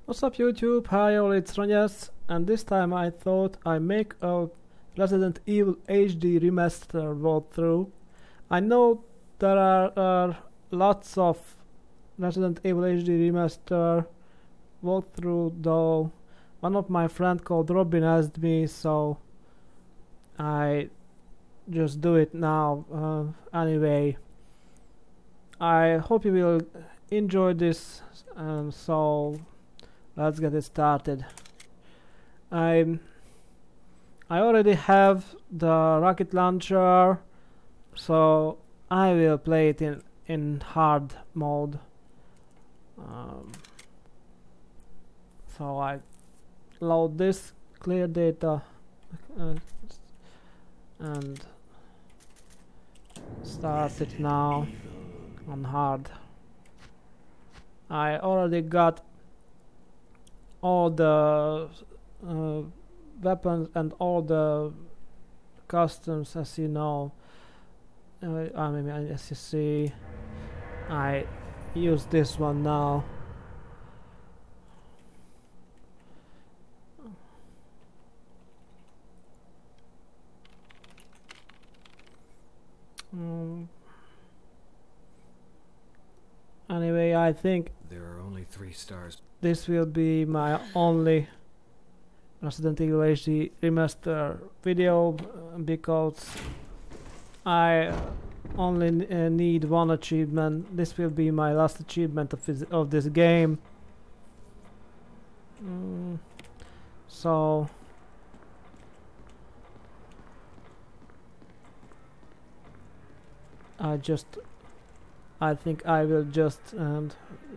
What's up YouTube? Hi all, it's Ronyas, and this time I thought I'd make a Resident Evil HD Remaster walkthrough. I know there are lots of Resident Evil HD Remaster walkthrough, though one of my friends called Robin asked me, so I just do it now. Anyway, I hope you will enjoy this, so let's get it started. I already have the rocket launcher, so I will play it in hard mode. So I load this, clear data, and start it now on hard. I already got all the weapons and all the customs, as you know. I mean, as you see, I use this one now. Anyway, I think there are only 3 stars. This will be my only Resident Evil HD Remaster video, because I only need one achievement. This will be my last achievement of this game. So I think I will just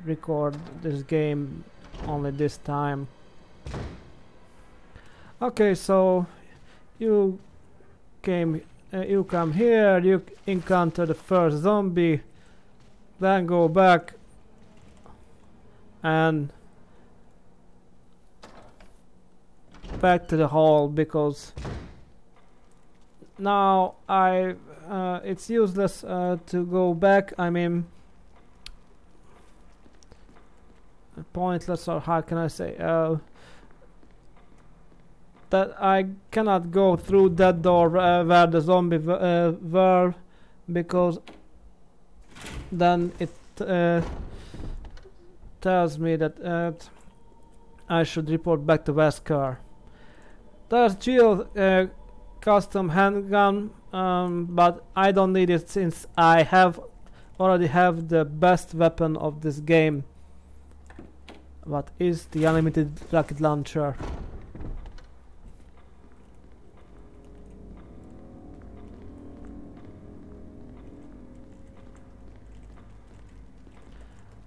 record this game only this time. Okay, so you come here, you encounter the first zombie, then go back and back to the hall, because now it's useless to go back. I mean, pointless, or how can I say, that I cannot go through that door where the zombie were, because then it tells me that I should report back to Wesker. There's Jill custom handgun, but I don't need it since I already have the best weapon of this game. What is the unlimited rocket launcher?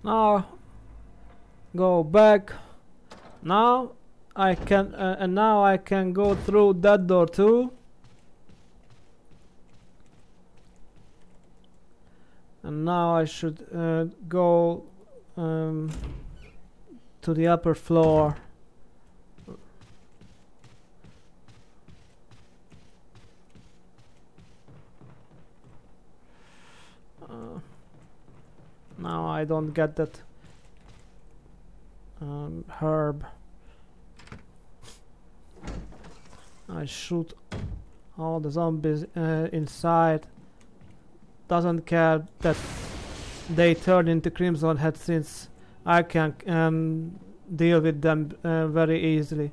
Now go back. Now I can and now I can go through that door too. And now I should go to the upper floor. Now I don't get that herb. I shoot all the zombies inside. Doesn't care that they turn into Crimson Head, since I can deal with them very easily.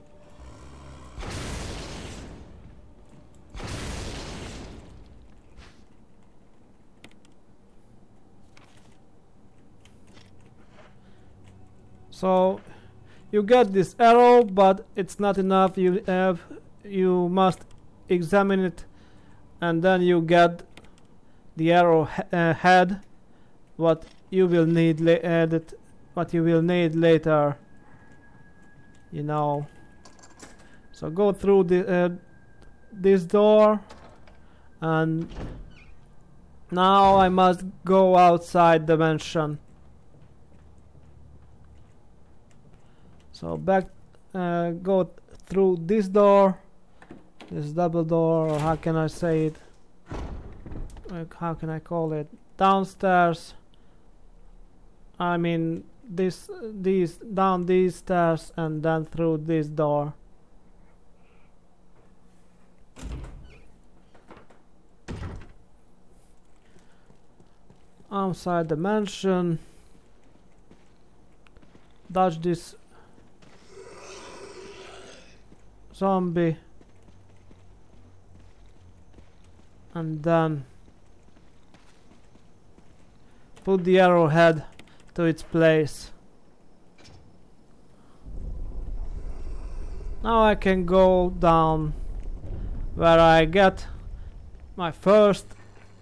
So you get this arrow, but it's not enough. You must examine it, and then you get the arrow head. What you will need later, you know. So go through this door, and now I must go outside the mansion. So back, go through this door, this double door, or how can I say it? How can I call it? Downstairs. I mean, these down these stairs and then through this door. Outside the mansion. Dodge this zombie. And then put the arrowhead to its place. Now I can go down where I get my first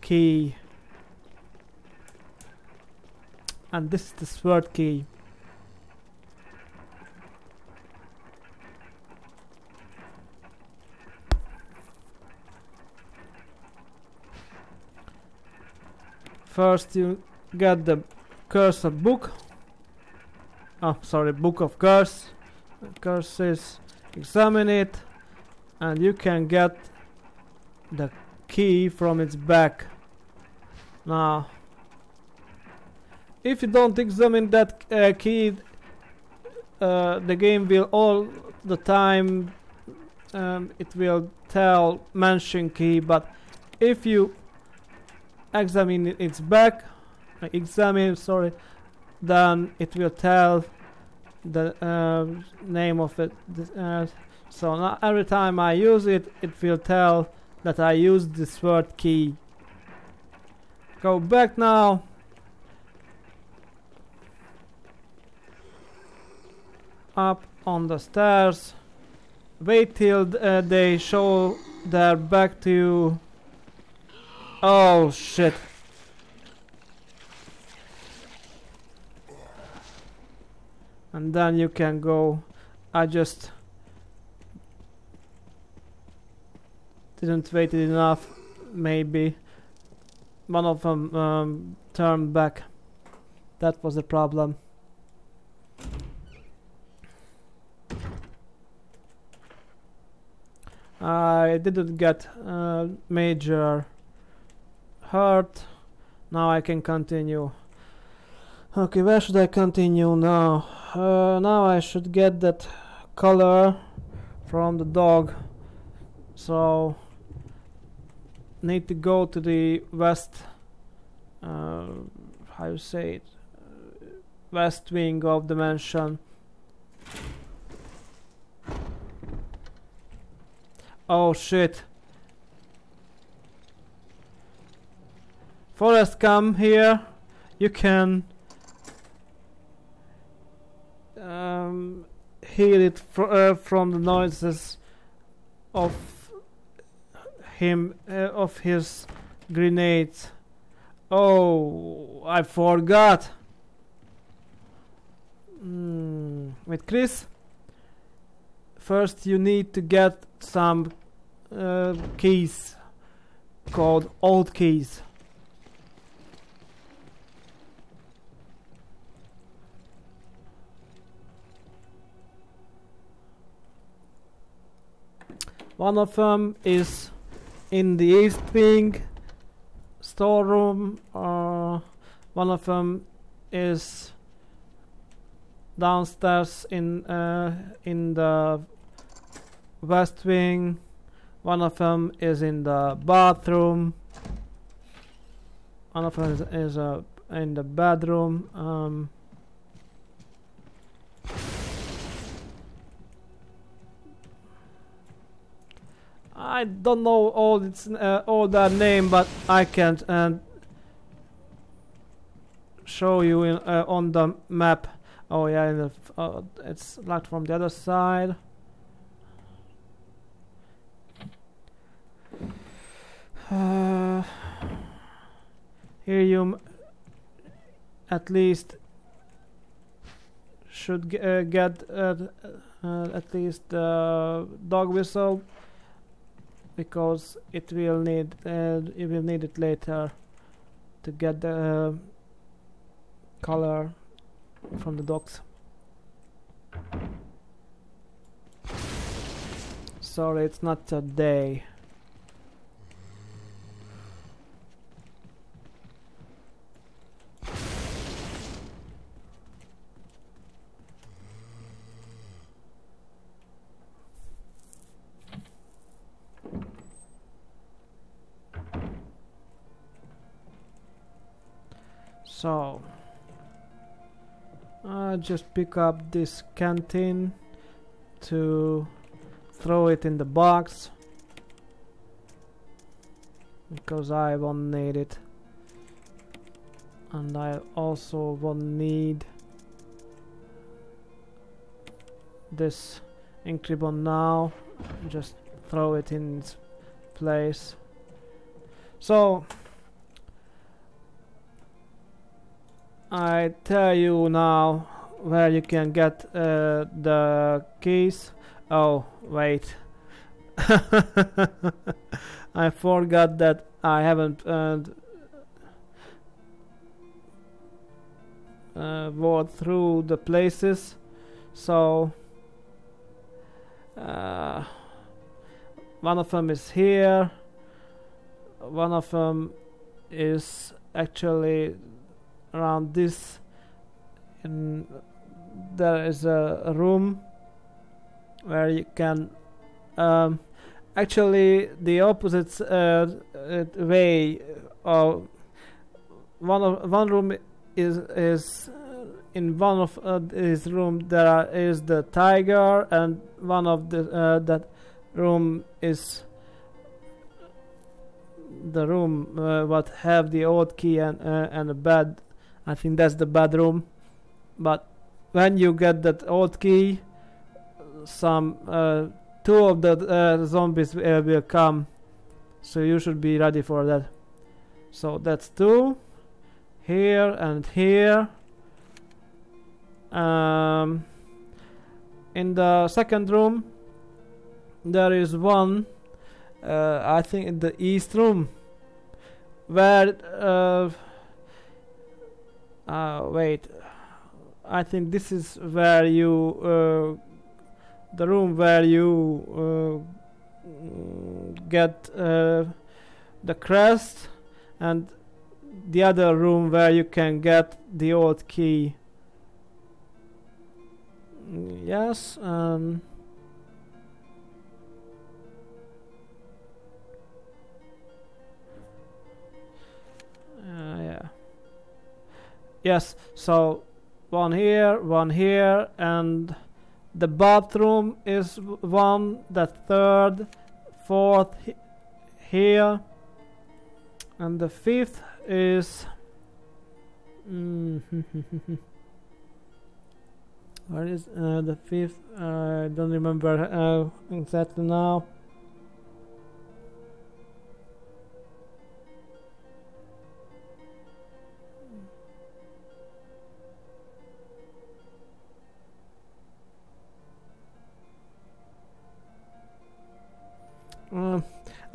key. And this is the sword key. First you get the cursed book. Oh, sorry, book of curses. Examine it, and you can get the key from its back. Now, if you don't examine that key, the game will all the time it will tell mention key, but if you examine its back, then it will tell the name of it. So now every time I use it, it will tell that I used the sword key. Go back now. Up on the stairs. Wait till they show their back to you. Oh shit. And then you can go. I just didn't wait enough. Maybe one of them turned back. That was the problem. I didn't get major hurt. Now I can continue. Okay, where should I continue now? Now I should get that color from the dog. So need to go to the west. How you say it? West wing of the mansion. Oh shit. Forrest, come here. You can hear it from the noises of him, of his grenades. Oh, I forgot. With Chris, first you need to get some keys called old keys. One of them is in the east wing storeroom. One of them is downstairs in the west wing. One of them is in the bathroom. One of them is in the bedroom. I don't know all their name, but I can show you on the map. Oh yeah, it's locked from the other side. Here you at least should get at least the dog whistle, because it will need it later to get the color from the dogs. Sorry, it's not today. So I just pick up this canteen to throw it in the box because I won't need it, and I also won't need this ink ribbon now. Just throw it in its place. So I tell you now where you can get the keys. Oh wait, I forgot that I haven't walked through the places. So one of them is here, one of them is actually around this, and there is a room where you can actually the opposite way. One room is in one of this room there is the tiger, and one of the that room is the room what have the old key and a bed. I think that's the bedroom. But when you get that old key, some two of the zombies will come, so you should be ready for that. So that's two here and here. In the second room there is one, I think in the east room, where wait, I think this is where you the room where you get the crest, and the other room where you can get the old key. Yes, yeah. Yes, so one here, and the bathroom is one, the third, fourth here, and the fifth is where is the fifth? I don't remember exactly now.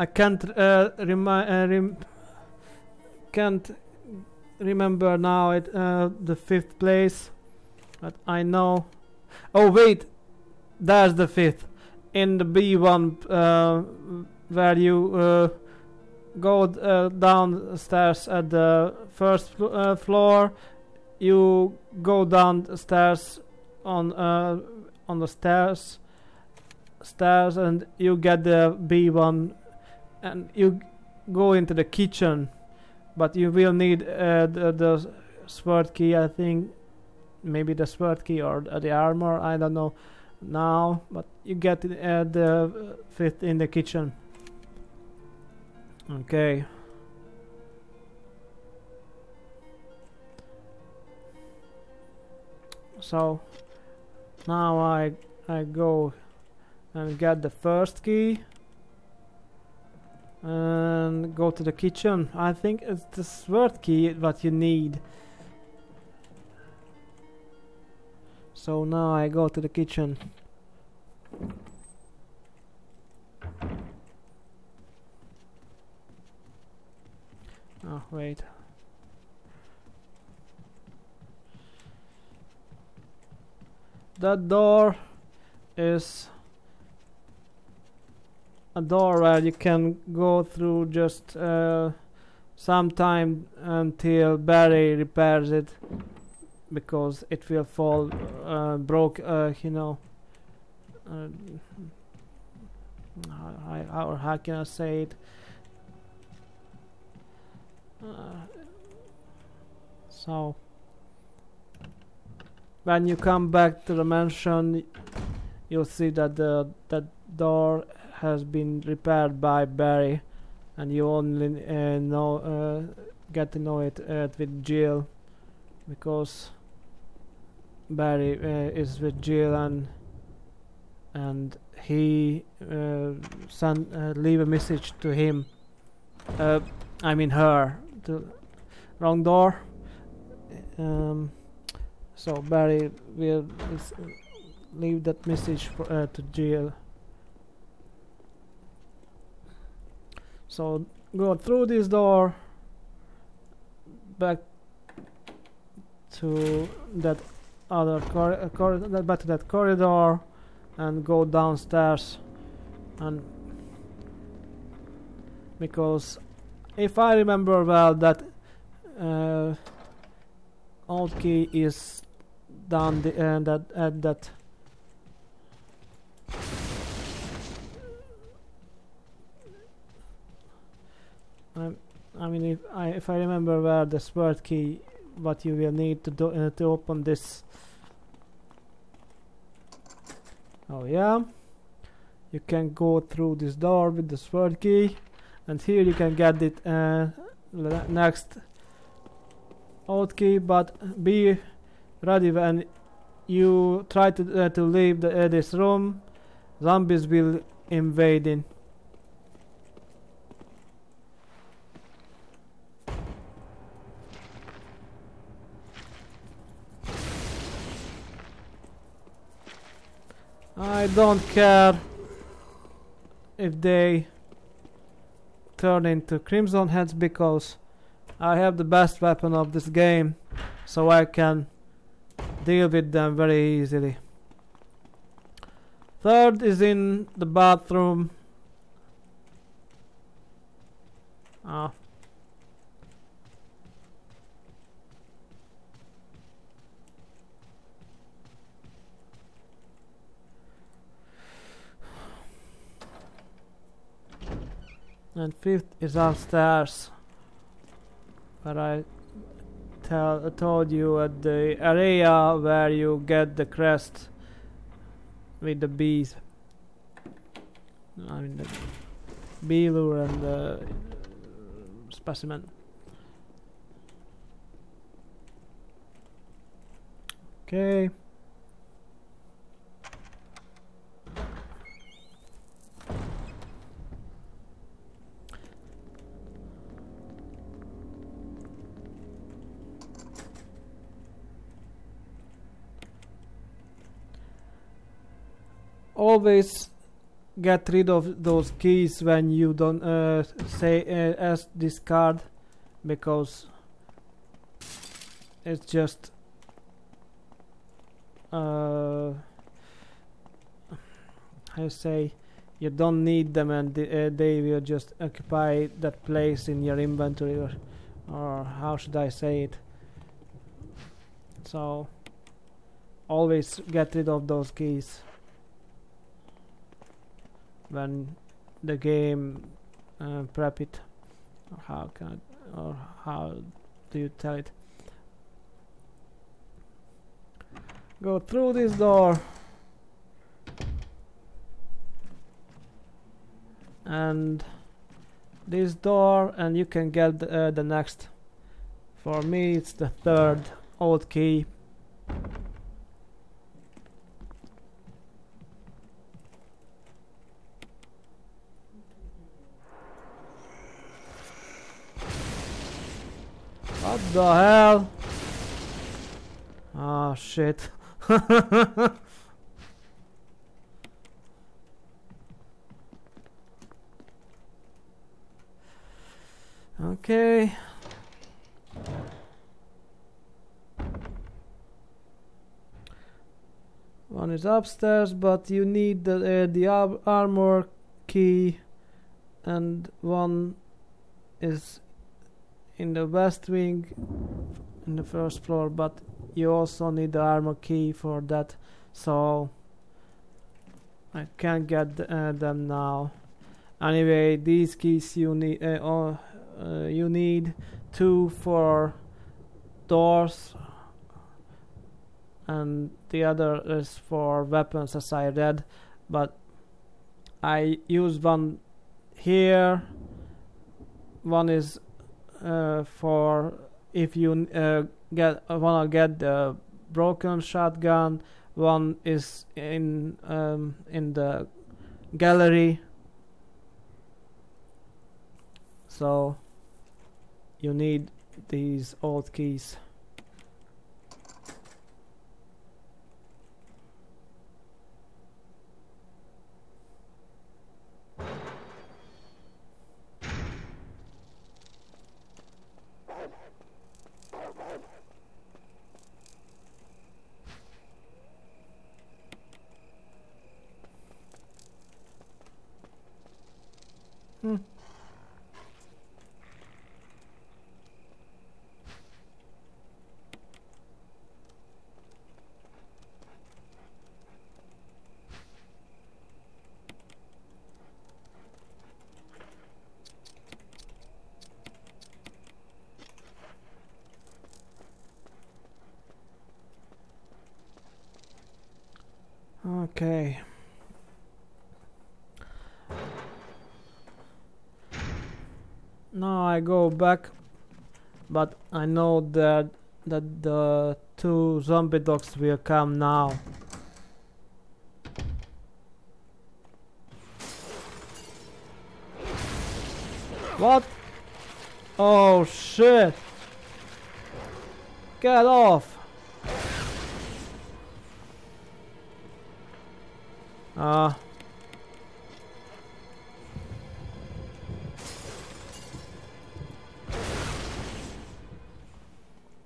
I can't can't remember now the fifth place, but I know. Oh wait, there's the fifth in the B1, where you go downstairs at the first floor. You go downstairs on the stairs, and you get the B1, and you go into the kitchen, but you will need the sword key, I think, maybe the sword key or the armor, I don't know now, but you get the fifth in the kitchen. Okay. So now I go and get the first key and go to the kitchen. I think it's the sword key what you need. So now I go to the kitchen. Oh wait. That door is a door where you can go through just some time until Barry repairs it, because it will fall broke, you know. How can I say it? So when you come back to the mansion, you'll see that that door has been repaired by Barry, and you only get to know it with Jill, because Barry is with Jill, and he leave a message to him. I mean her. Wrong door. So Barry will leave that message to Jill. So go through this door, back to that other back to that corridor, and go downstairs. And because if I remember well, that old key is down the at that. I mean, if I remember well, the sword key, what you will need to do to open this. Oh yeah, you can go through this door with the sword key, and here you can get it next old key. But be ready when you try to leave this room. Zombies will invade in. I don't care if they turn into crimson heads, because I have the best weapon of this game, so I can deal with them very easily. Third is in the bathroom. And fifth is upstairs, where I told you, at the area where you get the crest with the bees. I mean the bee lure and the specimen. Okay. Always get rid of those keys when you don't say as discard, because it's just how you say, you don't need them, and they will just occupy that place in your inventory, or how should I say it. So always get rid of those keys when the game prep it, or how do you tell it? Go through this door and this door, and you can get the next. For me, it's the third old key. What the hell? Oh shit. Okay. One is upstairs, but you need the armor key, and one is in the west wing in the first floor, but you also need the armor key for that, so I can't get them now. Anyway, these keys you need two for doors, and the other is for weapons, as I read, but I use one here. One is for if you wanna get the broken shotgun. One is in the gallery, so you need these old keys. Okay. Now I go back, but I know that the two zombie dogs will come now. What? Oh shit! Get off!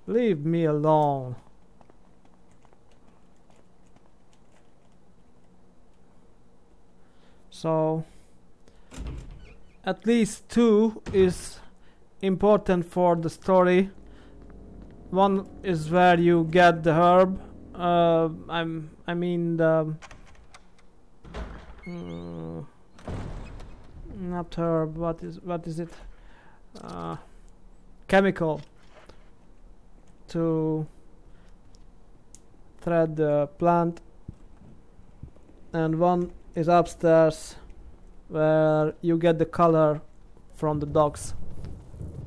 Leave me alone. So at least two is important for the story. One is where you get the herb. I mean the not herb. What is it? Chemical to thread the plant, and one is upstairs where you get the color from the dogs.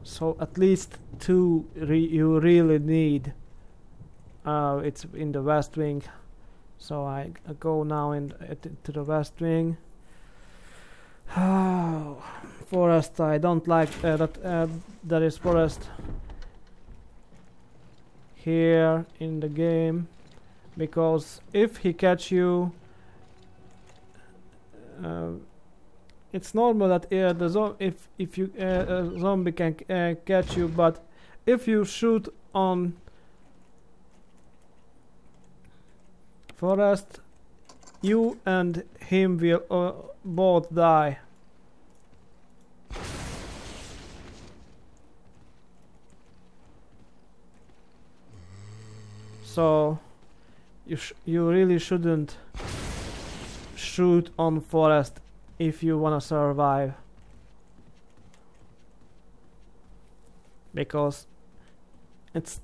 So at least two you really need. It's in the west wing, so I go now to the west wing. Forest, I don't like that there is forest here in the game, because if he catch you, it's normal that if you a zombie can catch you, but if you shoot on forest, you and him will both die. So you really shouldn't shoot on forest if you wanna survive, because it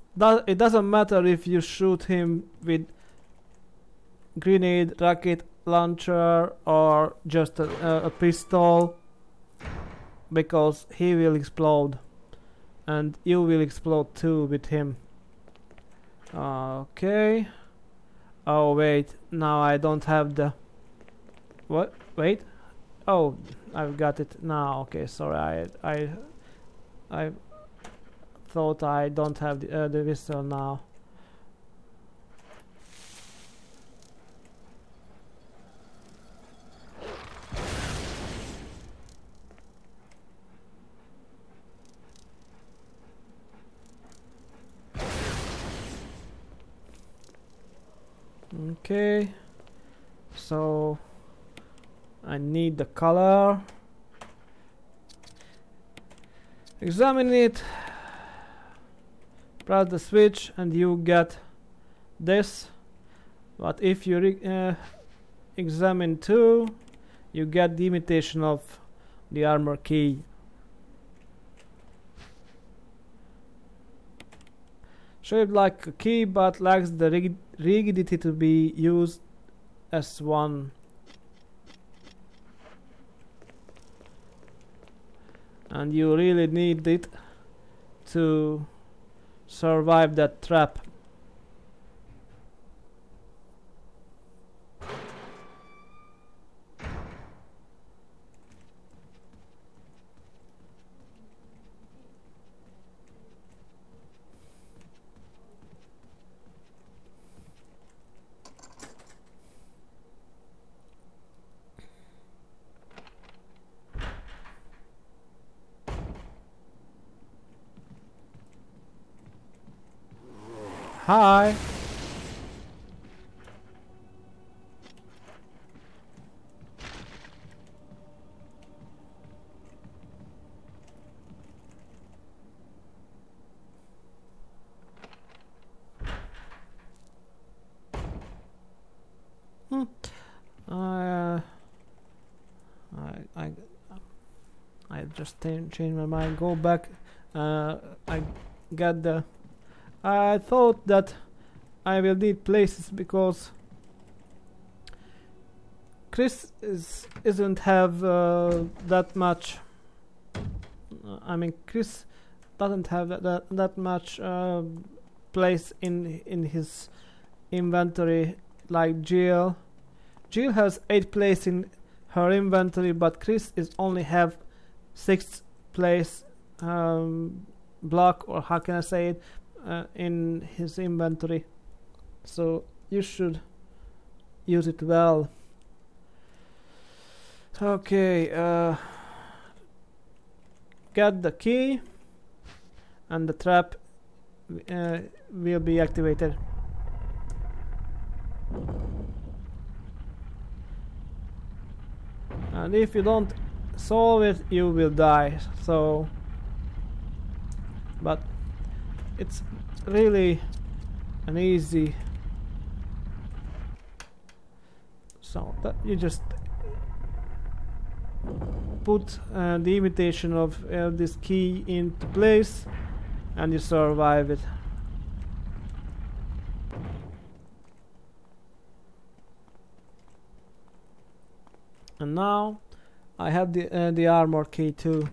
doesn't matter if you shoot him with grenade, rocket launcher, or just a pistol, because he will explode and you will explode too with him. Okay. Oh wait, now I don't have the... What? Wait. Oh, I've got it now. Okay, sorry. I thought I don't have the whistle now. Okay, so I need the color. Examine it, press the switch and you get this. But if you examine two, you get the imitation of the armor key. Shaped like a key but lacks the rigidity to be used as one. And you really need it to survive that trap. Hi. I just changed my mind. Go back. I get the. I thought that I will need places because Chris isn't have that much. I mean, Chris doesn't have that much place in his inventory like Jill. Jill has 8 place in her inventory, but Chris is only have 6 place block, or how can I say it, in his inventory. So you should use it well. Okay, get the key and the trap will be activated. And if you don't solve it, you will die. So, but it's really an easy. So that you just put the imitation of this key into place and you survive it. And now I have the armor key too.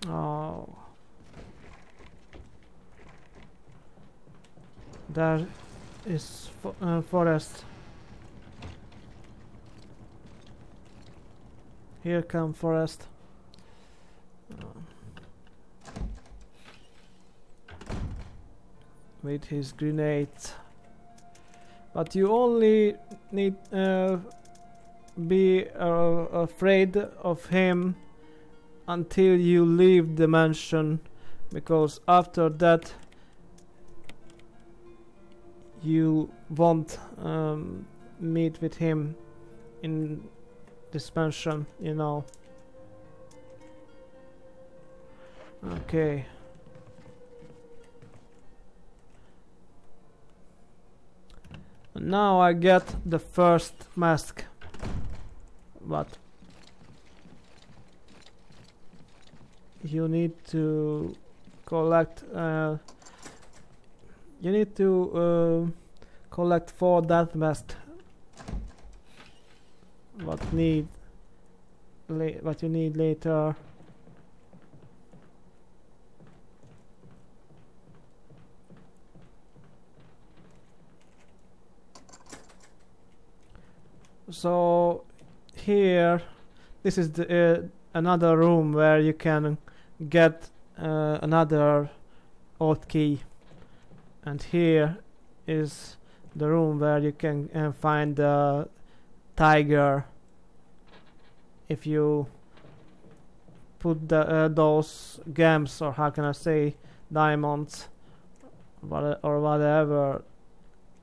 Oh. There is forest. Here come forest. With his grenades. But you only need be afraid of him until you leave the mansion, because after that you won't meet with him in this mansion, you know. Okay. Now I get the first mask. But you need to collect collect 4 death masks. What you need later. So here, this is the another room where you can get another old key, and here is the room where you can find the tiger if you put those gems, or how can I say, diamonds or whatever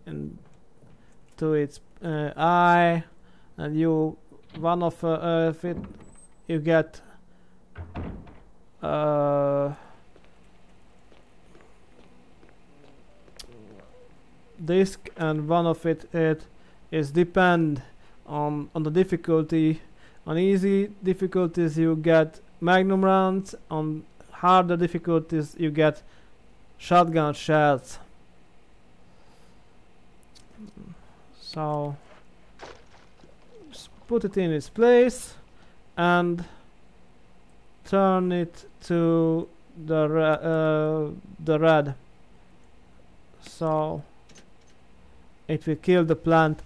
into its eye, and you one of it you get disc, and one of it is depend on the difficulty. On easy difficulties you get magnum rounds, on harder difficulties you get shotgun shells. So just put it in its place and turn it to the red, so it will kill the plant.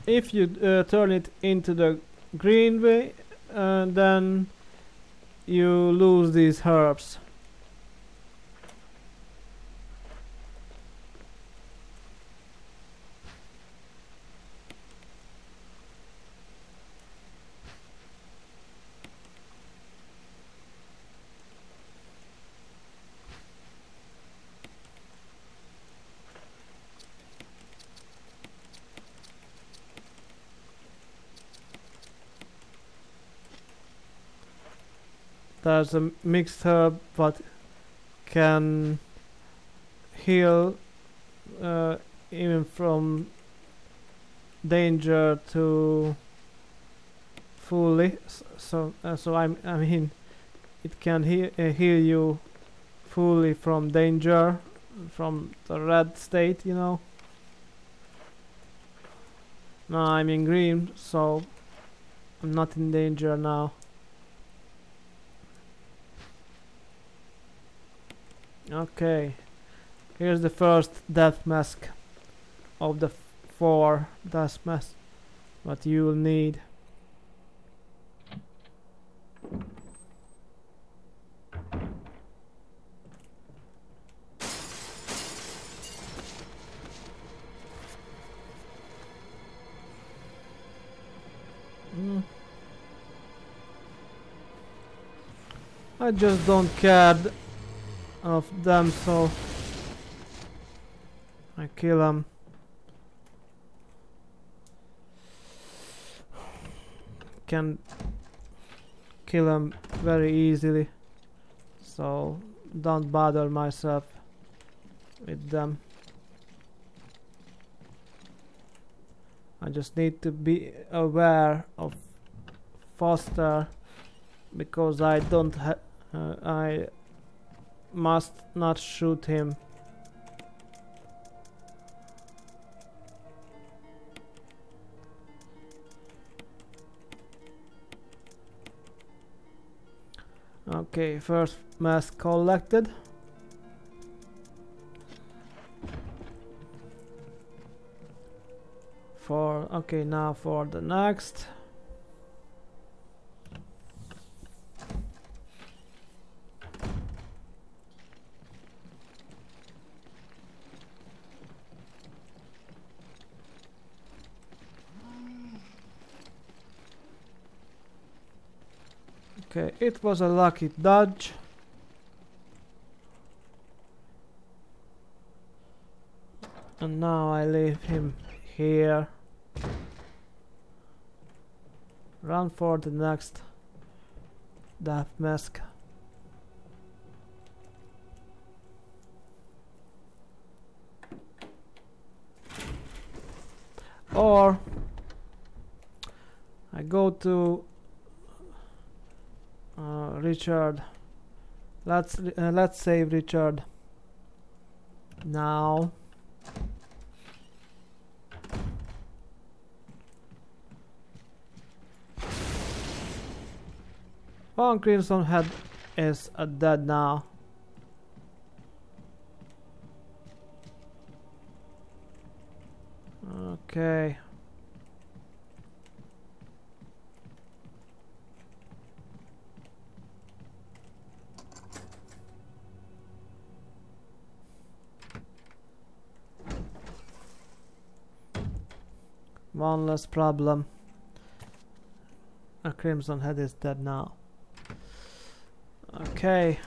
If you turn it into the green way, then you lose these herbs. There's a mixed herb that can heal even from danger to fully. So I mean, it can heal you fully from danger, from the red state, you know. Now I'm in green, so I'm not in danger now. Okay, here's the first death mask of the 4 death masks that you will need. I just don't care of them, so I kill them. Can kill them very easily, so don't bother myself with them. I just need to be aware of Foster, because I don't I must not shoot him. Okay, first mask collected. Okay, now for the next. Okay, it was a lucky dodge. And now I leave him here. Run for the next death mask. Or I go to Richard. Let's save Richard now. One crimson head is dead now. Okay. One less problem. A crimson head is dead now. Okay.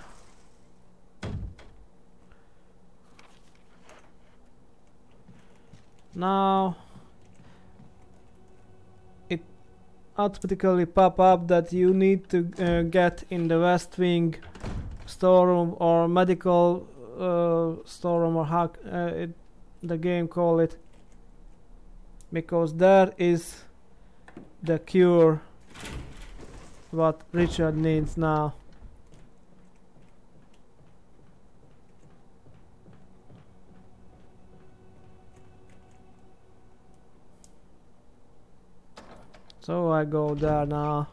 Now it automatically pop up that you need to get in the West Wing storeroom or medical storeroom, or how the game call it, because there is the cure what Richard needs now. So I go there now.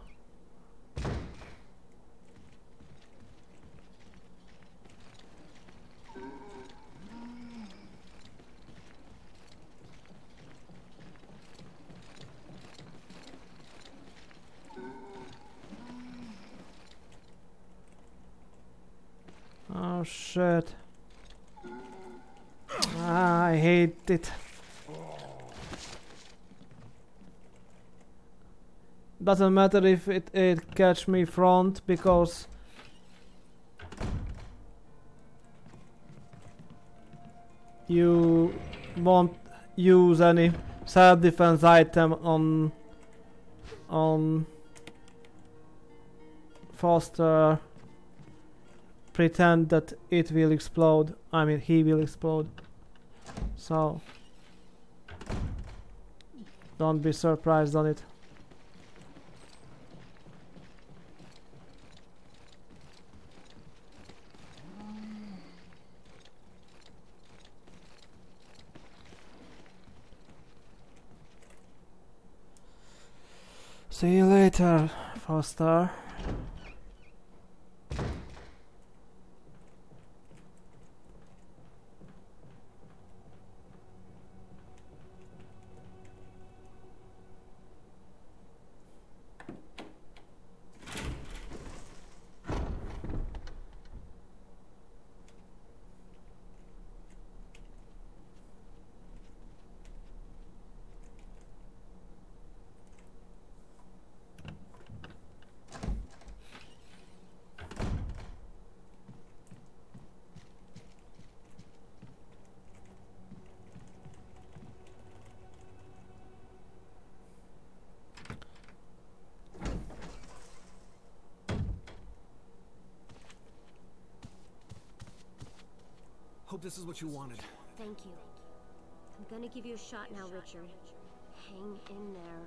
Oh shit. I hate it. Doesn't matter if it catch me front, because you won't use any self-defense item on faster. Pretend that it will explode. I mean, he will explode. So don't be surprised on it. See you later, Foster. Hope this is what you wanted. Thank you. I'm gonna give you a shot now, Richard. Hang in there.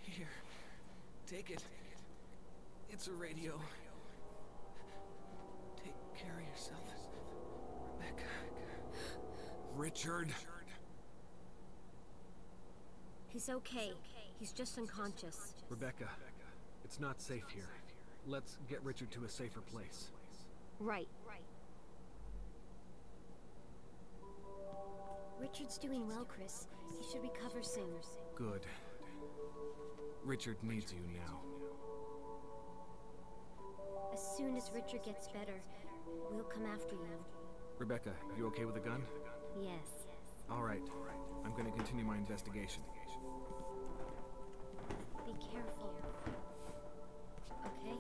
Here. Take it. It's a radio. Take care of yourself. Rebecca. Richard. He's okay. He's just unconscious. Rebecca, it's not safe here. Let's get Richard to a safer place. Right. Richard's doing well, Chris. He should recover soon. Good. Richard needs you now. As soon as Richard gets better, we'll come after you. Rebecca, you okay with the gun? Yes. All right. I'm going to continue my investigation. Be careful. Okay?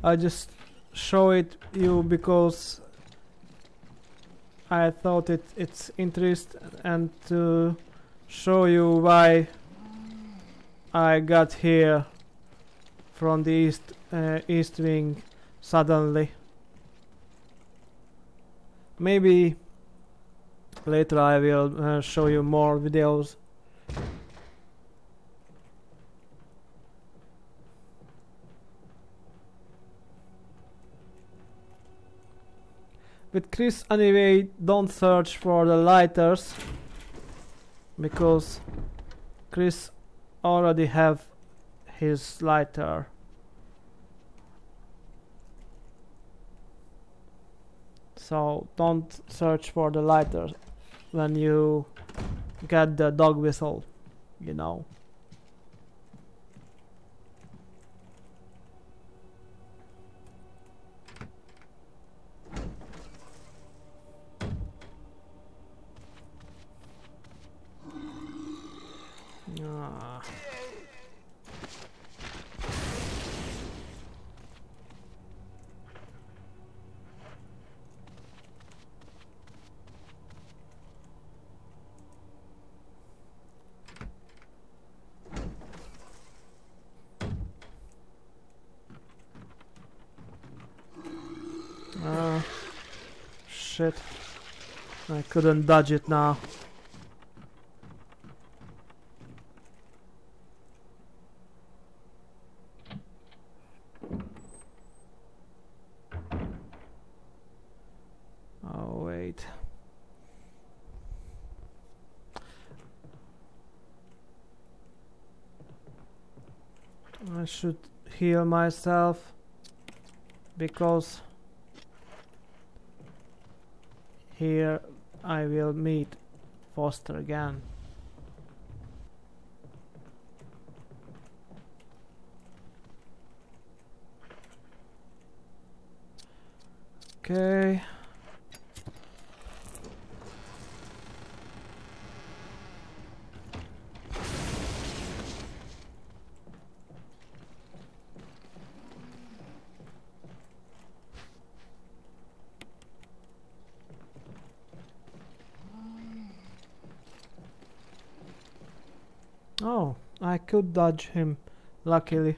I just show it you because I thought it's interest, and to show you why I got here from the east wing suddenly. Maybe later I will show you more videos. With Chris anyway, don't search for the lighters, because Chris already have his lighter. So don't search for the lighter when you get the dog whistle, you know. Shit. I couldn't dodge it now. Oh, wait. I should heal myself because here I will meet Foster again. Okay. Oh, I could dodge him, luckily.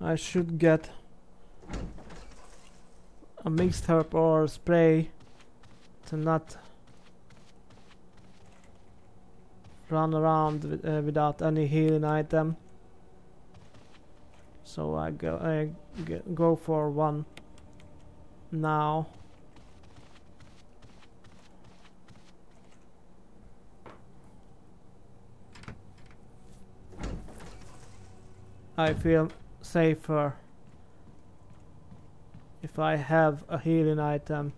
I should get a mixed herb or spray to not run around without any healing item. So I go for one now. I feel safer if I have a healing item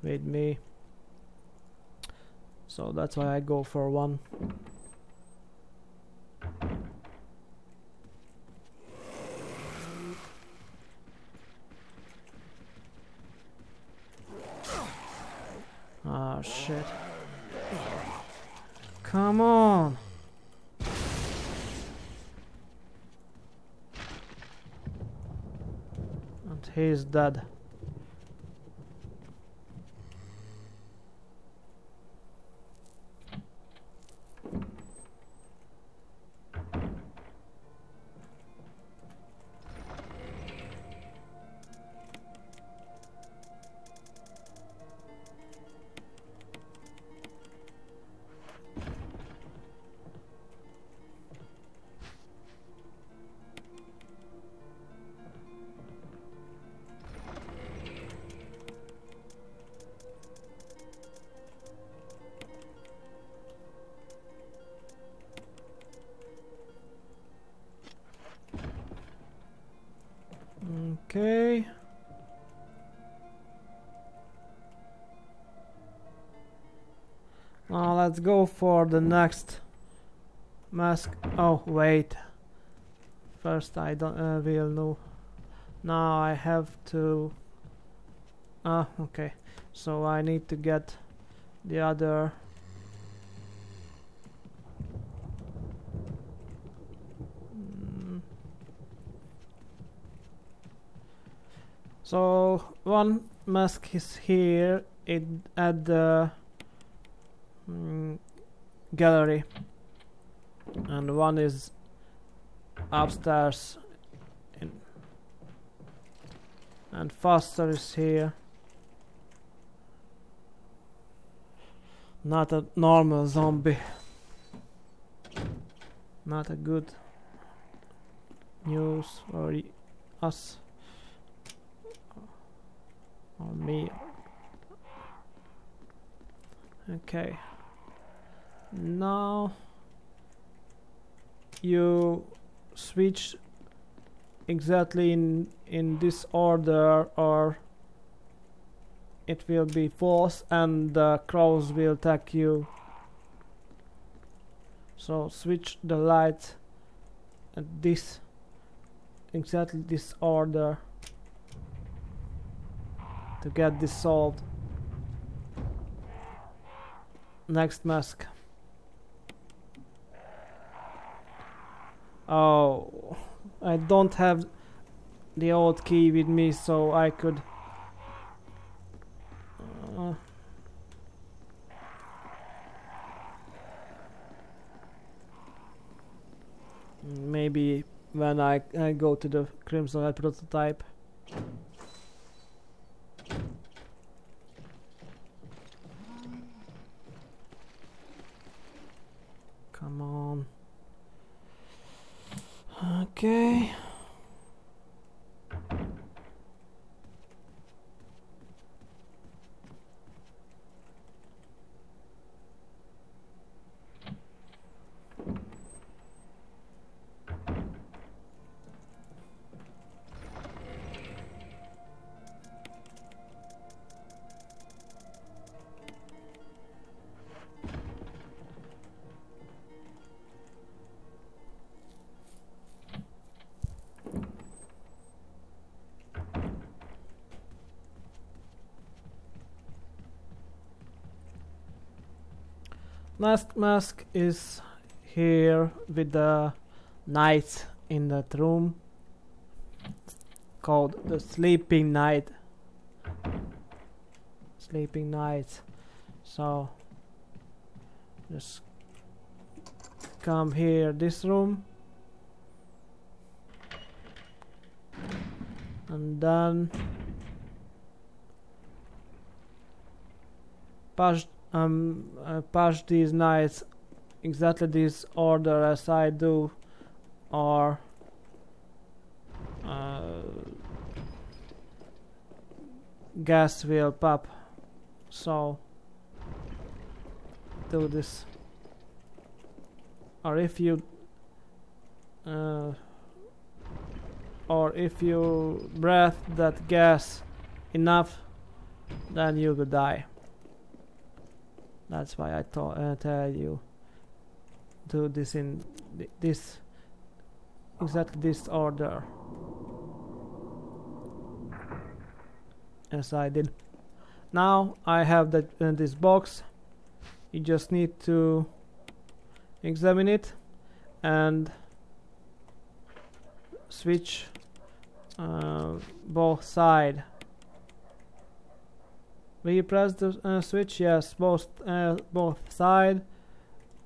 with me. So that's why I go for one. Oh shit. Come on. And he's dead. Okay. Now let's go for the next mask. Oh wait. First I don't will know. Now I have to. Ah, okay. So I need to get the other. So one mask is here at the gallery, and one is upstairs, and Foster is here. Not a normal zombie. Not a good news for us. Or me. Okay. Now you switch exactly in this order, or it will be false and the crows will attack you. So switch the light at this exactly this order to get this solved. Next mask. Oh, I don't have the old key with me, so I could when I go to the Crimson Head prototype. Come on. Okay. Last mask is here with the knight in that room, called the Sleeping Knight. Sleeping Knight. So just come here, this room, and then push these knights exactly this order as I do, or gas will pop. So do this, or if you breath that gas enough, then you will die. That's why I tell you do this in this exactly this order as I did. Now I have that this box. You just need to examine it and switch both sides. Will you press the switch? Yes, both side,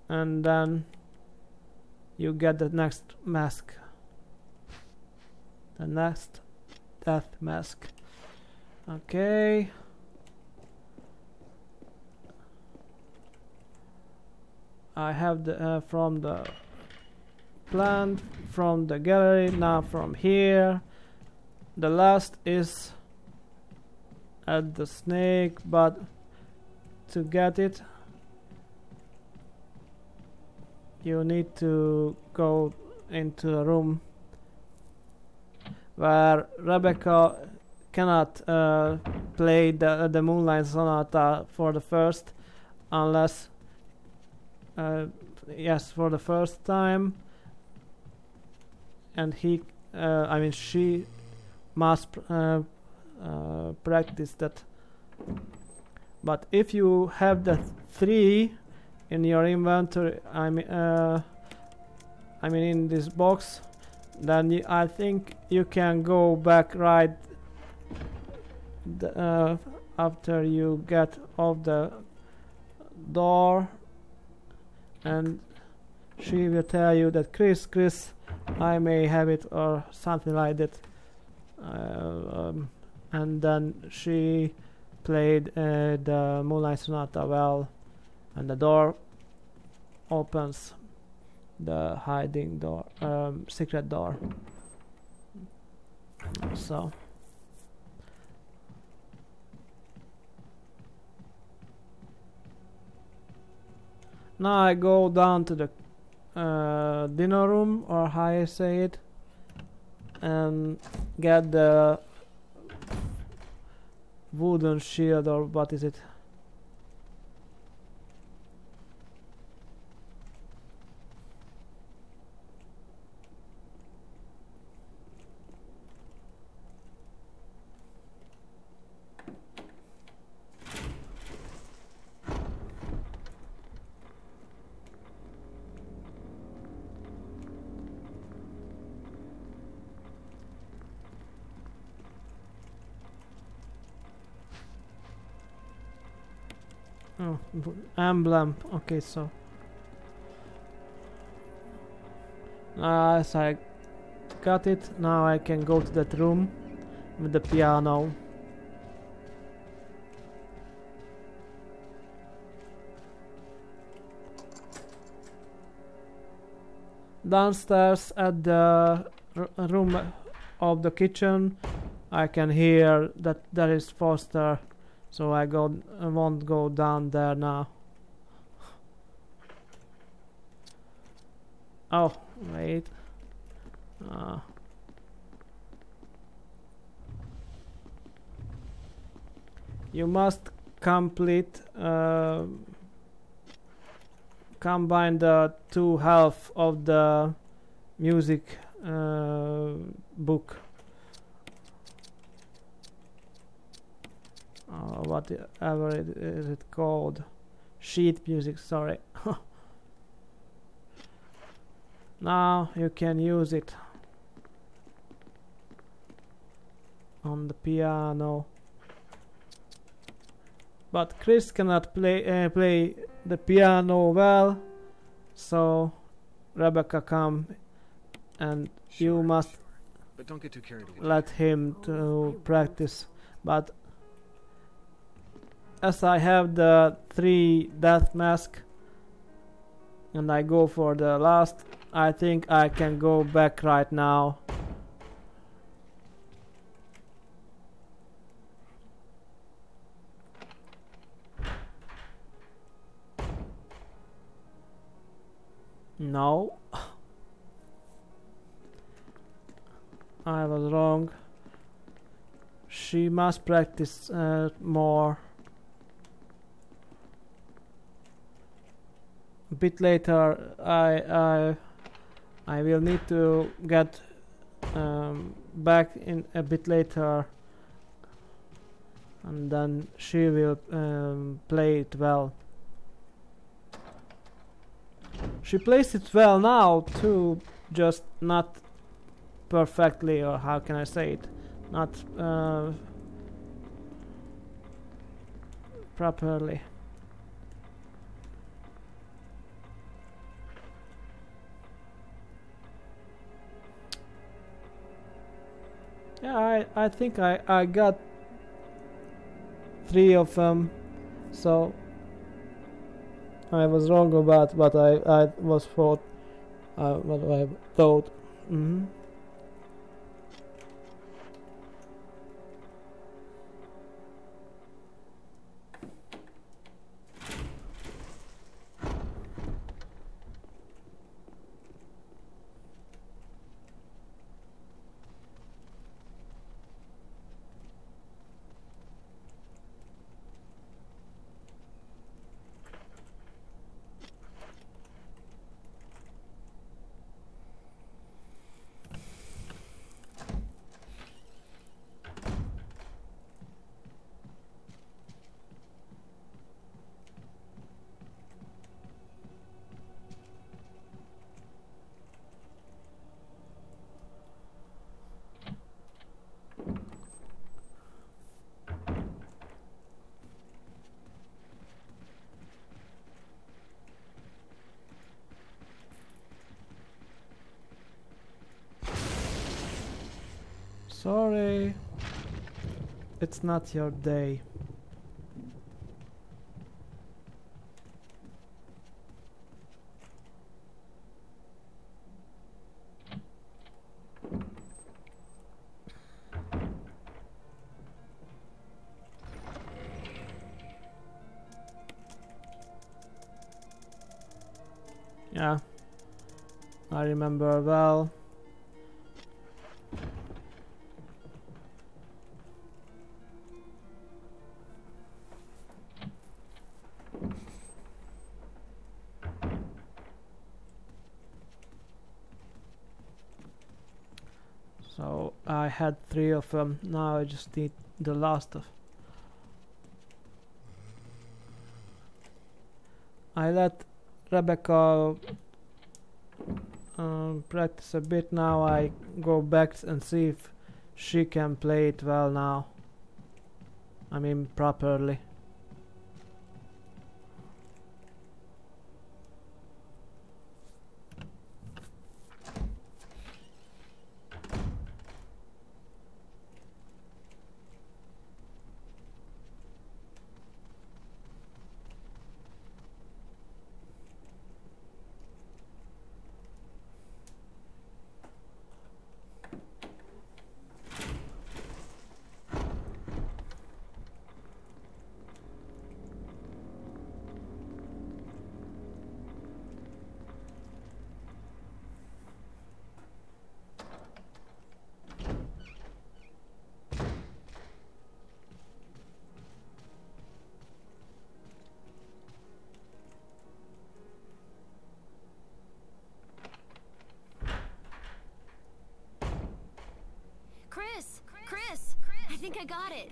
and then you get the next mask, the next death mask. Okay. I have the from the plant, from the gallery, now from here. The last is at the snake, but to get it you need to go into a room where Rebecca cannot play the Moonlight Sonata for the first, unless yes, for the first time, and she must practice that. But if you have the 3 in your inventory, I mean in this box, then I think you can go back right after you get off the door, and she will tell you that Chris, I may have it, or something like that. And then she played the Moonlight Sonata well, and the door opens, the hiding door, secret door. So now I go down to the dinner room, or how I say it, and get the wooden shield, or what is it? Oh, emblem. Okay, so as I got it. Now I can go to that room with the piano. Downstairs at the room of the kitchen, I can hear that there is Foster, so I won't go down there now. Oh, wait. You must combine the two half of the music book. Whatever is it called? Sheet music, sorry. Now you can use it on the piano. But Chris cannot play the piano well, so Rebecca come and you must but don't get too carried away. let him to practice. But as I have the 3 death mask and I go for the last, I think I can go back right now. No. I was wrong. She must practice more. A bit later I will need to get back in a bit later, and then she will play it well. She plays it well now too, just not perfectly, or how can I say it, not properly. Yeah, I think I got 3 of them, so I was wrong about what I was thought. What I thought. Sorry, it's not your day. Yeah, I remember well. So I had 3 of them, now I just need the last of. I let Rebecca practice a bit. Now I go back and see if she can play it well now. I mean properly. think I got it.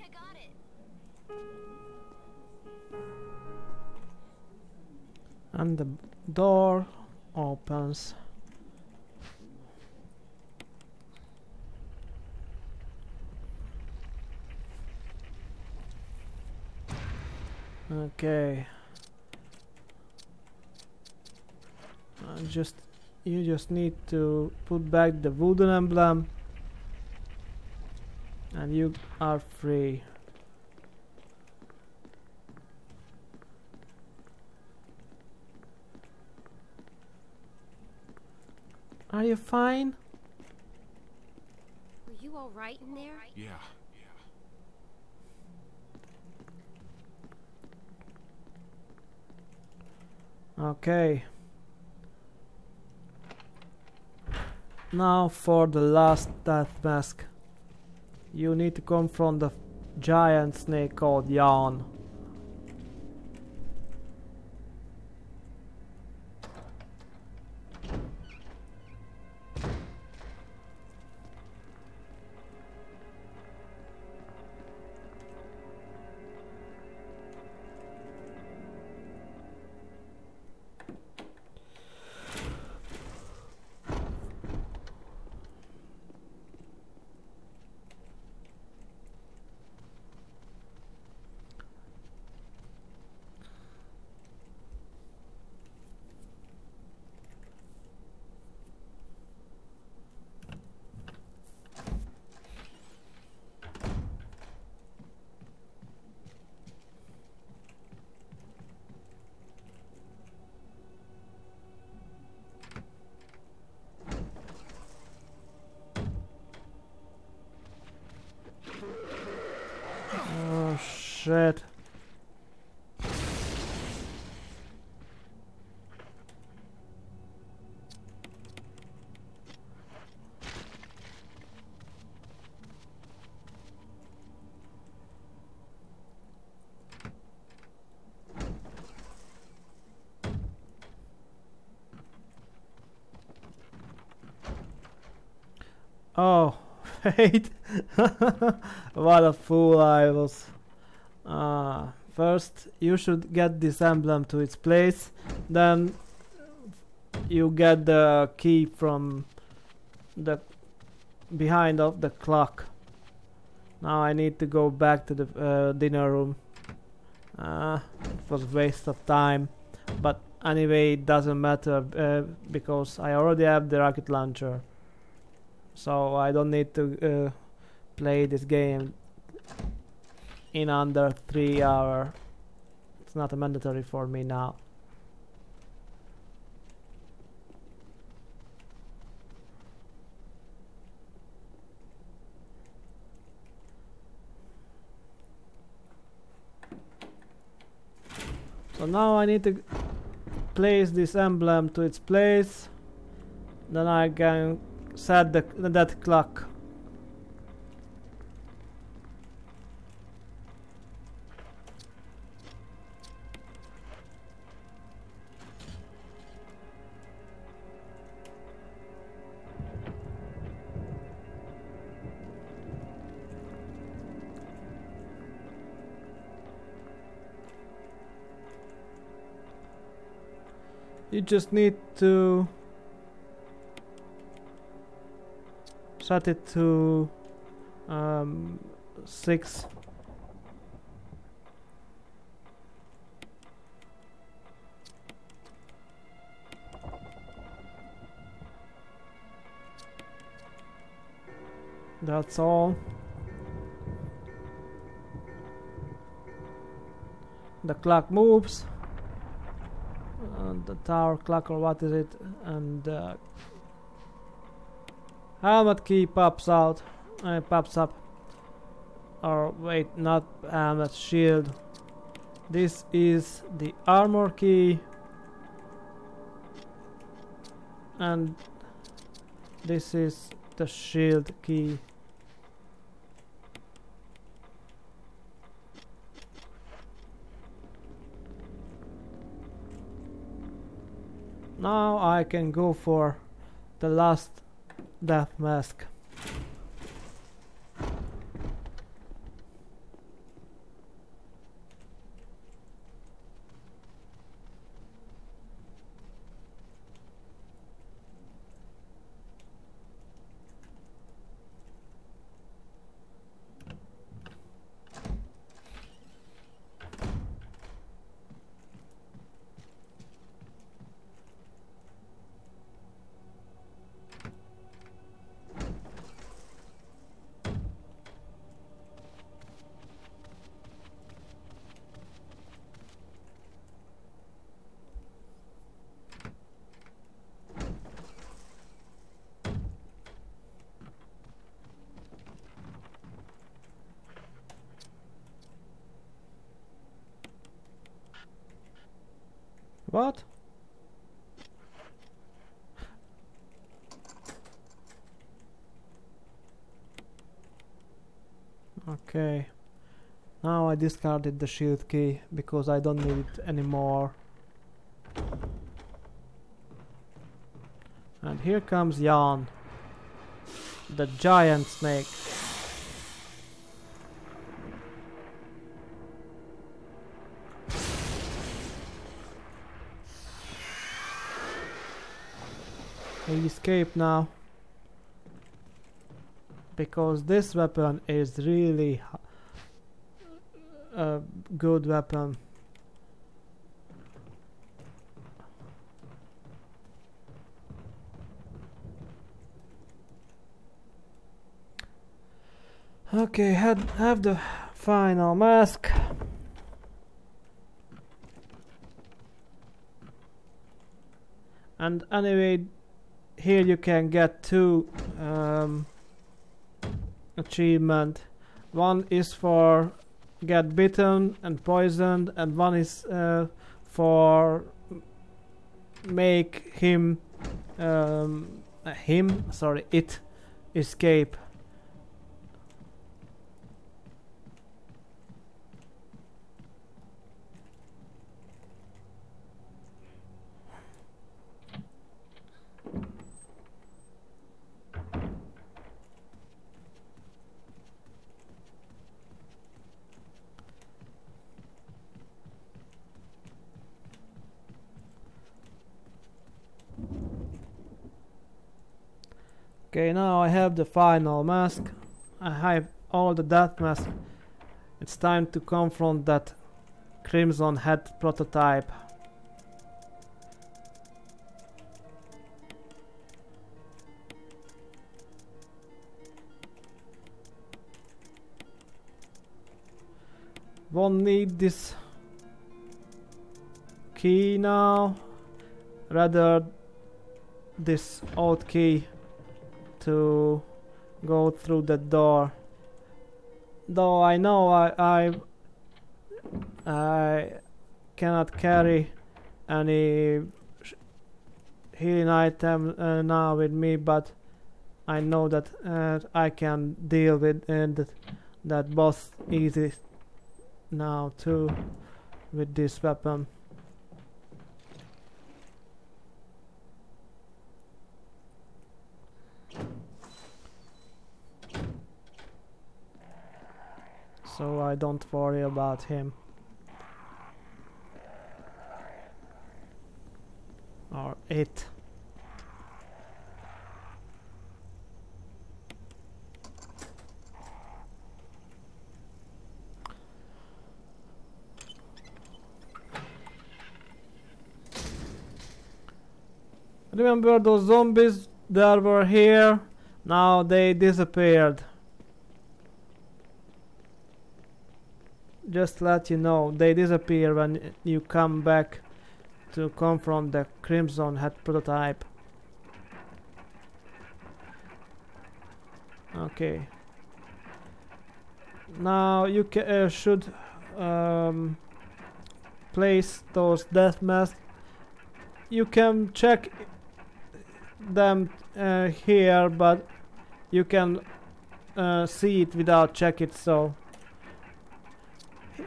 And the door opens. Okay. You just need to put back the wooden emblem and you are free. Are you fine? Are you all right in there? Yeah. Okay. Now for the last death mask. You need to confront the giant snake called Yawn. Oh shit. Oh, wait. What a fool I was. First, you should get this emblem to its place. Then, you get the key from the behind of the clock. Now I need to go back to the dinner room. It was a waste of time. But anyway, it doesn't matter because I already have the rocket launcher. So I don't need to play this game in under 3 hours. It's not mandatory for me now. So now I need to place this emblem to its place. Then I can set that clock. You just need to set it to 6. That's all. The clock moves. The tower clock, or what is it? And helmet key pops out. Pops up. Or wait, not helmet, shield. This is the armor key. And this is the shield key. Now I can go for the last death mask. What? Okay. Now I discarded the shield key because I don't need it anymore. And here comes Jan, the giant snake. He escaped now because this weapon is really a good weapon. Okay, have the final mask. And anyway, here you can get two achievement. One is for get bitten and poisoned, and one is for make it escape. Okay, now I have the final mask. I have all the death mask. It's time to confront that crimson head prototype. Won't need this key now, rather this old key to go through the door. Though I know I cannot carry any healing item now with me, but I know that I can deal with that boss easy now too with this weapon. So I don't worry about him. Or it. Remember those zombies that were here? Now they disappeared. Just let you know, they disappear when you come back to confront the crimson head prototype. Okay. Now you should place those death masks. You can check them here, but you can see it without check it. So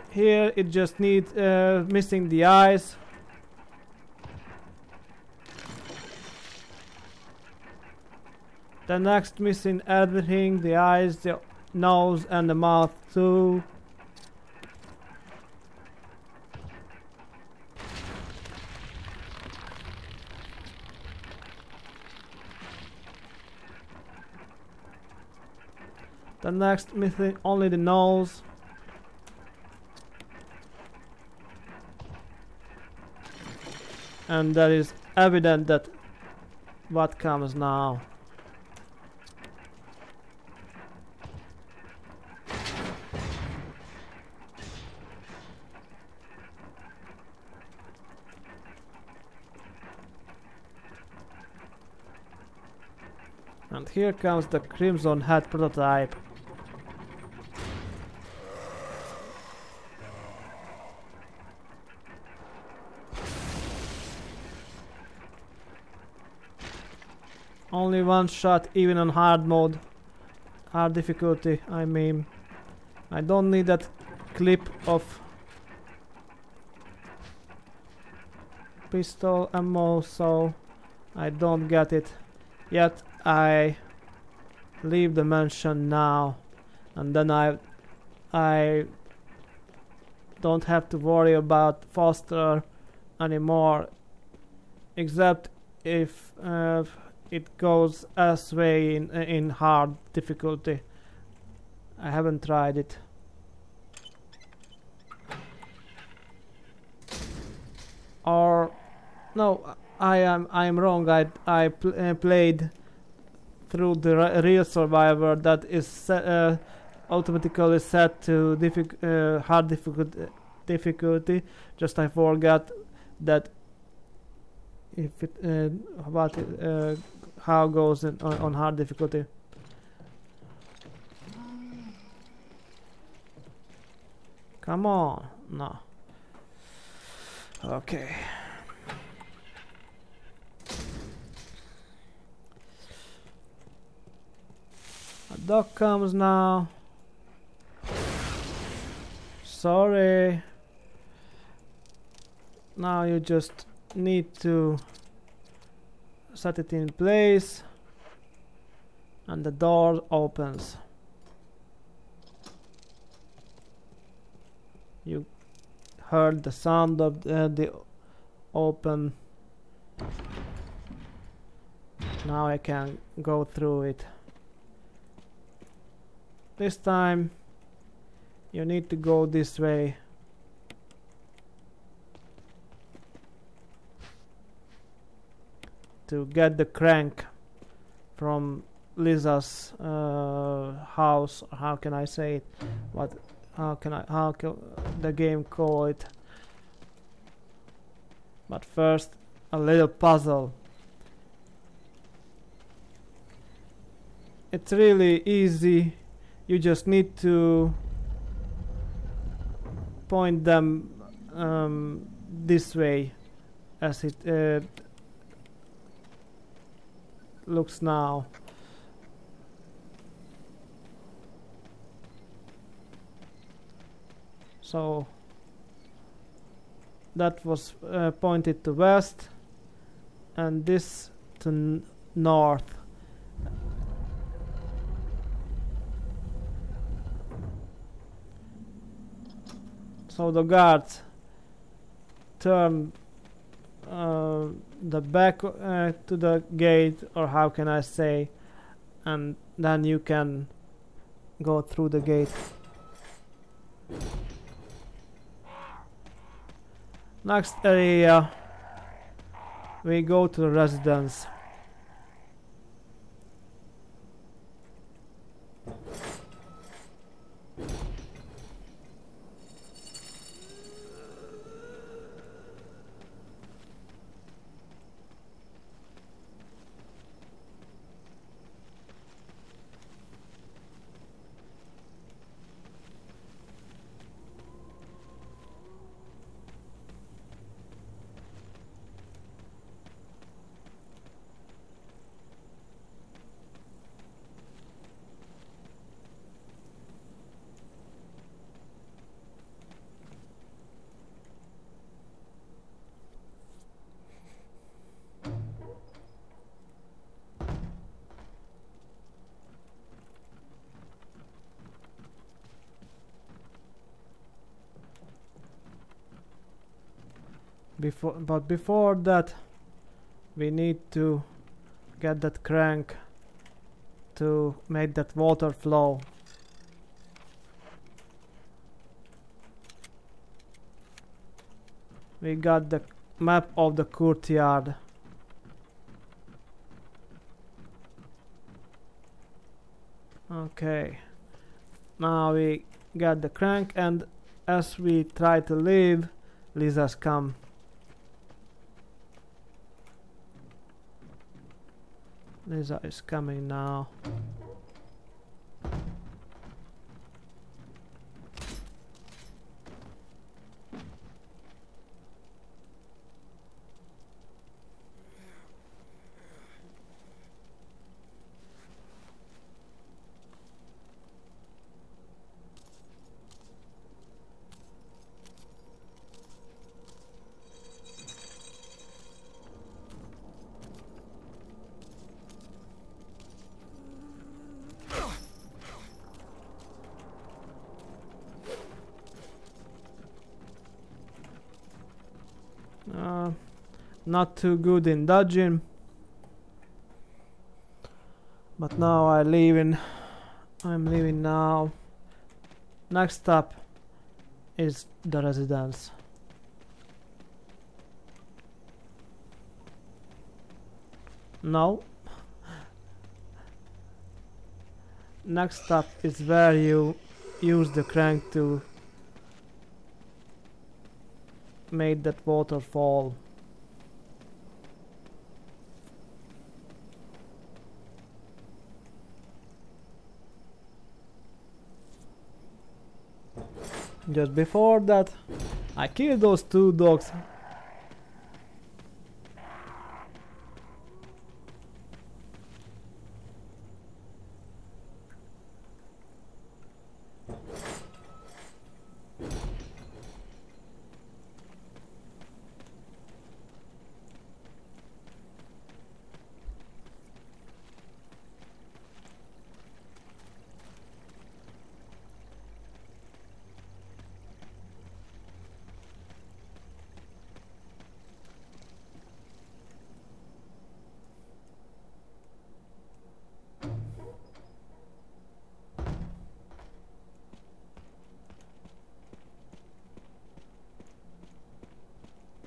here it just needs missing the eyes. The next missing everything, the eyes, the nose and the mouth too. The next missing only the nose. And that is evident that what comes now. And here comes the crimson head prototype. Only one shot, even on hard mode. Hard difficulty, I mean. I don't need that clip of pistol ammo, so I don't get it. Yet I leave the mansion now, and then I don't have to worry about faster anymore, except if it goes astray in hard difficulty. I haven't tried it. Or no, I am wrong. I played through the real survivor that is automatically set to hard difficulty. Just I forgot that if it how it goes on hard difficulty. Come on, no. Okay. A dog comes now. Sorry. Now you just need to set it in place and the door opens. You heard the sound of the open. Now I can go through it. This time you need to go this way. To get the crank from Liza's house. How can I say it? How can the game call it? But first, a little puzzle. It's really easy. You just need to point them this way, as it looks now. So that was pointed to west, and this to north. So the guards turn the back to the gate, or how can I say, and then you can go through the gate. Next area, we go to the residence. Before that, we need to get that crank to make that water flow. We got the map of the courtyard. Okay, now we got the crank, and as we try to leave, Liza's come. Liza is coming now. Not too good in dodging. But now I'm leaving now. Next stop is the residence. No. Next stop is where you use the crank to make that water fall. Just before that, I killed those 2 dogs.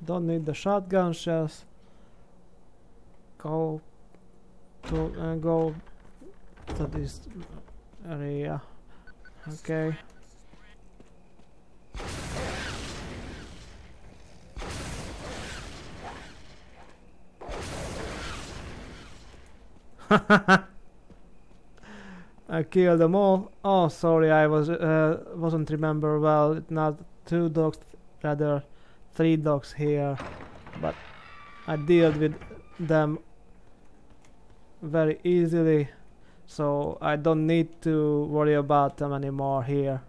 Don't need the shotgun shells. Go to this area. Okay. I killed them all. Oh, sorry, I wasn't remember well. It's not 2 dogs, rather 3 dogs here, but I dealt with them very easily, so I don't need to worry about them anymore here.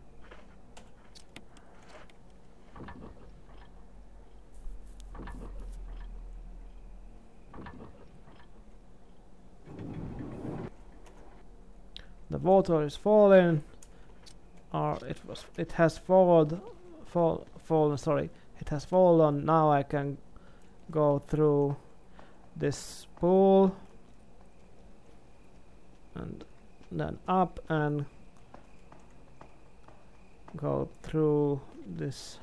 The water is falling, or it has fallen. Sorry. It has fallen. Now I can go through this pool and then up and go through this.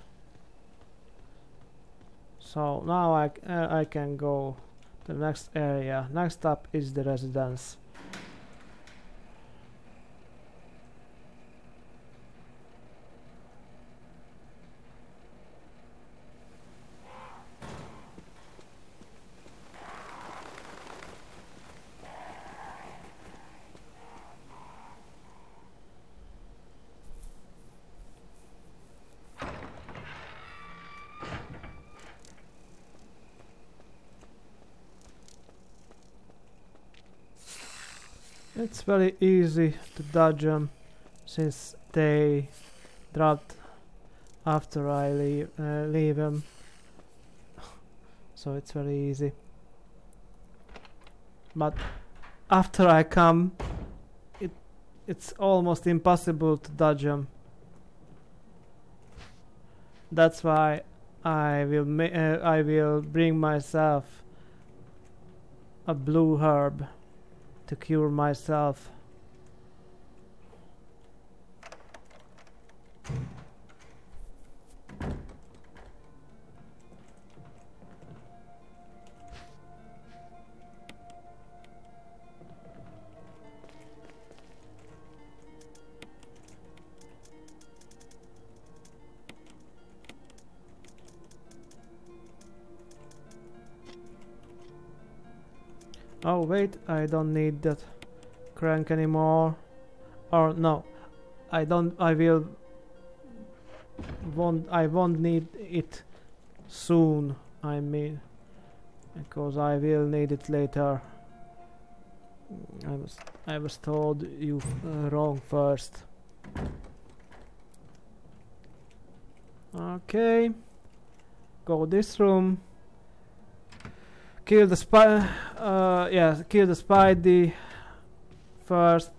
So now I can go to the next area. Next up is the residence. It's very easy to dodge them since they dropped after I leave them, so it's very easy. But after I come, it's almost impossible to dodge them. That's why I will bring myself a blue herb to cure myself. Oh wait, I don't need that crank anymore. Or no, I won't need it soon, I mean, because I will need it later. I was told you wrong first. Okay, go this room. Kill the kill the Spidey first.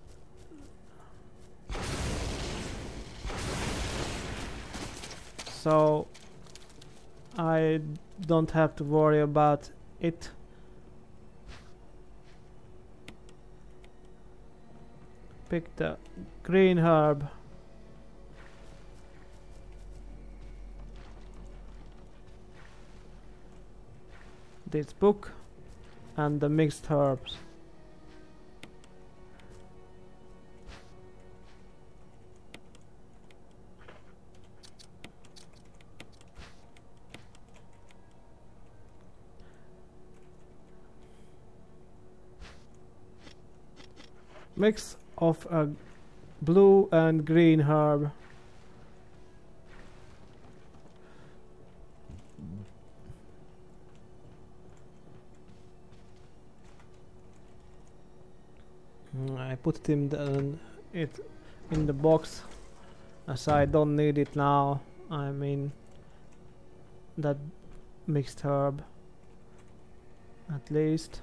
So I don't have to worry about it. Pick the green herb. This book and the mixed herbs. Mix of a blue and green herb. I put it in the box as I don't need it now. I mean that mixed herb at least.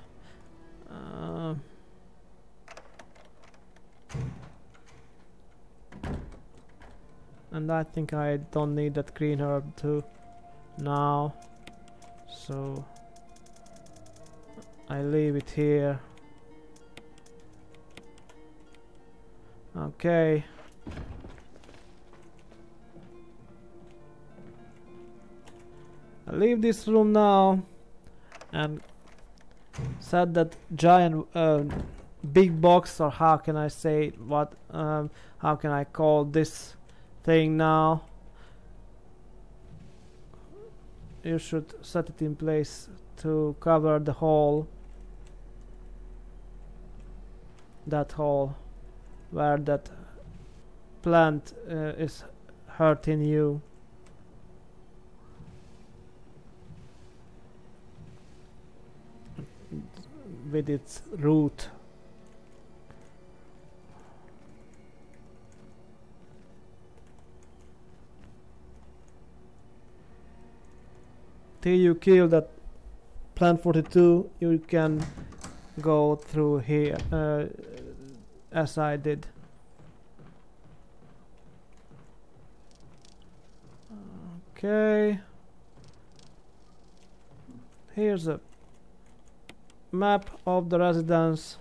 And I think I don't need that green herb too now, so I leave it here. Okay. I leave this room now and set that giant big box, or how can I say what? How can I call this thing now? You should set it in place to cover the hole. That hole where that plant is hurting you. With its root. Till you kill that plant 42, you can go through here as I did. Okay. Here's a map of the residence.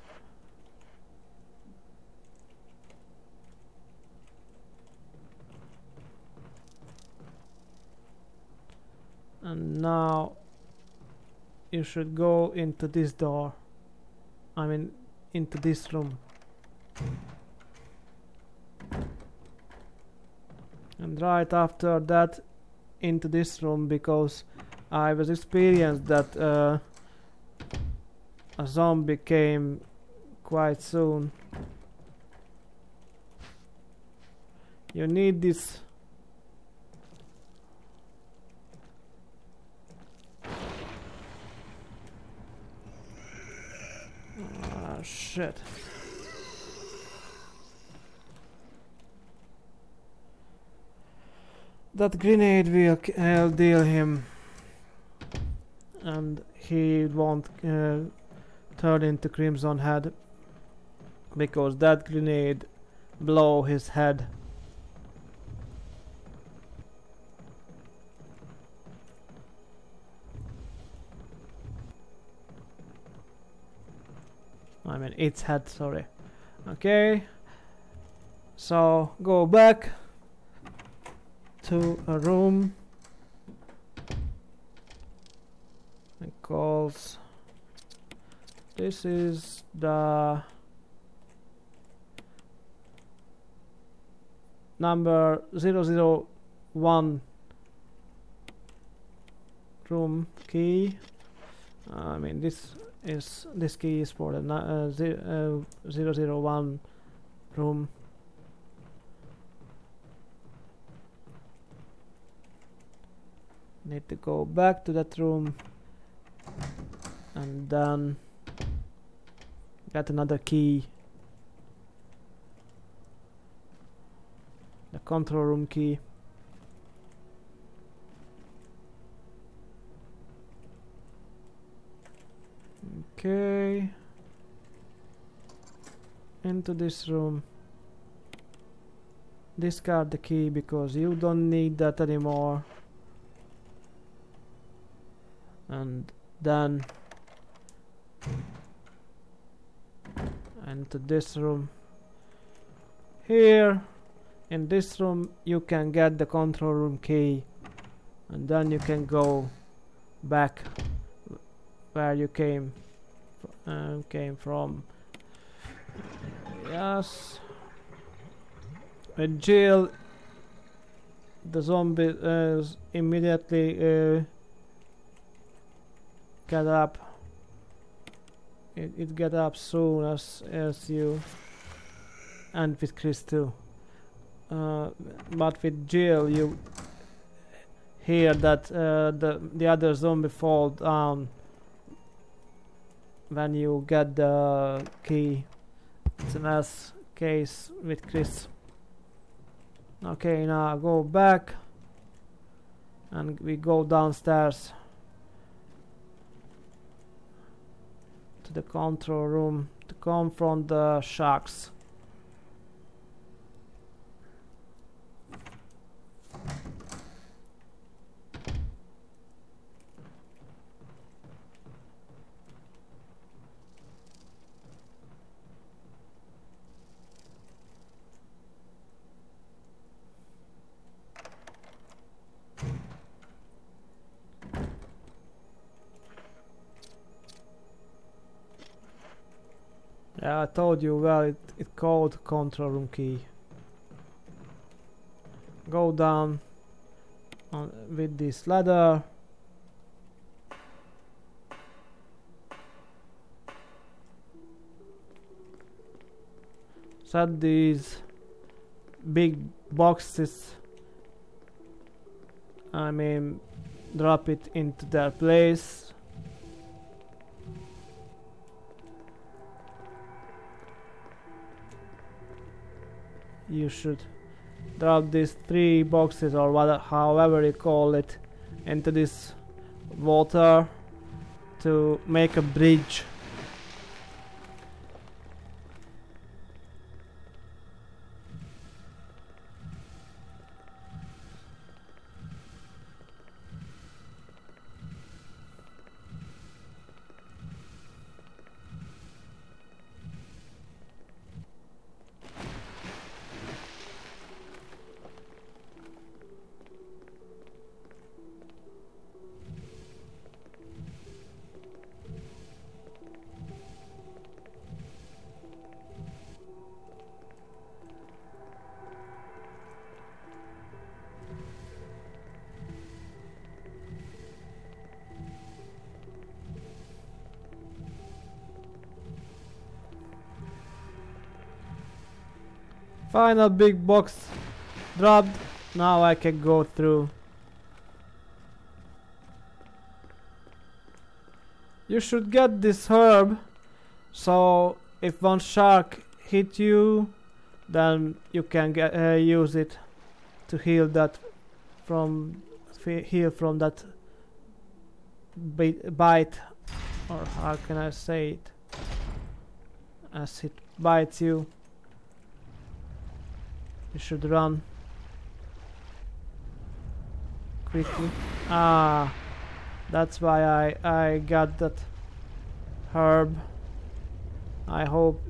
And now you should go into this door. I mean into this room. And right after that into this room, because I was experienced that a zombie came quite soon. You need this shit. That grenade will deal him, and he won't turn into Crimson Head, because that grenade blow his head. I mean its head, sorry. Okay, so go back to a room because this is the number 001 room key. I mean this key is for the 001 room. Need to go back to that room and then get another key, the control room key. Okay, into this room. Discard the key because you don't need that anymore. and then into this room. Here in this room you can get the control room key, and then you can go back where you came from. Yes. With Jill, the zombie immediately get up. It get up soon as you, and with Chris too. But with Jill, you hear that the other zombie fall down when you get the key. It's an S case with Chris. Okay, now go back and we go downstairs to the control room to confront the sharks. Yeah, I told you, well, it called control room key. Go down with this ladder. Set these big boxes, I mean, drop it into their place. You should drop these 3 boxes or whatever, however you call it, into this water to make a bridge. Final big box dropped. Now I can go through. You should get this herb, so if one shark hit you, then you can use it to heal that from that bite, or how can I say it? As it bites you. You should run quickly. Ah, that's why I got that herb. I hope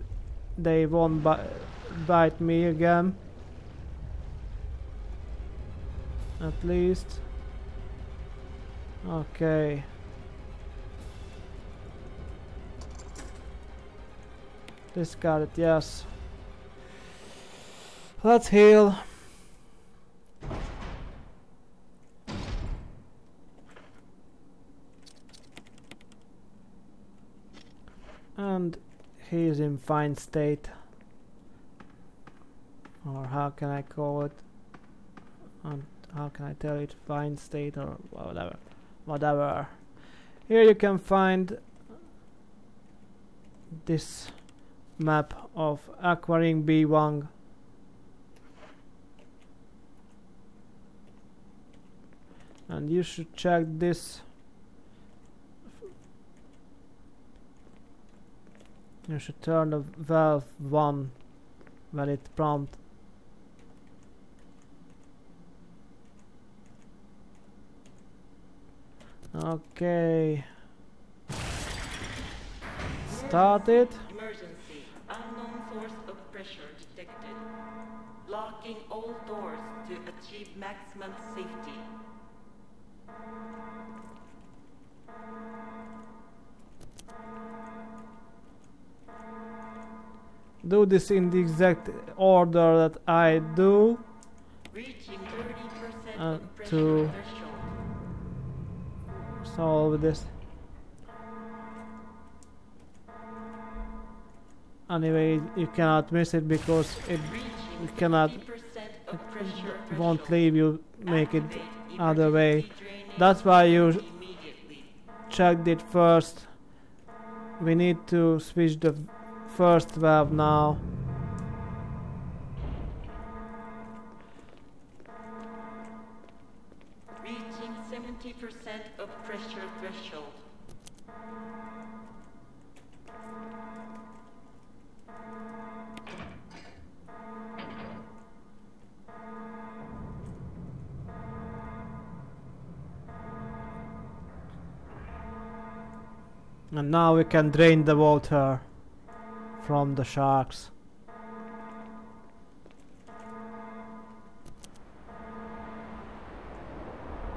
they won't bite me again. At least. Okay. Discard it, yes. Let's heal. And he is in fine state. Or how can I call it? How can I tell it? Fine state or whatever. Whatever. Here you can find this map of Aquaring B1. And you should check this. You should turn the valve 1 when it prompts. Okay. Start it. Emergency. Unknown source of pressure detected. Locking all doors to achieve maximum safety. Do this in the exact order that I do. Reaching 30% Uh, of pressure to- threshold. Solve this. Anyway, you cannot miss it because it Reaching cannot 50% of pressure won't threshold. leave you make it Activate other way. emergency drainage That's why you immediately. checked it first. We need to switch the first valve now. Reaching 70% of pressure threshold. And now we can drain the water from the sharks.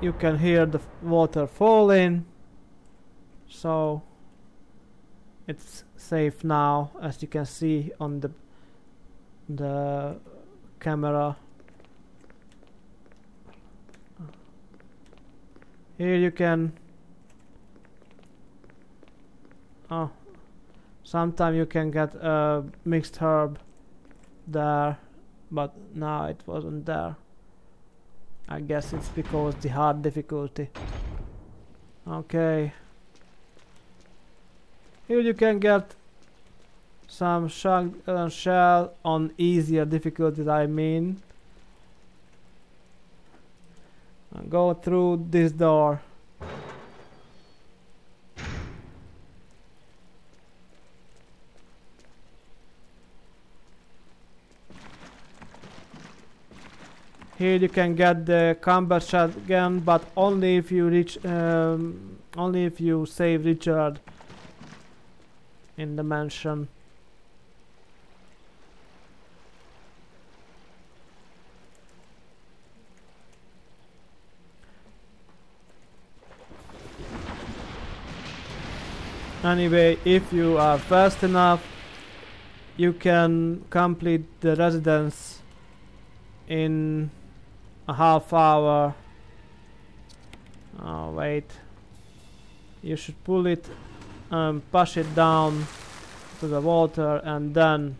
You can hear the water falling, so it's safe now, as you can see on the camera. Here you can sometime you can get a mixed herb there, but now it wasn't there. I guess it's because the hard difficulty. Okay. Here you can get some shotgun shell on easier difficulties, I mean. Go through this door. Here you can get the combat shotgun, but only if you only if you save Richard in the mansion. Anyway, if you are fast enough, you can complete the residence in a half hour. Oh wait, you should pull it and push it down to the water, and then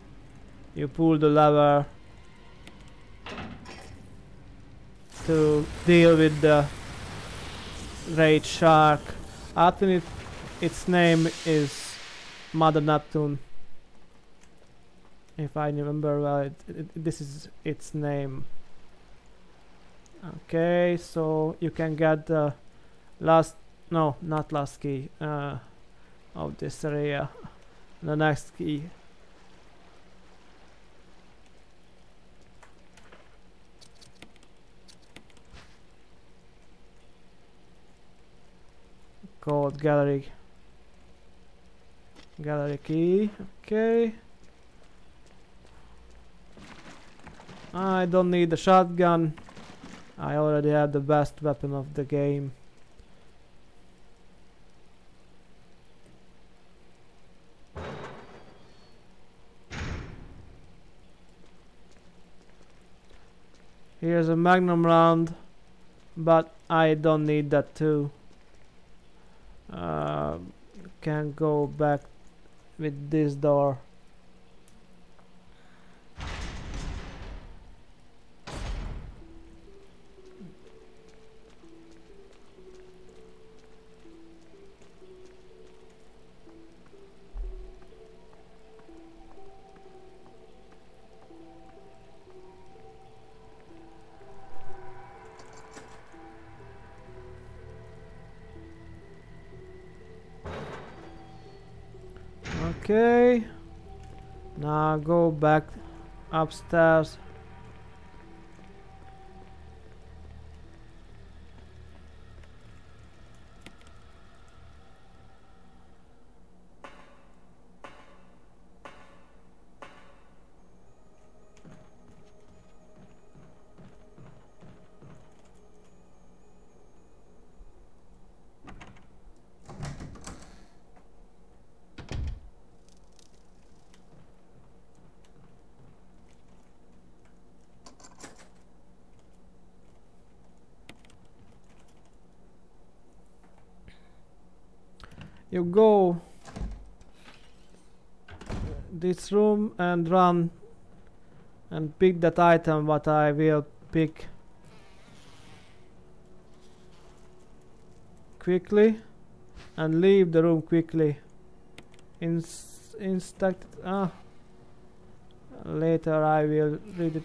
you pull the lever to deal with the great shark. I think its name is Mother Neptune, if I remember well. This is its name. Okay, so you can get the last, no, not last key of this area, the next key. Called gallery key. Okay, I don't need the shotgun. I already have the best weapon of the game. Here's a magnum round, but I don't need that too. Can go back with this door. Okay, now go back upstairs. You go this room and run and pick that item what I will pick quickly and leave the room quickly. Later I will read it.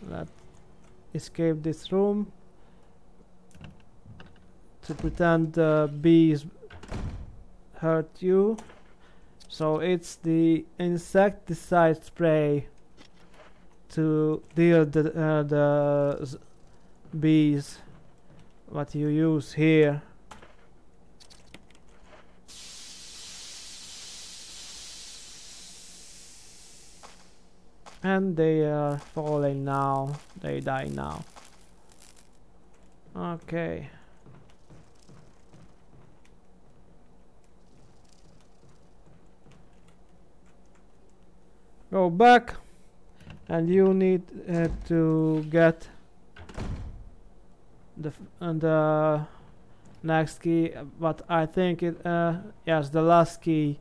Let's escape this room to pretend the bees hurt you. So it's the insecticide spray to deal the bees what you use here. And they are falling now. They die now. Okay. Go back, and you need to get the next key. But I think it yes, the last key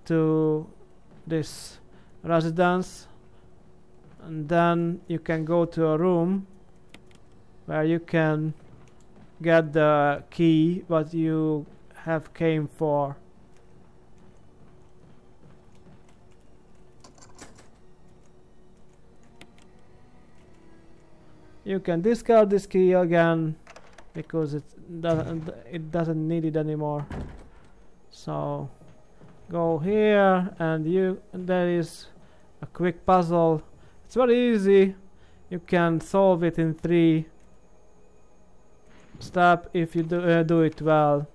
to this residence. And then you can go to a room where you can get the key what you have came for. You can discard this key again because it doesn't need it anymore. So go here, and there is a quick puzzle. It's very easy. You can solve it in 3 steps if you do it well.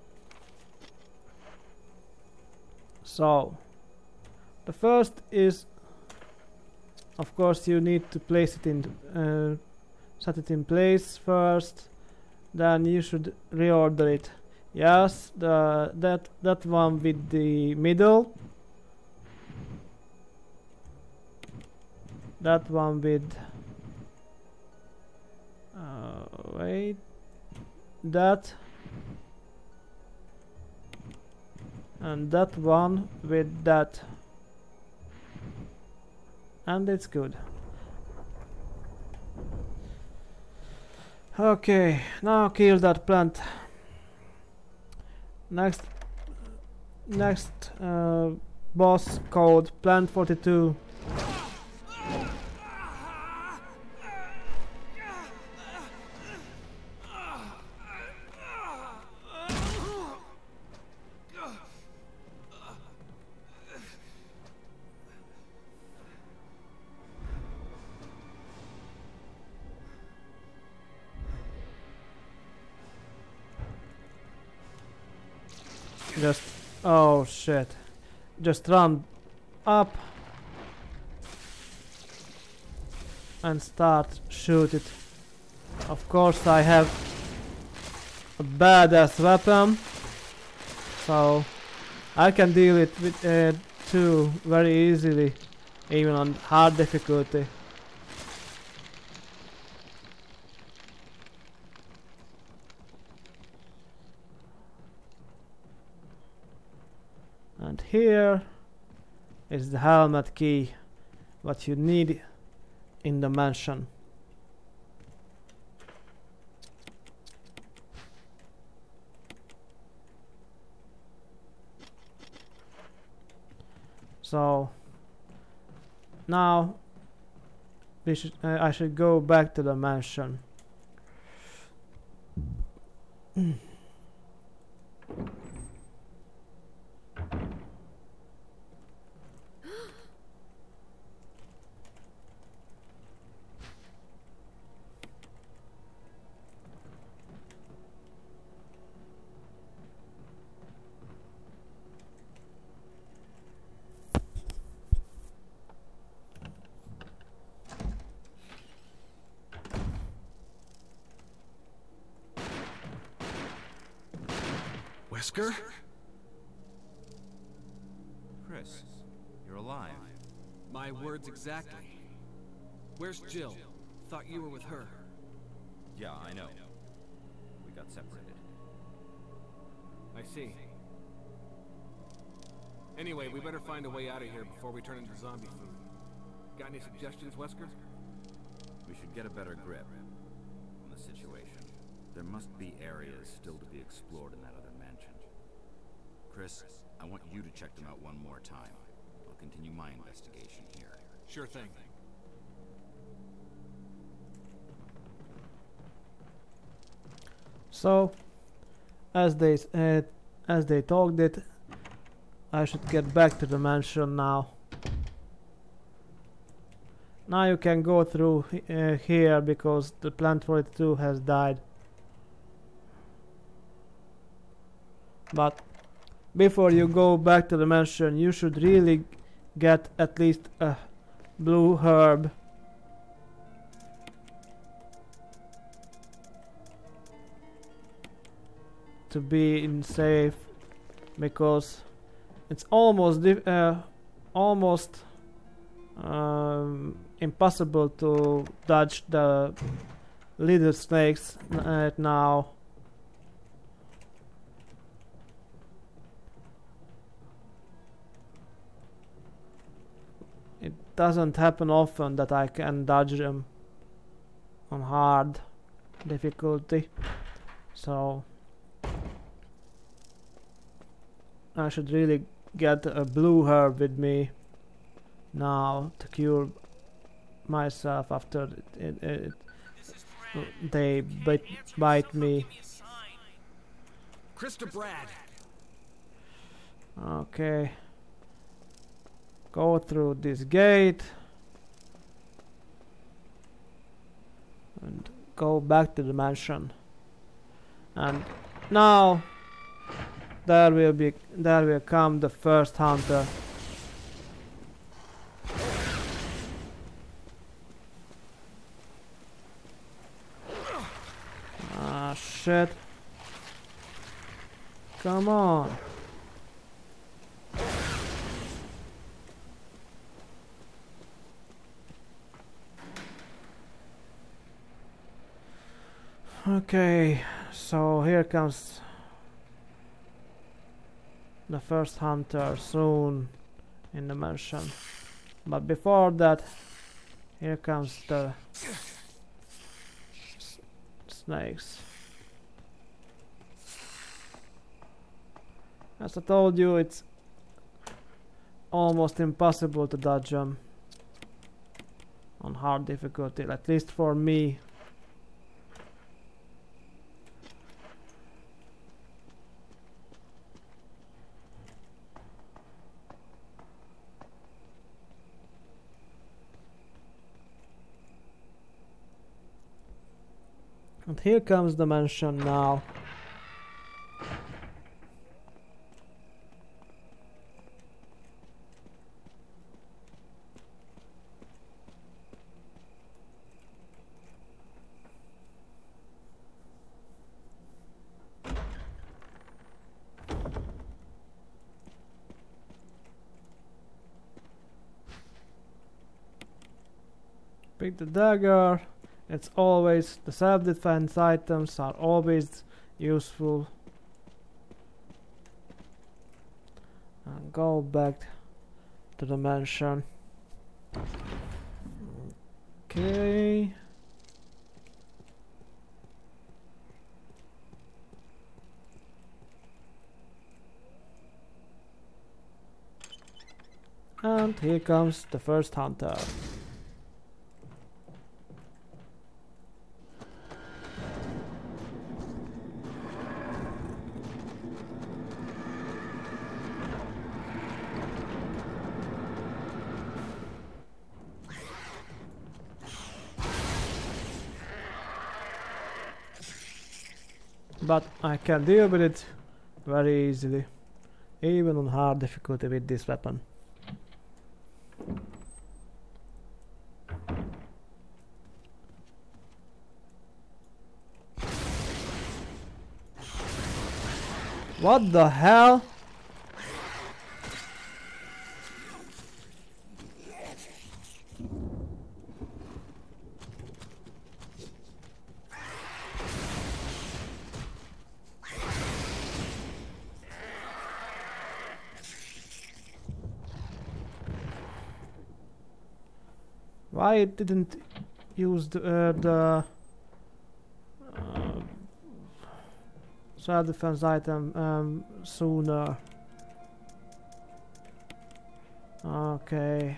So the first is, of course, you need to place it in, set it in place first. Then you should reorder it. Yes, that one with the middle. That one with wait, that, and that one with that, and it's good. Okay, now kill that plant. Next boss called Plant 42. Just, oh shit, just run up and start shoot it. Of course I have a badass weapon, so I can deal it with too very easily, even on hard difficulty. And here is the helmet key, what you need in the mansion. So now I should go back to the mansion. Wesker? Chris, you're alive. My words exactly. Where's Jill? Thought you were with her. Yeah, I know. We got separated. I see. Anyway, we better find a way out of here before we turn into zombie food. Got any suggestions, Wesker? We should get a better grip on the situation. There must be areas still to be explored in that other mansion. Chris, I want you to check them out one more time. I'll continue my investigation here. Sure thing. So, as they talked it, I should get back to the mansion now. Now you can go through here because the Plant 42 has died. But before you go back to the mansion, you should really get at least a blue herb. To be in safe, because it's almost impossible to dodge the little snakes right now. It doesn't happen often that I can dodge them on hard difficulty, so I should really get a blue herb with me now to cure myself after they bite me. Chris to Brad. Okay. Go through this gate and go back to the mansion. And now there will come the first hunter. Ah, shit. Come on. Okay, so here comes the first hunter soon in the mansion. But before that, here comes the snakes. As I told you, it's almost impossible to dodge them on hard difficulty, at least for me. And here comes the mansion now. Pick the dagger. It's always, the self-defense items are always useful. And go back to the mansion. Okay. And here comes the first hunter. But I can deal with it very easily, even on hard difficulty with this weapon. What the hell? Why it didn't use the self-defense item sooner? Okay.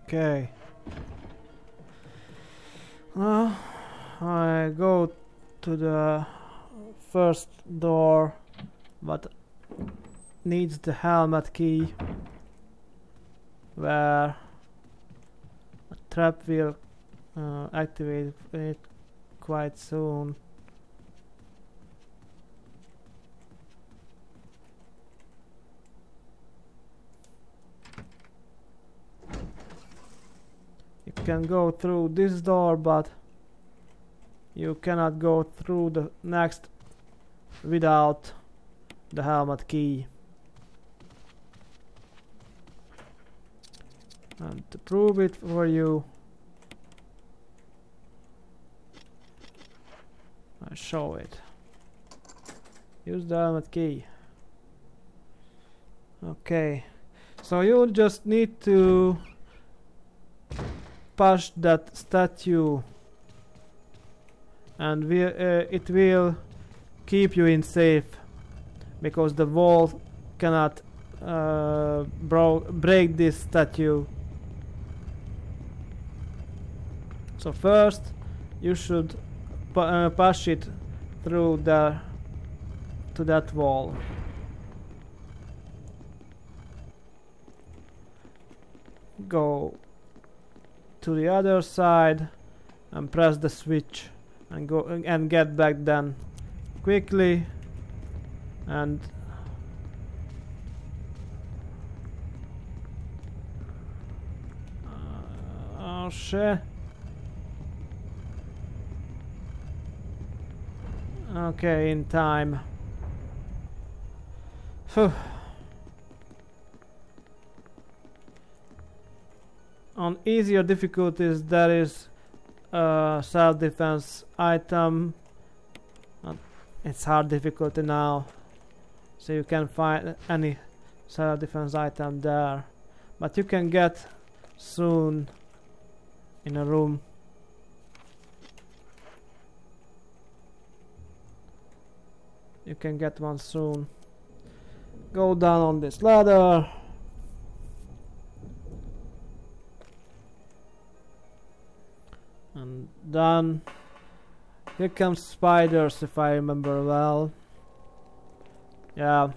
Okay. Well, I go to the first door, but needs the helmet key, where a trap will activate it quite soon. You can go through this door, but you cannot go through the next without the helmet key. And to prove it for you, I show it. Use the helmet key. Okay, so you just need to push that statue, and it will keep you in safe, because the wall cannot break this statue. So first you should push it through to that wall. Go to the other side and press the switch and go and get back then quickly, and oh shit. Okay, in time. Phew. On easier difficulties there is a self-defense item. It's hard difficulty now, so you can find any self-defense item there, but you can get soon in a room. You can get one soon. Go down on this ladder. And then here comes spiders, if I remember well. Yeah.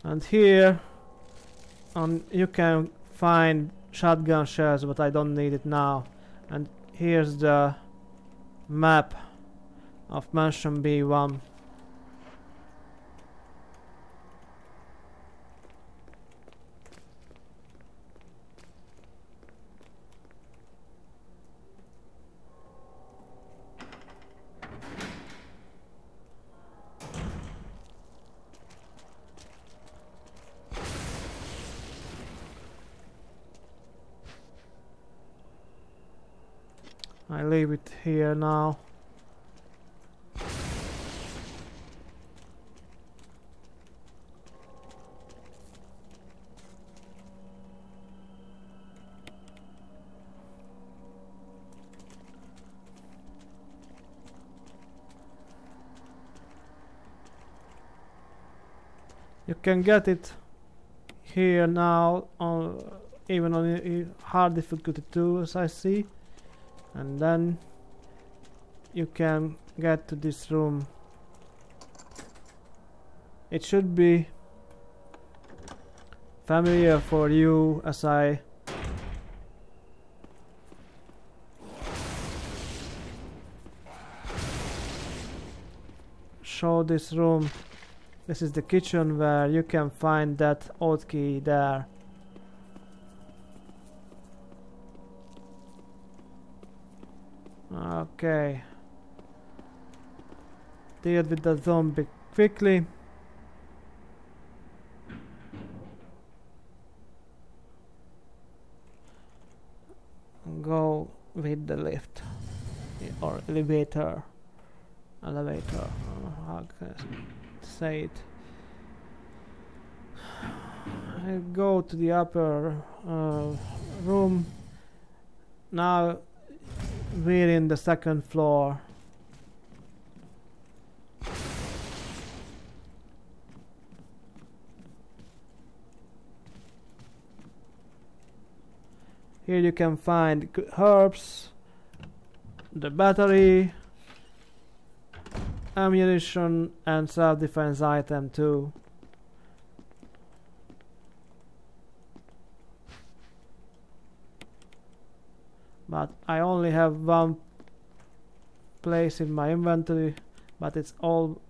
And here you can find shotgun shells, but I don't need it now. And here's the map of Mansion B1. I leave it here now. You can get it here now, even on hard difficulty 2, as I see, and then you can get to this room. It should be familiar for you as I show this room. This is the kitchen where you can find that old key there. Okay. Deal with the zombie quickly. Go with the lift or elevator. Elevator. How can I say it? I go to the upper room. Now we're in the second floor. Here you can find herbs, the battery, ammunition, and self-defense item too. But I only have one place in my inventory, but it's all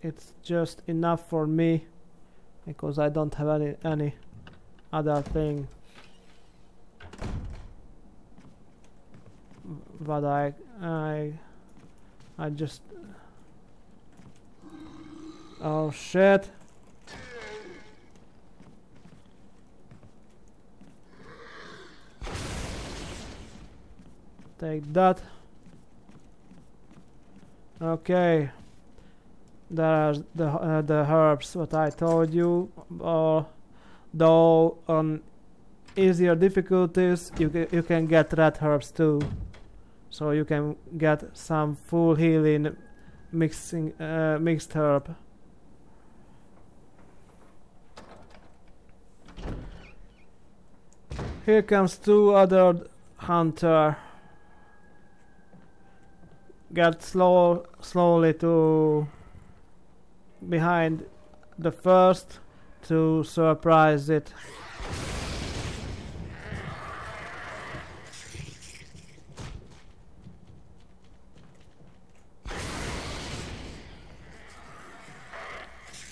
it's just enough for me because I don't have any other thing. But I just, oh shit. Take that. Okay. There's the herbs what I told you. Though on easier difficulties you can get red herbs too. So you can get some full healing mixed herb. Here comes two other hunter. Get slowly to behind the first to surprise it.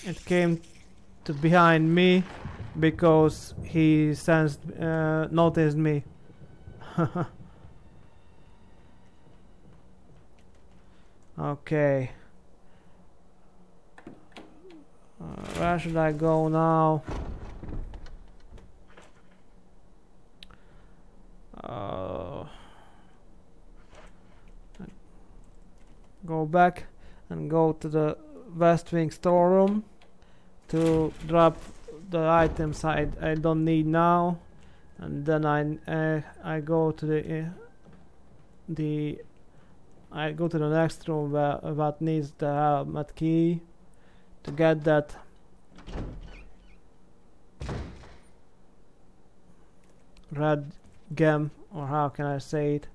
It came to behind me because he noticed me. Okay. Where should I go now? Go back and go to the West Wing storeroom to drop the items I don't need now, and then I go to the next room where needs the helmet key to get that red gem, or how can I say it?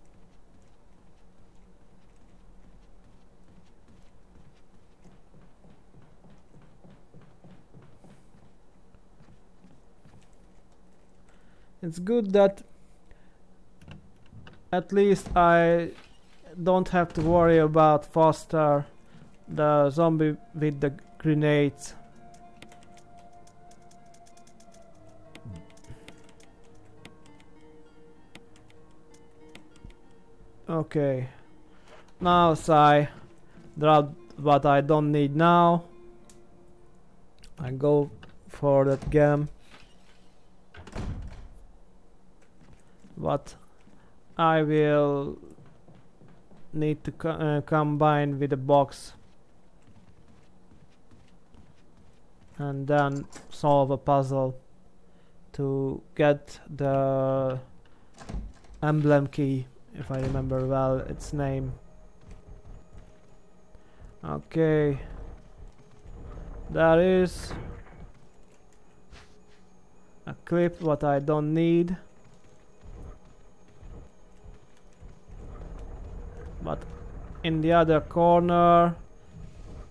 It's good that at least I don't have to worry about Foster, the zombie with the grenades. Okay. Now I drop what I don't need now. I go for that gem. But I will need to combine with the box and then solve a puzzle to get the emblem key, if I remember well its name. Okay. There is a clip what I don't need. But in the other corner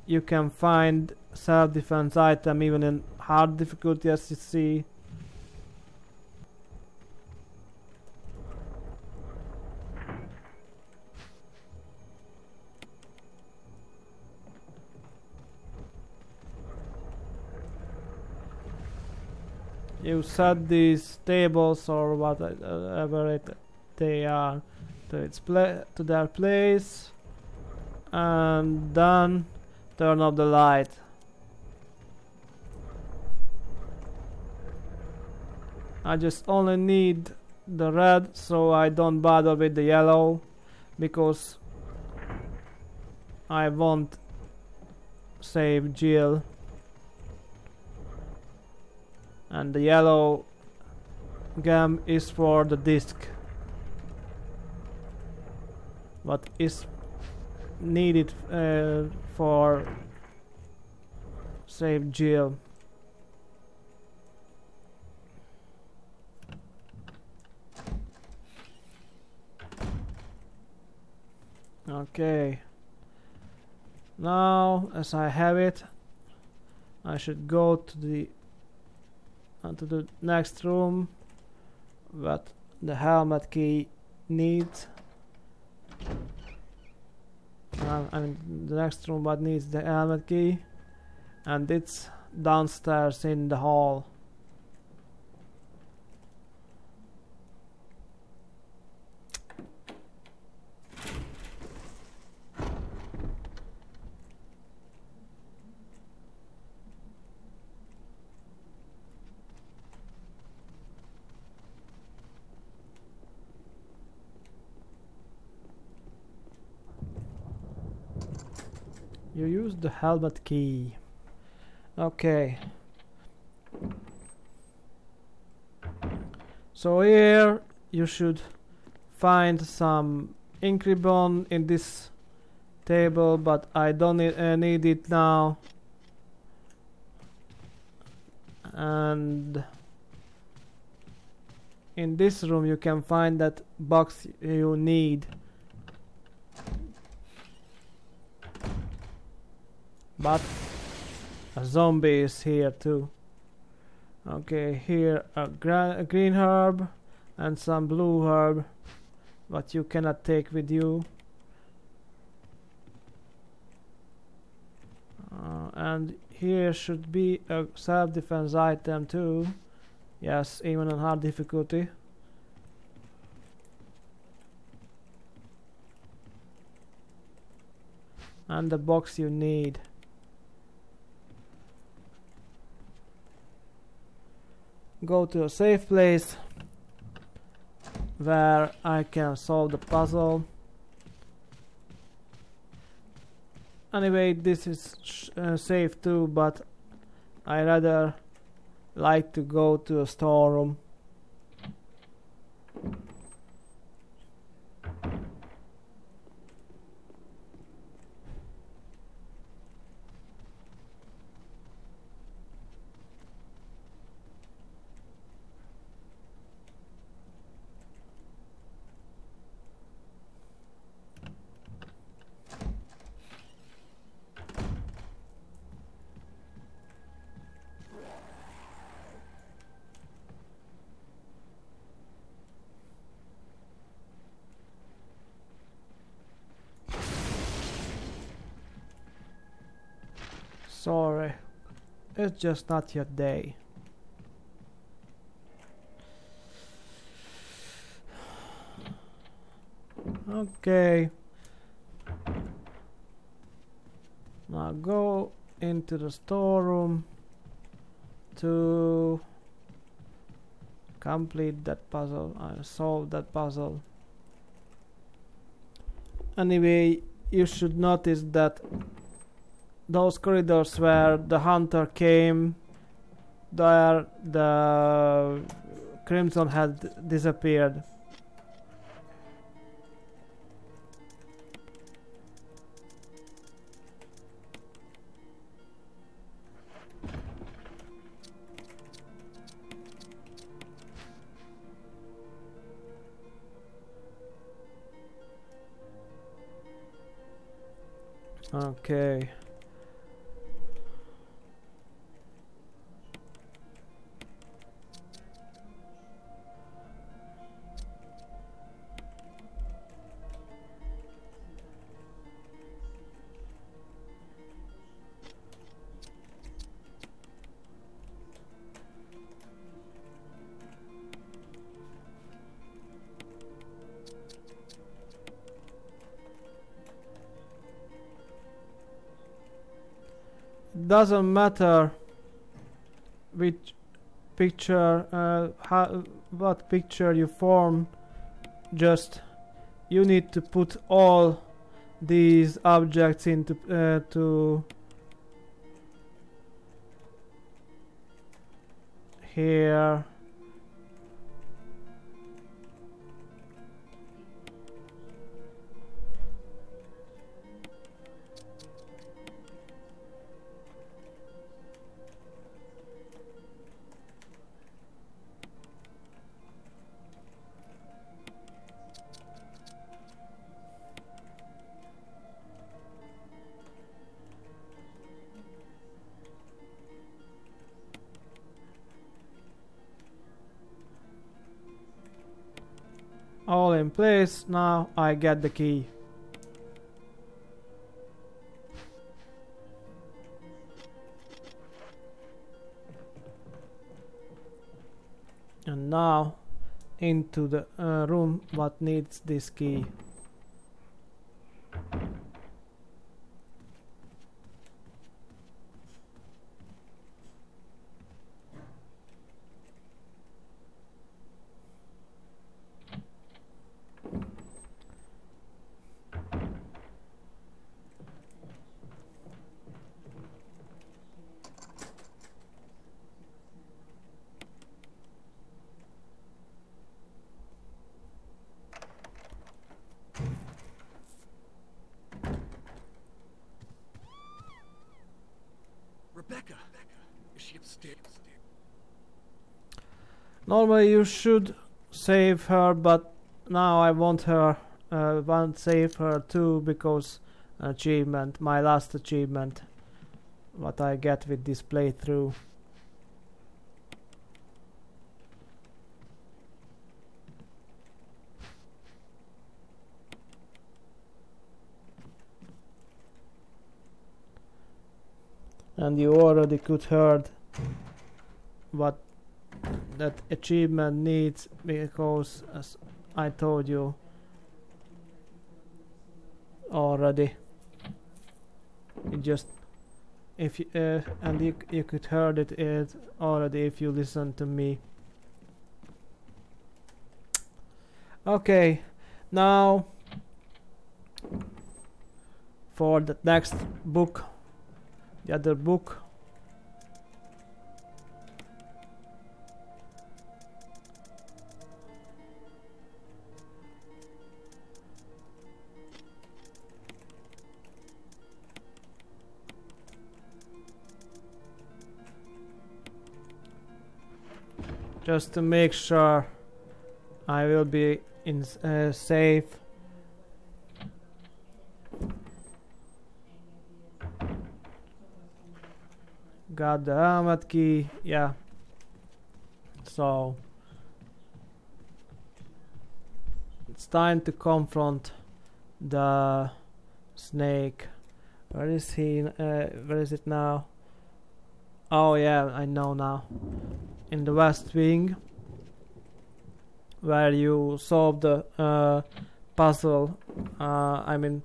you can find self-defense item even in hard difficulty, as you see. You set these tables or whatever they are to their place, and then turn off the light. I just only need the red, so I don't bother with the yellow, because I won't save Jill. And the yellow gem is for the disc, what is needed for save Jill. Okay, now as I have it, I should go to the next room that the helmet key needs. I mean the next room that needs the helmet key, and it's downstairs in the hall. You use the helmet key. Okay. So here you should find some ink ribbon in this table, but I don't need it now. And in this room you can find that box you need. But a zombie is here too. Okay, here a green herb and some blue herb, but you cannot take with you. And here should be a self-defense item too. Yes, even on hard difficulty. And the box you need. Go to a safe place where I can solve the puzzle. Anyway, this is safe too, but I rather like to go to a storeroom. Sorry, it's just not your day. Okay. Now go into the storeroom to complete that puzzle. I solved that puzzle. Anyway, you should notice that those corridors where the hunter came, there the crimson had disappeared. Okay. Doesn't matter which picture, what picture you form, just you need to put all these objects into to here. All in place. Now I get the key. And now into the room what needs this key. Rebecca! Is she upstairs? Normally you should save her, but now I want her, want save her too, because achievement, my last achievement, what I get with this playthrough. And you already could heard what that achievement needs, because as I told you already, it just if you and you could heard it already if you listen to me. Okay, now for the next book, the other book. Just to make sure I will be in safe. Got the helmet key, yeah. So it's time to confront the snake. Where is he? Where is it now? Oh yeah, I know now. In the West Wing, where you solve the puzzle. I mean,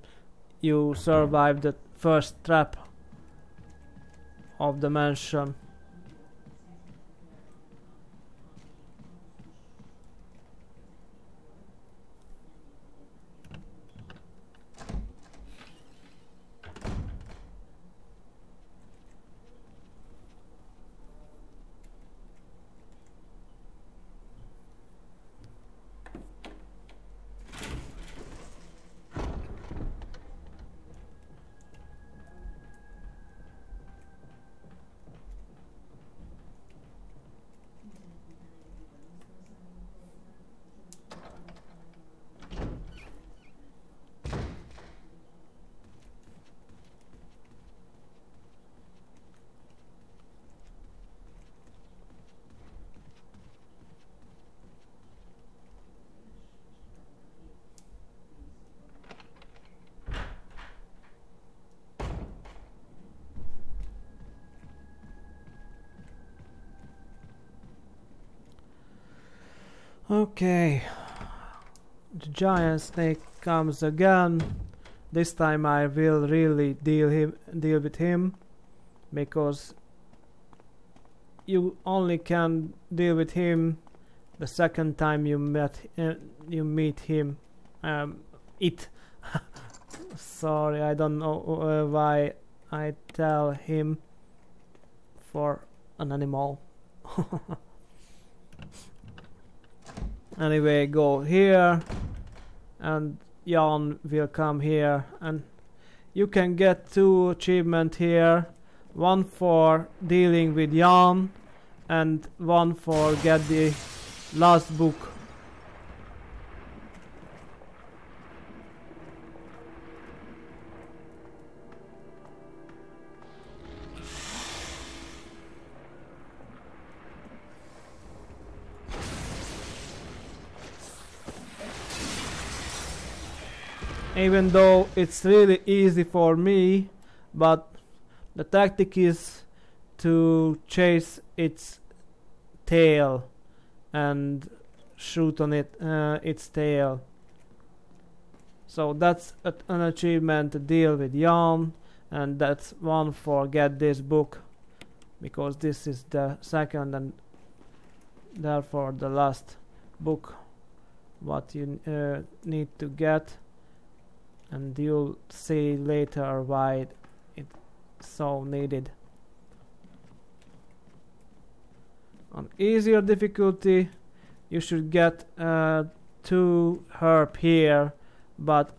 you survive the first trap of the mansion. Okay. The giant snake comes again. This time I will really deal with him, because you only can deal with him the second time you meet him. It. Sorry, I don't know why I tell him for an animal. Anyway, go here, and Jan will come here, and you can get 2 achievements here. One for dealing with Jan, and one for get the last book. Even though it's really easy for me, but the tactic is to chase its tail and shoot on its tail. So that's an achievement to deal with Jan, and that's one for get this book, because this is the second and therefore the last book what you need to get. And you'll see later why it's so needed. On easier difficulty, you should get 2 herb here, but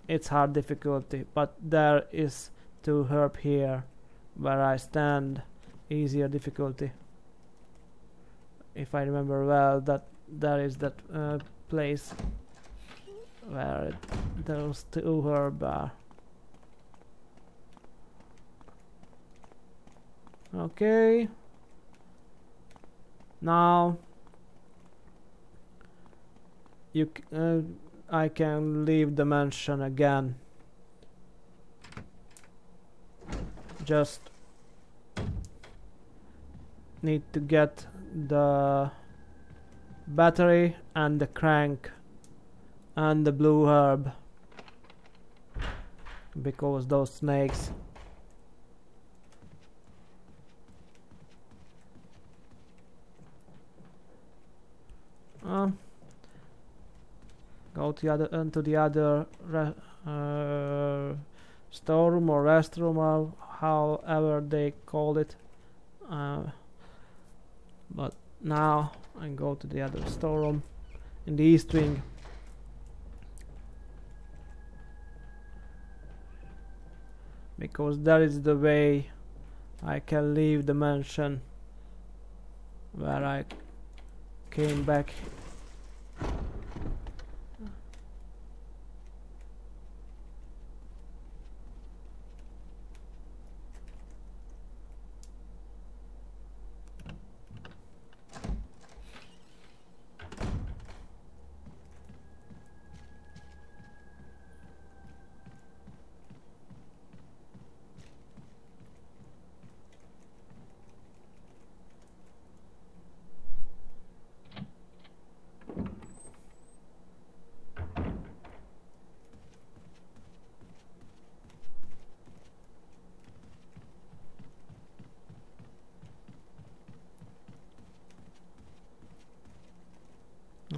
it's hard difficulty. But there is 2 herb here, where I stand. Easier difficulty. If I remember well, that there is that place where those 2 herb are. Okay. Now I can leave the mansion again. Just need to get the battery and the crank and the blue herb, because those snakes. Go to the other storeroom or restroom, or however they call it. But now I go to the other storeroom in the East Wing. Because that is the way I can leave the mansion where I came back.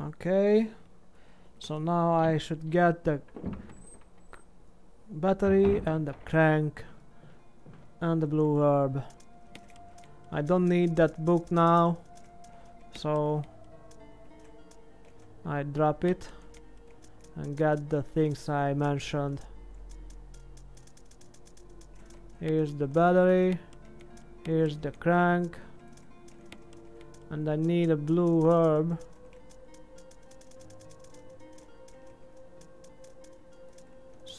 Okay, so now I should get the battery and the crank and the blue herb. I don't need that book now, so I drop it and get the things I mentioned. Here's the battery, here's the crank, and I need a blue herb.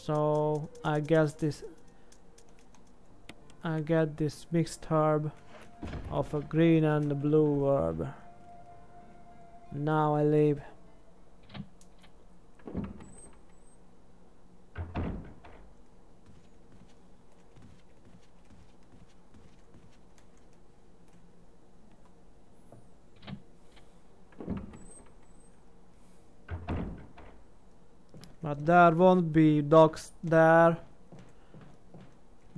So I get this mixed herb of a green and a blue herb. Now I leave. But there won't be dogs there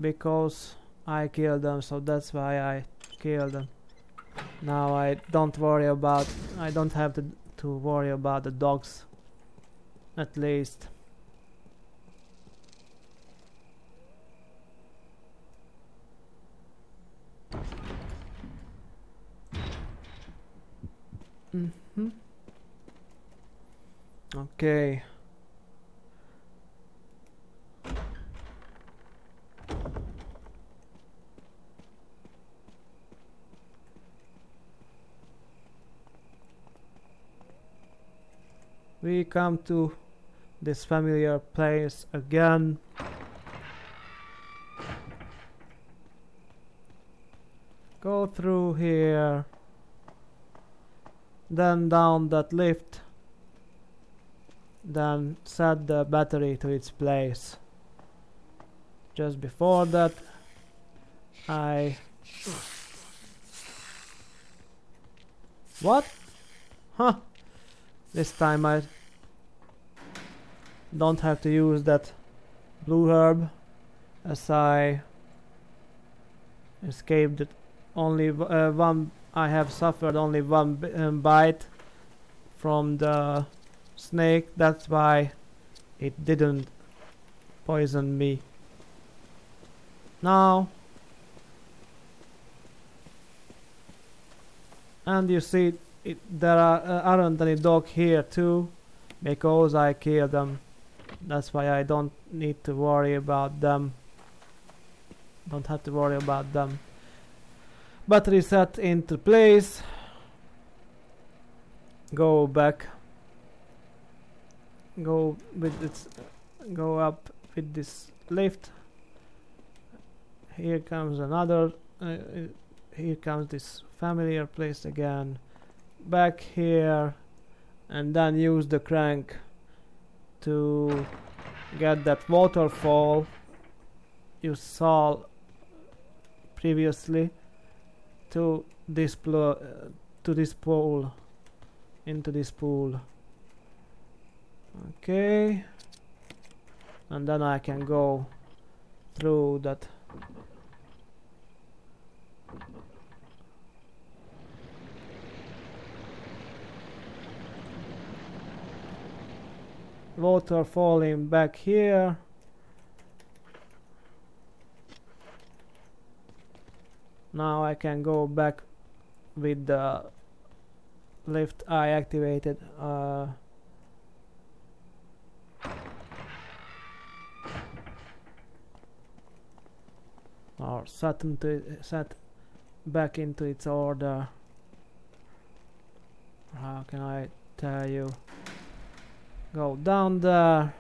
because I killed them, so that's why I killed them. Now I don't have to worry about the dogs, at least. Okay. We come to this familiar place again. Go through here, then down that lift, then set the battery to its place. Just before that, What? Huh. This time I don't have to use that blue herb, as I escaped it. Only I have suffered only one bite from the snake. That's why it didn't poison me. Now, and you see, there aren't any dog here too, because I killed them. That's why I don't need to worry about them. Don't have to worry about them. Battery set into place. Go back. Go up with this lift. Here comes another. Here comes this familiar place again. Back here, and then use the crank to get that waterfall you saw previously to this pool, into this pool. Okay, and then I can go through that. Water falling back here. Now I can go back with the lift I activated. Or set back into its order. How can I tell you? Go down there.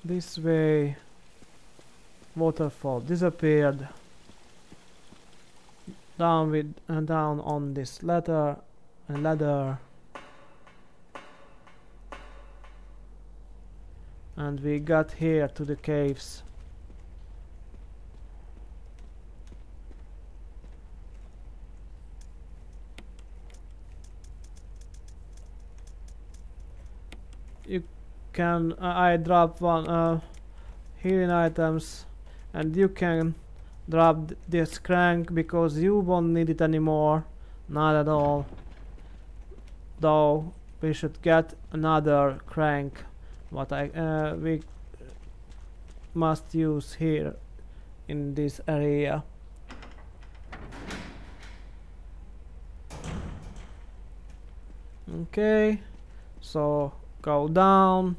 This way. Waterfall disappeared. Down on this ladder. And we got here to the caves. You can I drop one healing items, and you can drop this crank because you won't need it anymore. Not at all. Though we should get another crank, what we must use here in this area. Okay, so go down,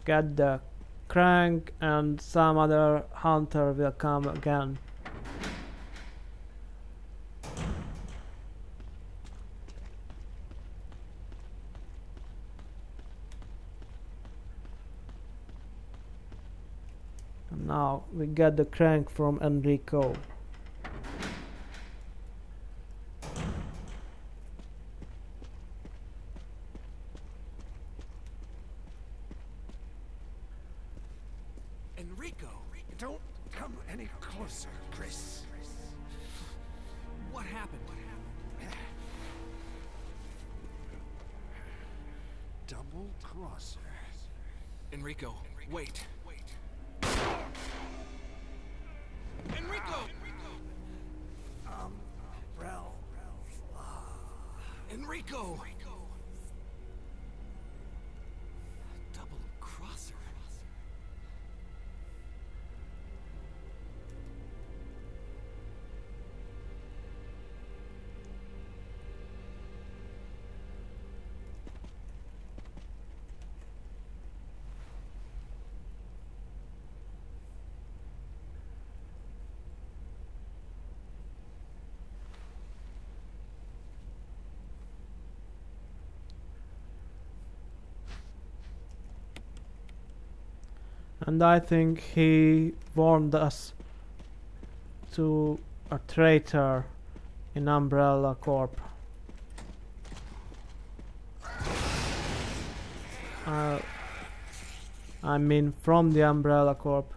get the crank, and some other hunter will come again. And now we get the crank from Enrico. come any closer, Chris. What happened? Double crosser. Enrico, wait. Enrico! Enrico! Double crosser. And I think he warned us to a traitor in Umbrella Corp. I mean, from the Umbrella Corp,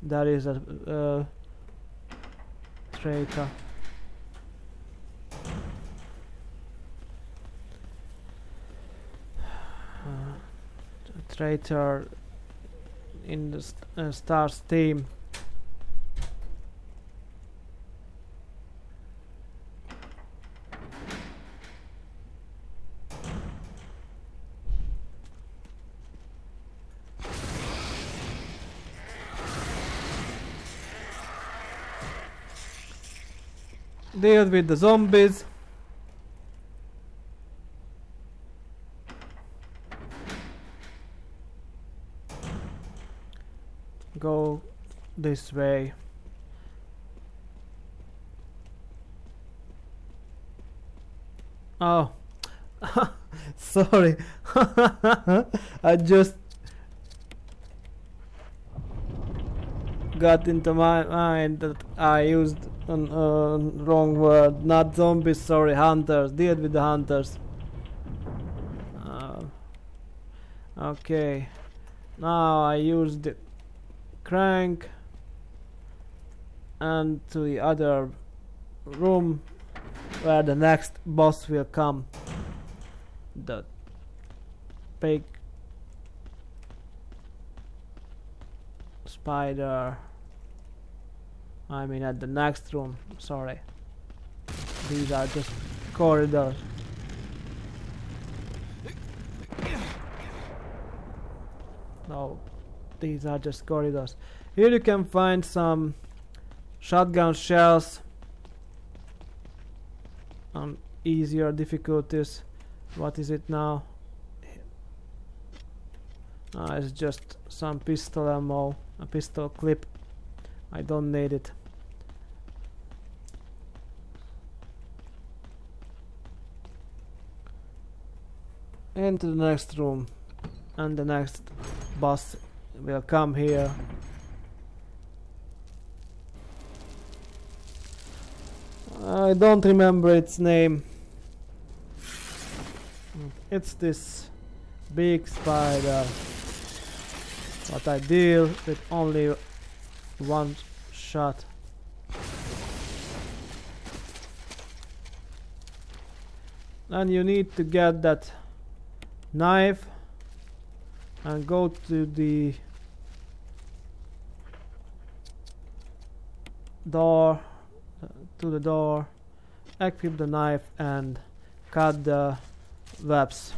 there is a traitor. A traitor in the Stars team. Deal with the zombies. Go this way. Oh, sorry. I just got into my mind that I used a wrong word. Not zombies, sorry, hunters. Deal with the hunters. Okay. Now I used the crank and to the other room where the next boss will come. The big spider. I mean at the next room, sorry. These are just corridors. No, these are just corridors. Here you can find some shotgun shells on easier difficulties. What is it now? It's just some pistol ammo, a pistol clip. I don't need it. Into the next room, and the next boss will come here. I don't remember its name. It's this big spider, but I deal with only one shot. And you need to get that knife and go to the door, equip the knife and cut the webs.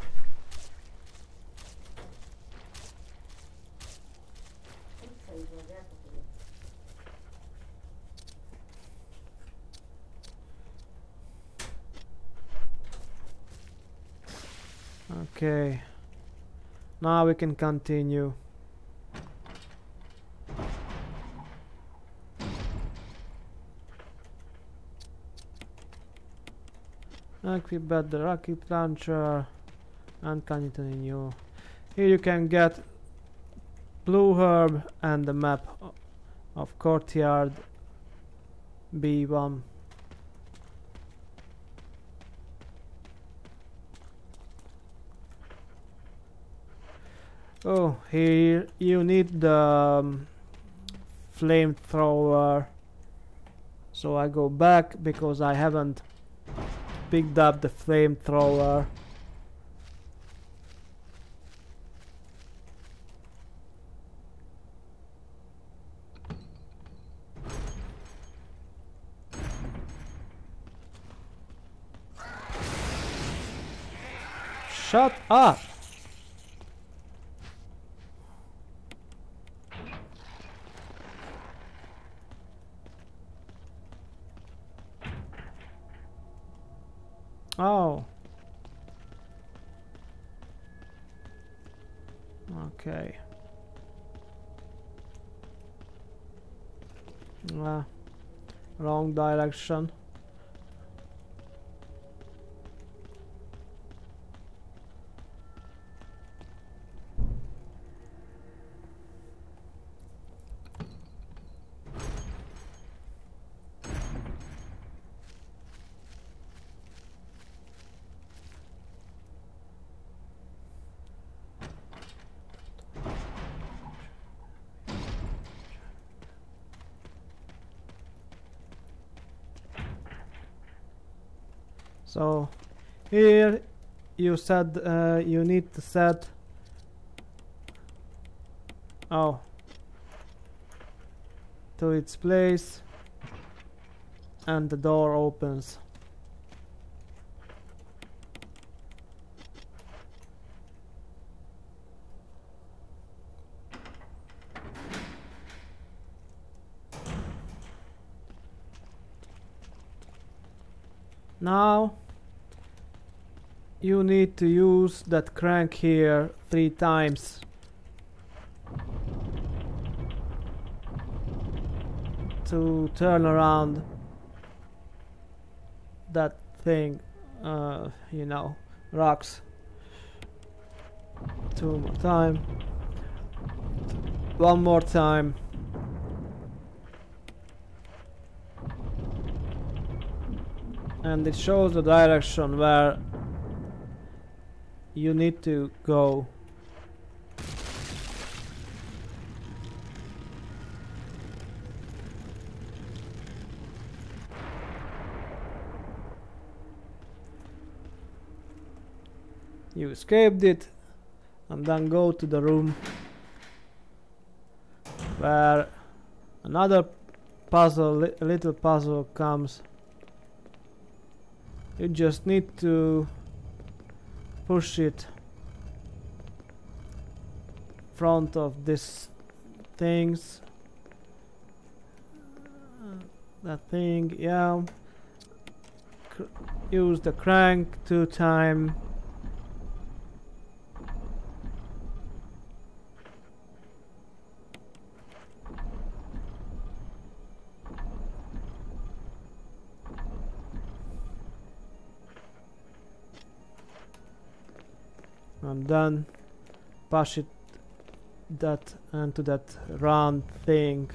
Okay, now we can continue. Equip the rocket launcher and continue. Here you can get blue herb and the map of courtyard B1. Oh, here you need the flamethrower. So I go back because I haven't picked up the flamethrower. Shut up! Oh. Okay. Wrong direction. So here you said you need to set to its place and the door opens. Now you need to use that crank here 3 times to turn around that thing, you know, rocks. 2 more time. 1 more time. And it shows the direction where you need to go. You escaped it, and then go to the room where another puzzle, little puzzle comes. You just need to push it front of this things. That thing, yeah. Use the crank 2 times. And then push it that into that round thing,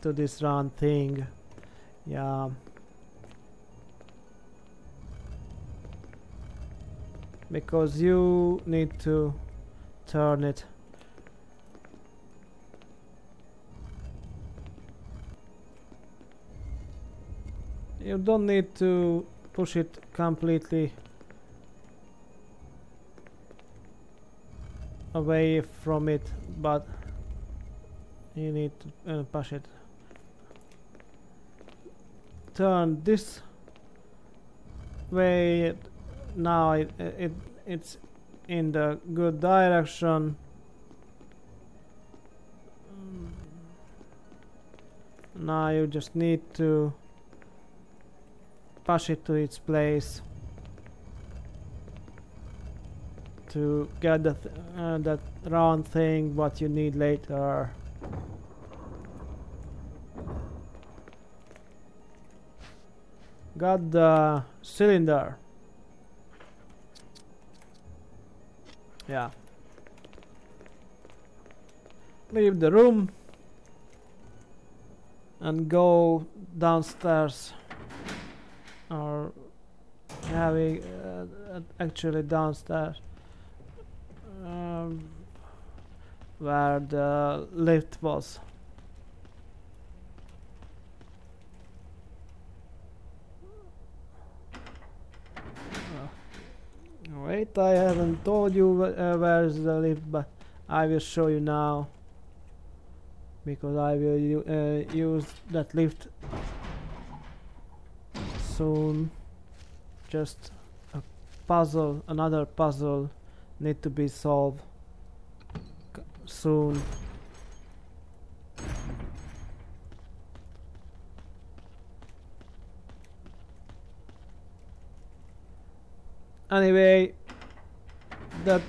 to this round thing, yeah. Because you need to turn it. You don't need to push it completely away from it, but you need to push it. Turn this way. Now it's in the good direction. Now you just need to push it to its place to get that round thing what you need later. Got the cylinder. Yeah. Leave the room and go downstairs, or having actually downstairs. where the lift was. Wait, I haven't told you where is the lift, but I will show you now, because I will use that lift soon. Just a puzzle, another puzzle need to be solved soon. Anyway, that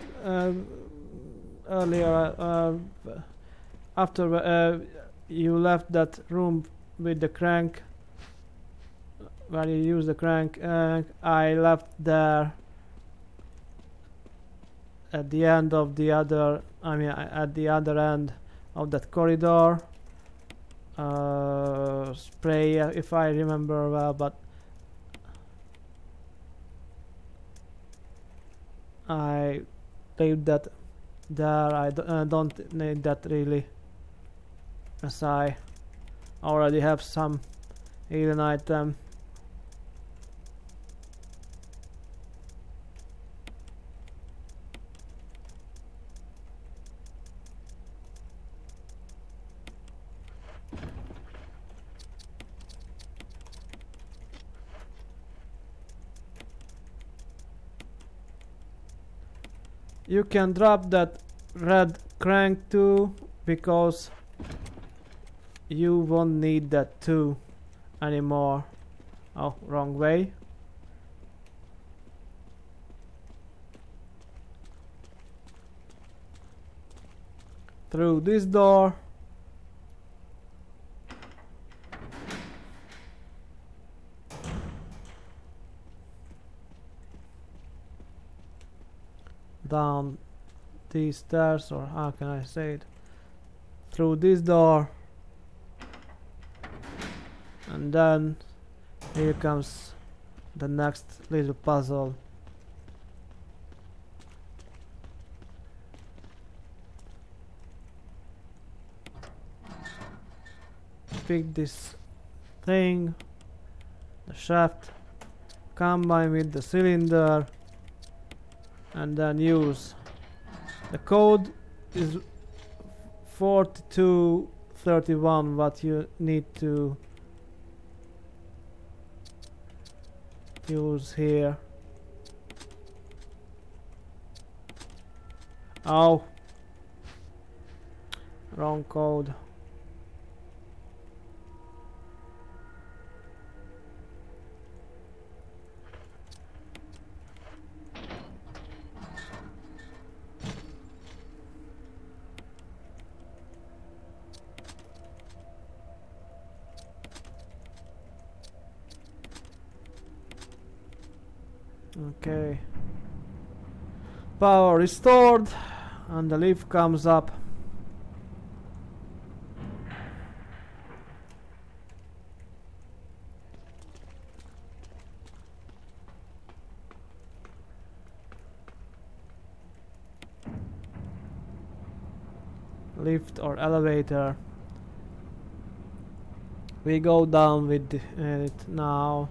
earlier after you left that room with the crank, where you use the crank, I left there at the end of the other, at the other end of that corridor, spray, if I remember well, but I leave that there. I don't need that really, as I already have some hidden item. You can drop that red crank too, because you won't need that too anymore. Oh, wrong way. Through this door. Down these stairs, or how can I say it? Through this door. And then here comes the next little puzzle. Pick this thing, the shaft, combine with the cylinder, and then use. The code is 4231, what you need to use here. Oh, wrong code. Okay, power restored, and the lift comes up. Lift or elevator. We go down with it now.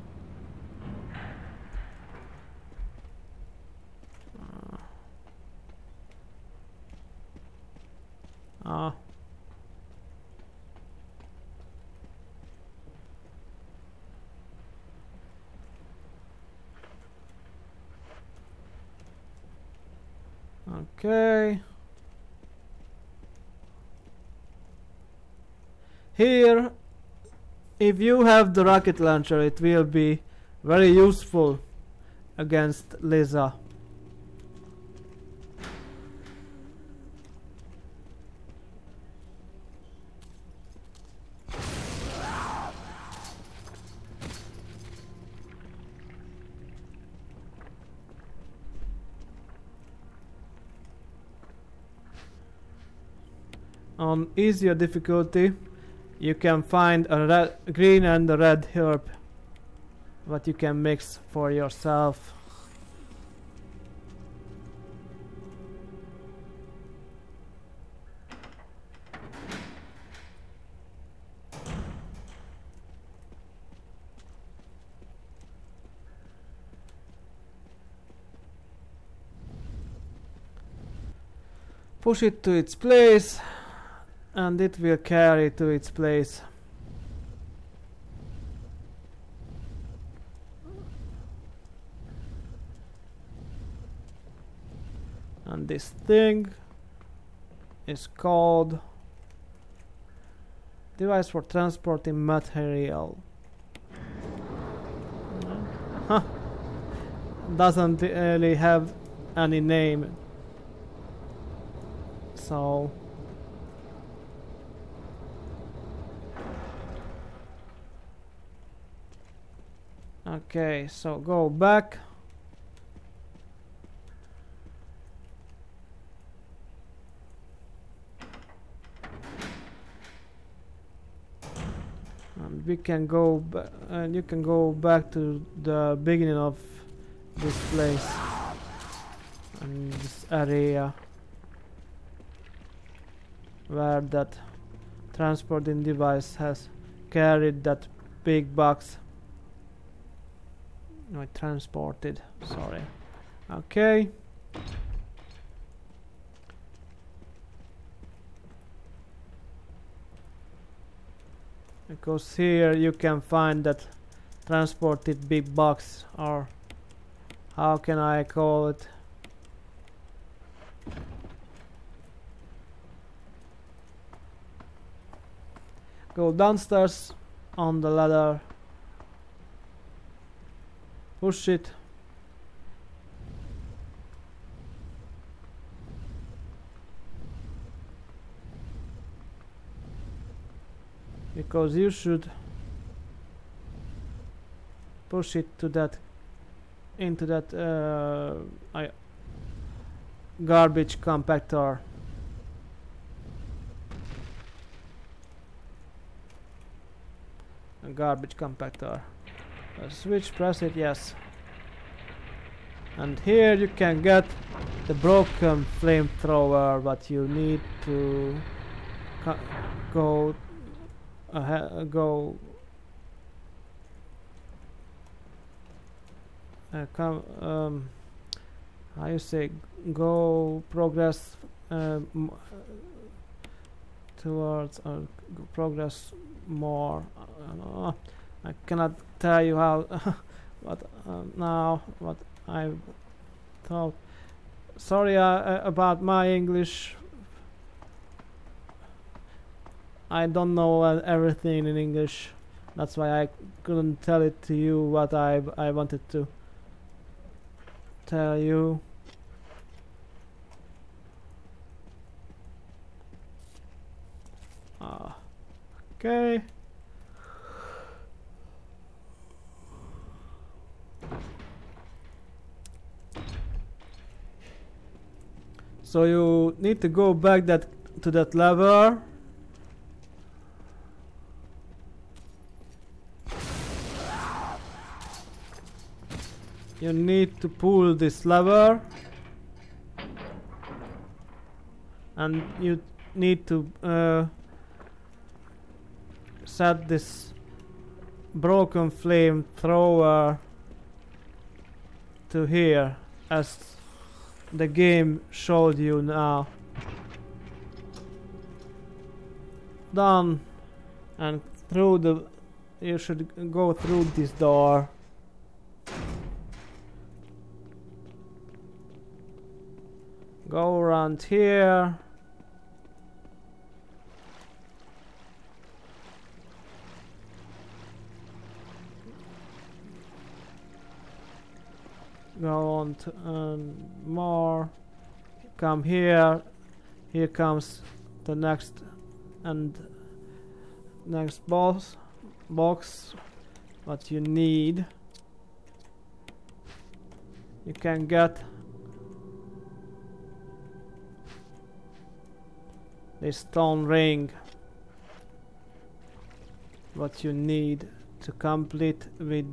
Okay. Here, if you have the rocket launcher, it will be very useful against Lisa. On easier difficulty, you can find a green and a red herb, what you can mix for yourself. Push it to its place, and it will carry to its place. And this thing is called device for transporting material. Huh. Doesn't really have any name. So okay, so go back. And we can go and you can go back to the beginning of this place and this area where that transporting device has carried that big box. No, it transported, sorry. Okay. Because here you can find that transported big box, or how can I call it? Go downstairs on the ladder, push it, because you should push it to that into that garbage compactor. A garbage compactor. Switch, press it, yes. And here you can get the broken flamethrower, but you need to go ahead, how you say, go progress towards or progress more. I cannot tell you how but now what I thought. Sorry about my English. I don't know everything in English. That's why I couldn't tell it to you what I wanted to tell you. Okay. So you need to go back to that lever. You need to pull this lever, and you need to set this broken flamethrower to here, as the game showed you now. Done. And through the, you should go through this door. Go around here. Go on to more. Come here. Here comes the next box. What you need. You can get this stone ring. What you need to complete with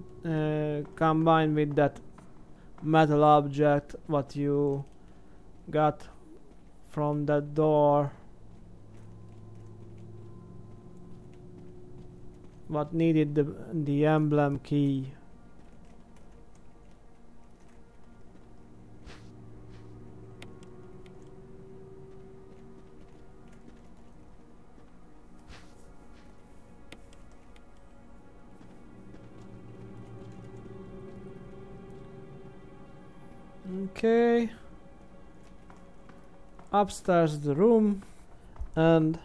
combine with that metal object what you got from that door. What needed the emblem key. Okay. Upstairs the room, and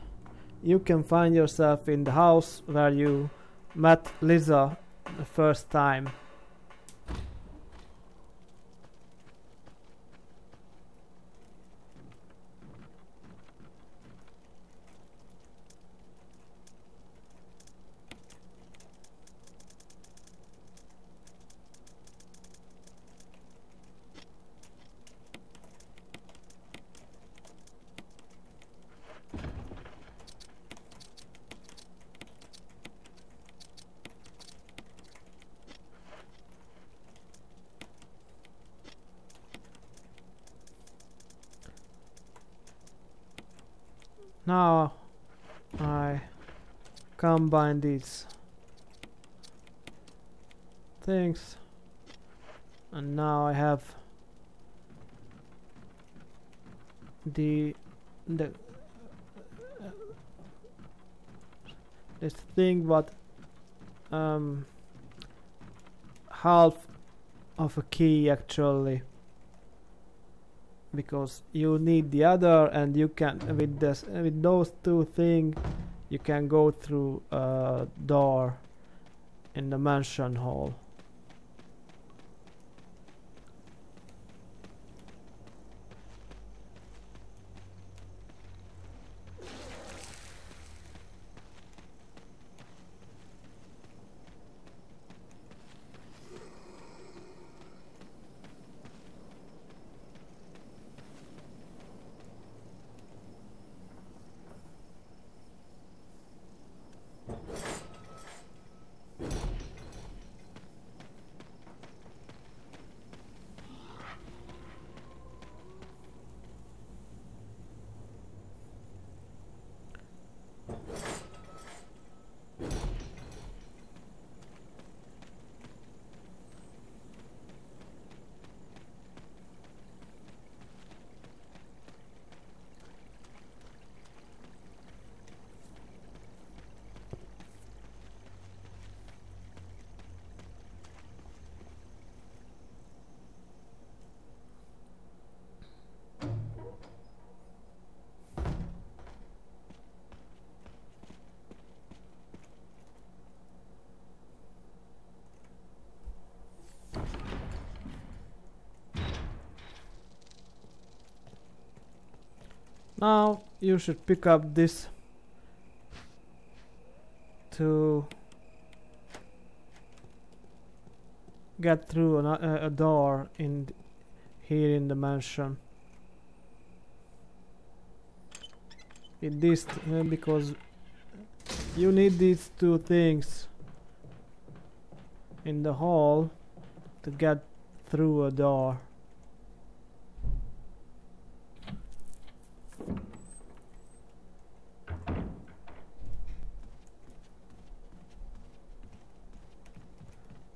you can find yourself in the house where you met Lisa the first time. Now I combine these things, and now I have this thing, but half of a key actually, because you need the other, and you can with those two things you can go through a door in the mansion hall. Now you should pick up this to get through a door here in the mansion. With this, because you need these two things in the hall to get through a door.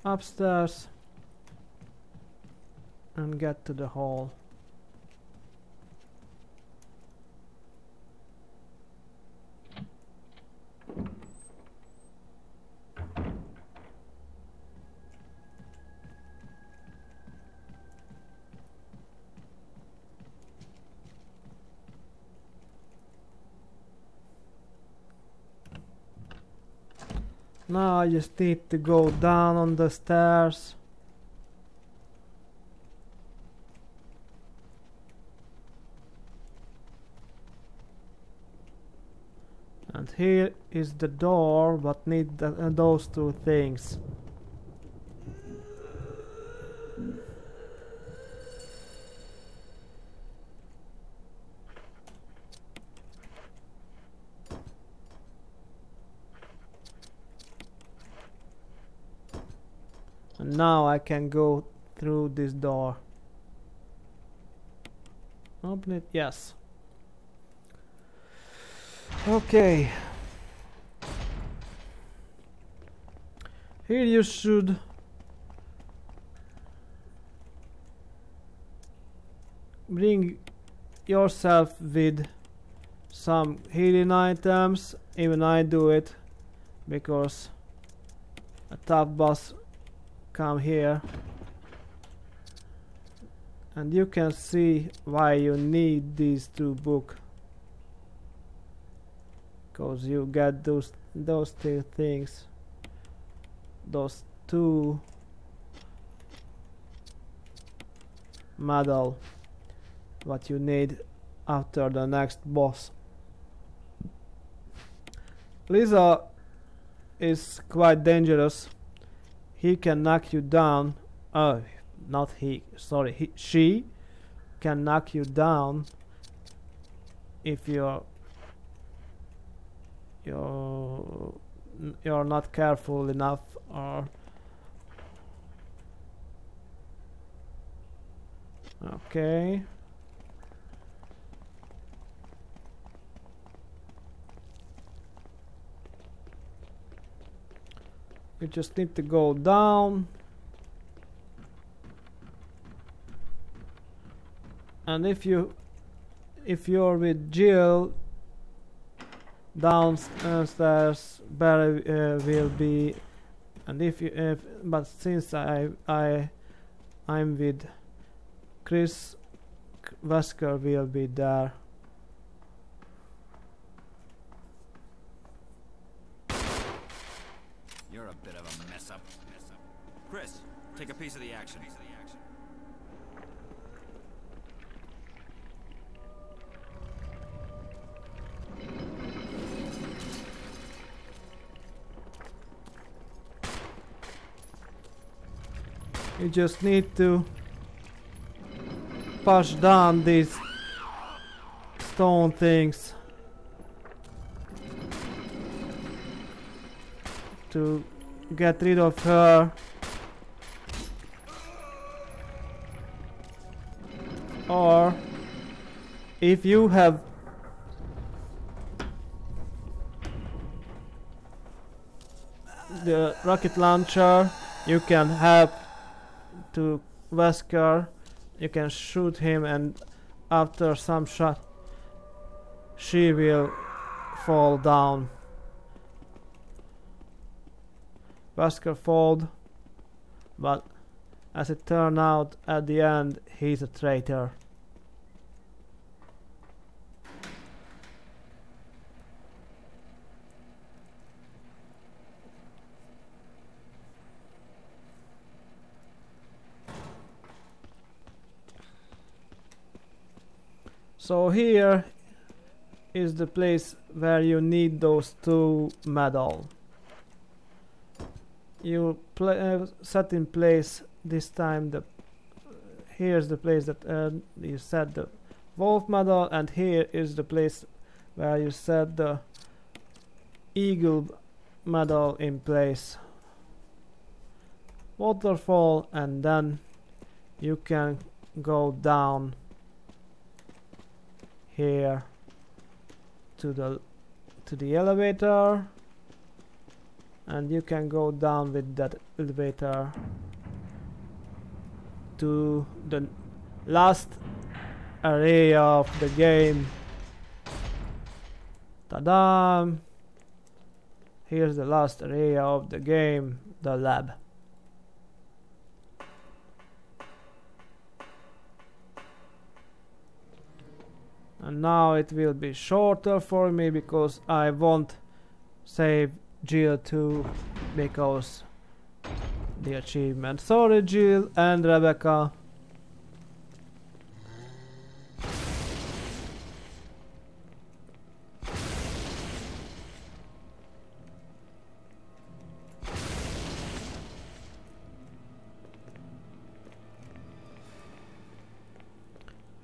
Upstairs and get to the hall. Now I just need to go down on the stairs. And here is the door, but need those two things. And now I can go through this door. Open it, yes. Okay. Here you should bring yourself with some healing items. Even I do it because a tough boss come here And you can see why you need these two books. Because you get those two things. Those two medal what you need after the next boss. Lisa is quite dangerous. He can knock you down. Oh, not he, sorry, she can knock you down if you're not careful enough, or okay. You just need to go down, and if you're with Jill, downstairs Barry will be, and but since I'm with Chris, Wesker will be there. You're a bit of a mess up. Chris, take a piece of the action. You just need to push down these stone things to get rid of her. Or if you have the rocket launcher, you can help to Wesker. You can shoot him, and after some shot she will fall down. Wesker falled, but as it turned out at the end, he's a traitor. So here is the place where you need those two medals. You set in place this time here's the place that you set the wolf medal, and here is the place where you set the eagle medal in place. Waterfall, and then you can go down here to the elevator, and you can go down with that elevator to the last area of the game. Ta-da! Here's the last area of the game, the lab. And now it will be shorter for me because I won't save Jill 2 because the achievement. Sorry Jill and Rebecca.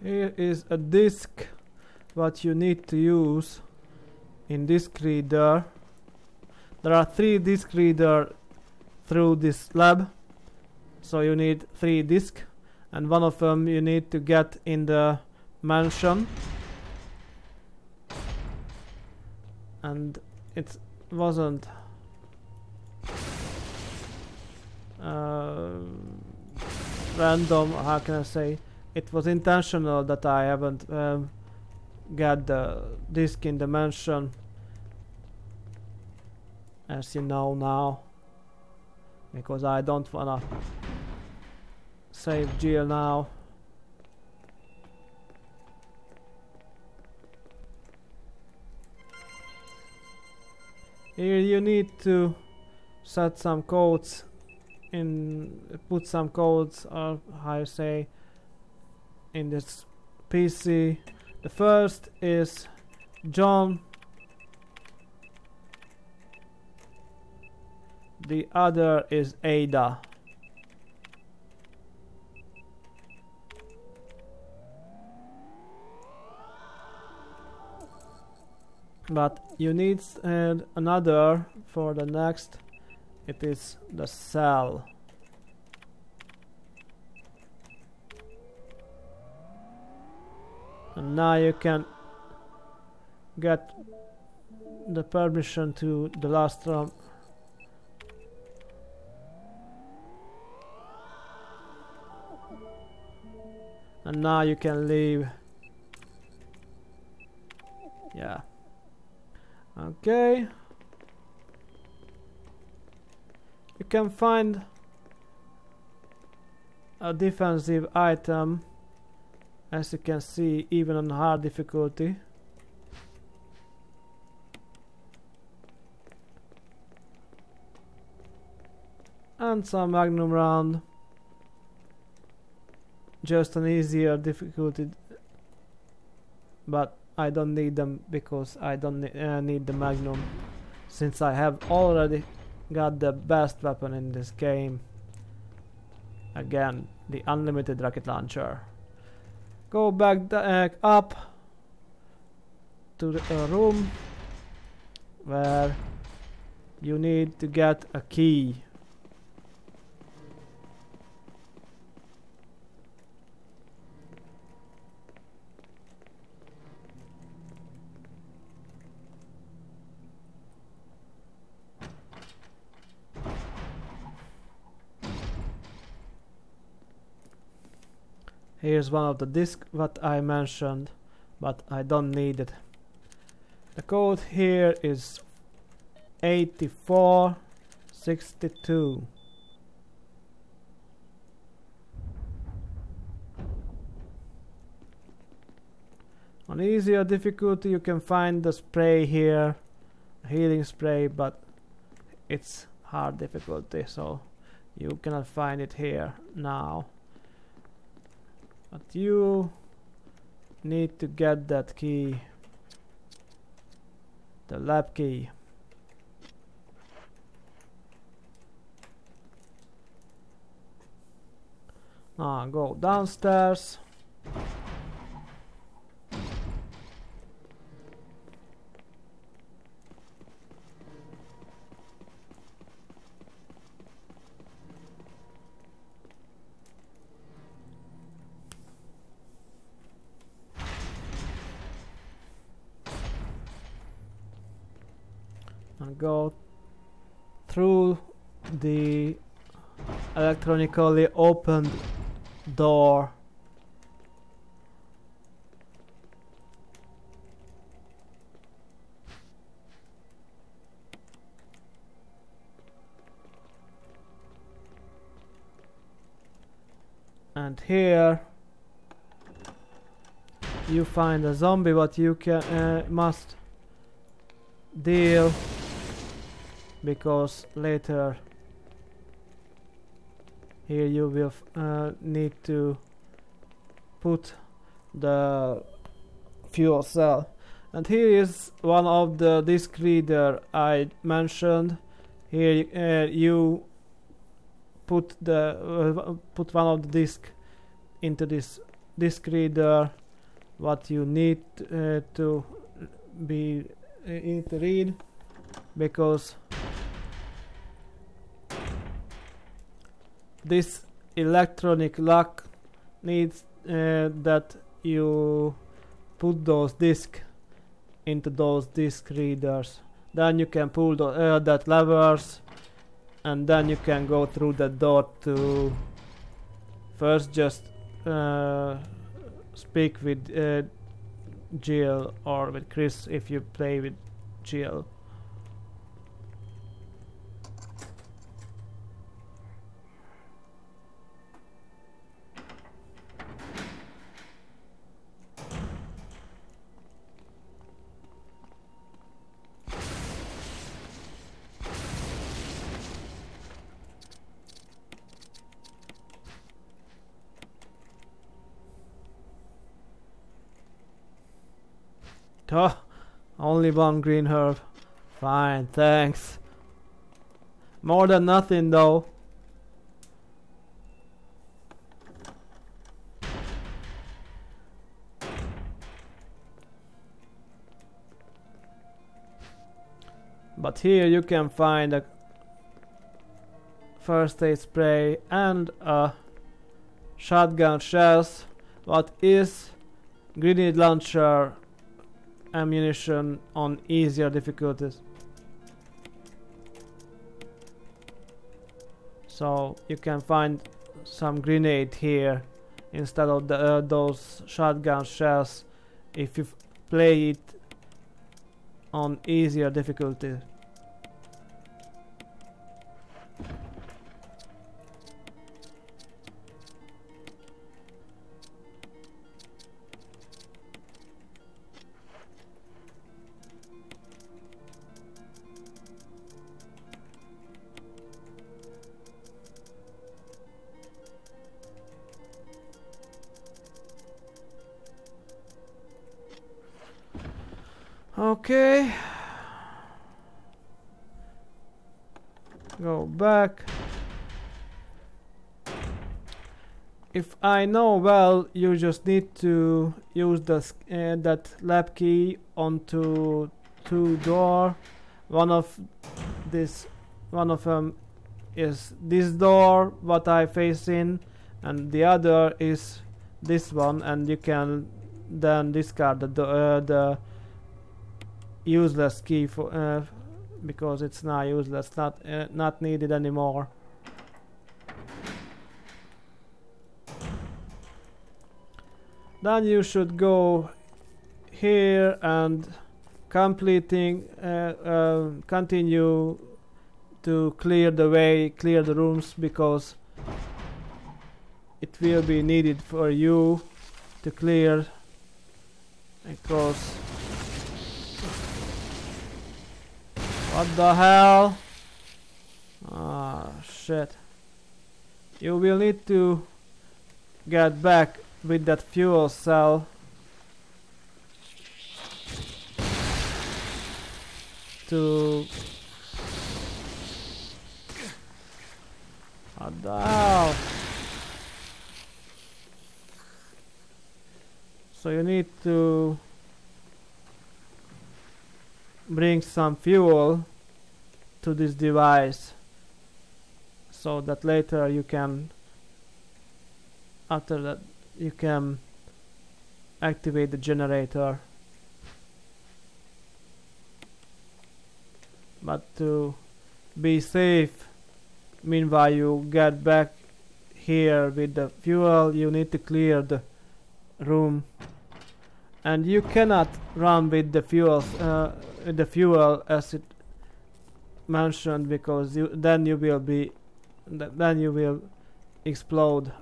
Here is a disk what you need to use in disk reader. There are 3 disk reader through this lab, so you need 3 disks, and one of them you need to get in the mansion, and it wasn't random, how can I say, it was intentional that I haven't got the disk in the mansion, as you know now, because I don't wanna save Jill now. Here you need to set some codes put some codes, or how you say, in this PC. The first is John. The other is Ada. But you need another for the next. It is the cell. And now you can get the permission to the last room. And now you can leave. Yeah. Okay. You can find a defensive item, as you can see, even on hard difficulty. And some magnum round. Just an easier difficulty, but I don't need them because I don't need the magnum, since I have already got the best weapon in this game. Again, the unlimited rocket launcher. Go back up to the room where you need to get a key. Here's one of the discs what I mentioned, but I don't need it. The code here is 8462. On easier difficulty you can find the spray here, healing spray, but it's hard difficulty, so you cannot find it here now. But you need to get that key, the lab key. Now go downstairs. And go through the electronically opened door. And here you find a zombie, what you can must deal, because later here you will need to put the fuel cell. And here is one of the disk reader I mentioned. Here you put put one of the disk into this disk reader. What you need to read, because this electronic lock needs that you put those discs into those disk readers. Then you can pull that levers, and then you can go through the door to first just speak with Jill or with Chris if you play with Jill. Duh, only one green herb. Fine, thanks. More than nothing though. But here you can find a first aid spray and a shotgun shells. What is grenade launcher ammunition on easier difficulties. So you can find some grenade here instead of those shotgun shells if you play it on easier difficulty. Okay, go back. If I know well, you just need to use the that lab key onto two door. One of them is this door, what I face in, and the other is this one, and you can then discard the useless key for because it's now useless, not needed anymore. Then you should go here and continue to clear the way, clear the rooms, because it will be needed for you to clear across. What the hell? Ah, shit. You will need to get back with that fuel cell to... What the hell? So you need to bring some fuel to this device so that later you can, after that, you can activate the generator. But to be safe, meanwhile you get back here with the fuel, you need to clear the room. And you cannot run with the fuel as it mentioned, because then you will explode.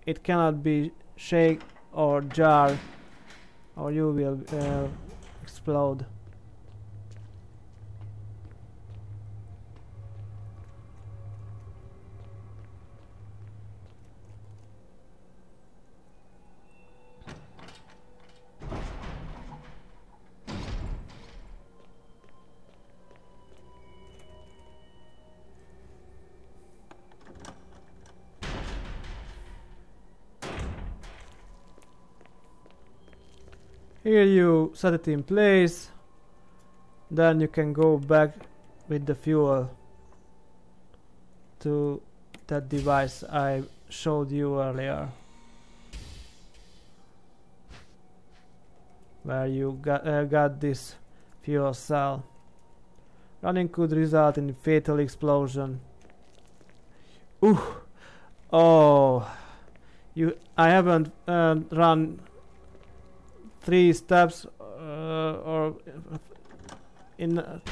It cannot be shake or jar, or you will explode. Here you set it in place, then you can go back with the fuel to that device I showed you earlier, where you got this fuel cell. Running could result in fatal explosion. Ooh! Oh! I haven't run 3 steps I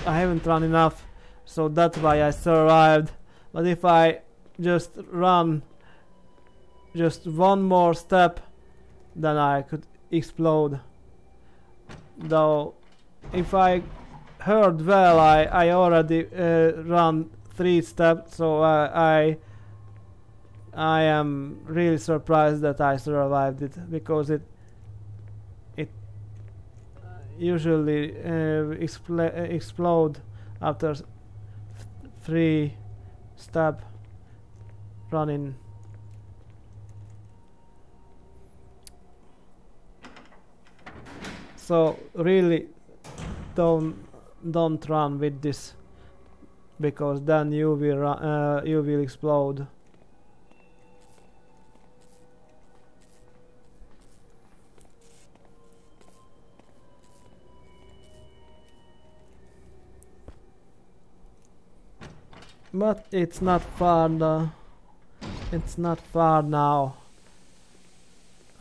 haven't run enough, so that's why I survived. But if I just run just one more step, then I could explode. Though if I heard well, I already run 3 steps, so I am really surprised that I survived it, because usually explode after 3 step running. So really don't run with this, because then you will explode. But it's not far now. It's not far now.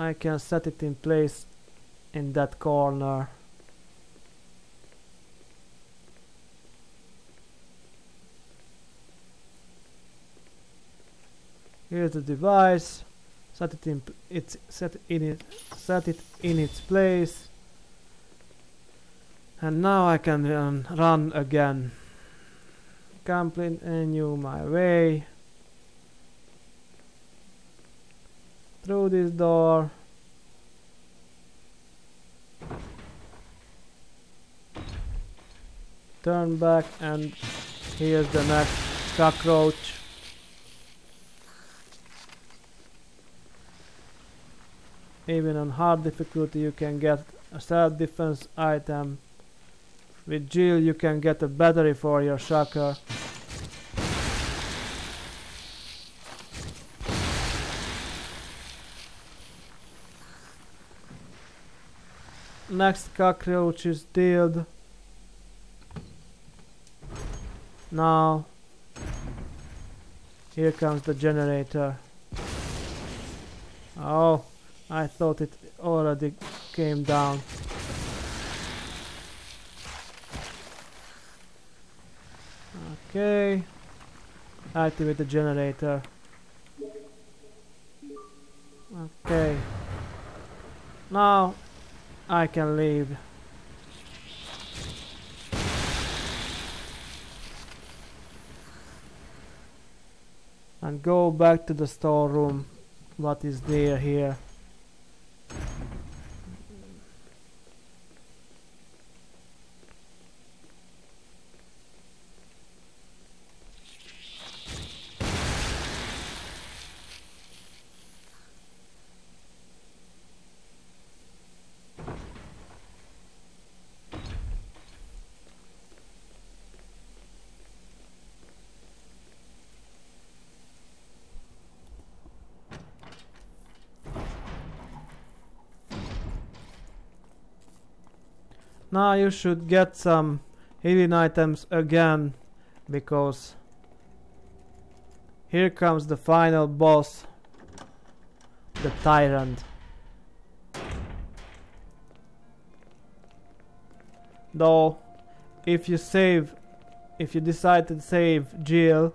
I can set it in place in that corner. Here's the device. Set it in its place. And now I can run again. Continue my way through this door. Turn back, and here's the next cockroach. Even on hard difficulty you can get a self-defense item. With Jill you can get a battery for your shocker. Next cockroach is dealt. Now here comes the generator. Oh, I thought it already came down. Okay, activate the generator. Okay, now I can leave. And go back to the storeroom. What is there here? Now you should get some healing items again, because here comes the final boss, the tyrant. Though, if you decide to save Jill,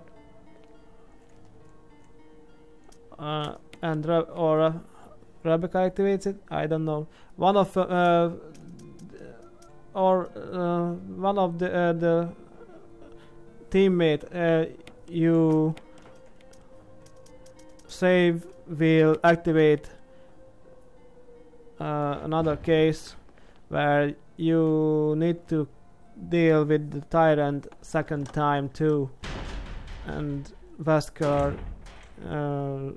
and Rebecca activates it, I don't know. One of the teammate you save will activate another case where you need to deal with the tyrant second time too, and Wesker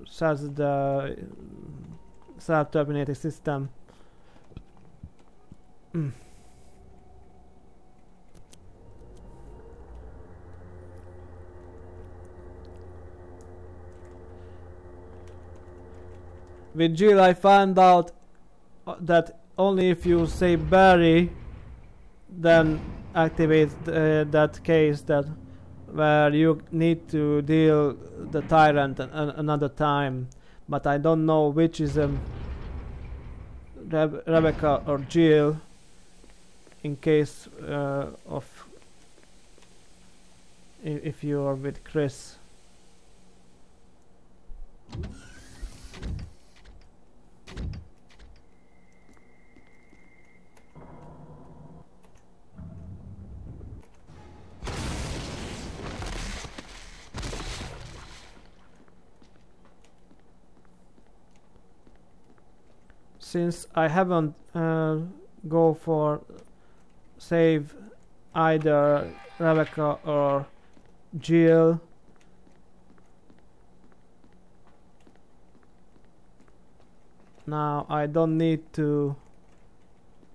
sets the self-terminating system. With Jill I found out that only if you say Barry, then activate that case where you need to deal the tyrant another time. But I don't know which is Rebecca or Jill, in case of if you are with Chris. Since I haven't go for save either Rebecca or Jill. Now I don't need to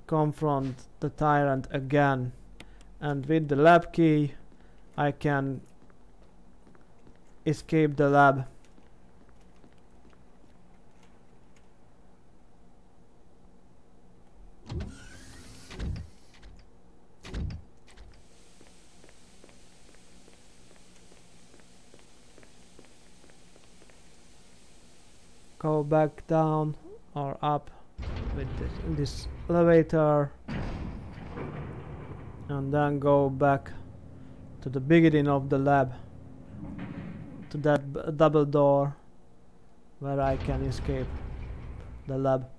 confront the tyrant again, and with the lab key I can escape the lab. Go back down or up with this elevator, and then go back to the beginning of the lab, to that double door where I can escape the lab.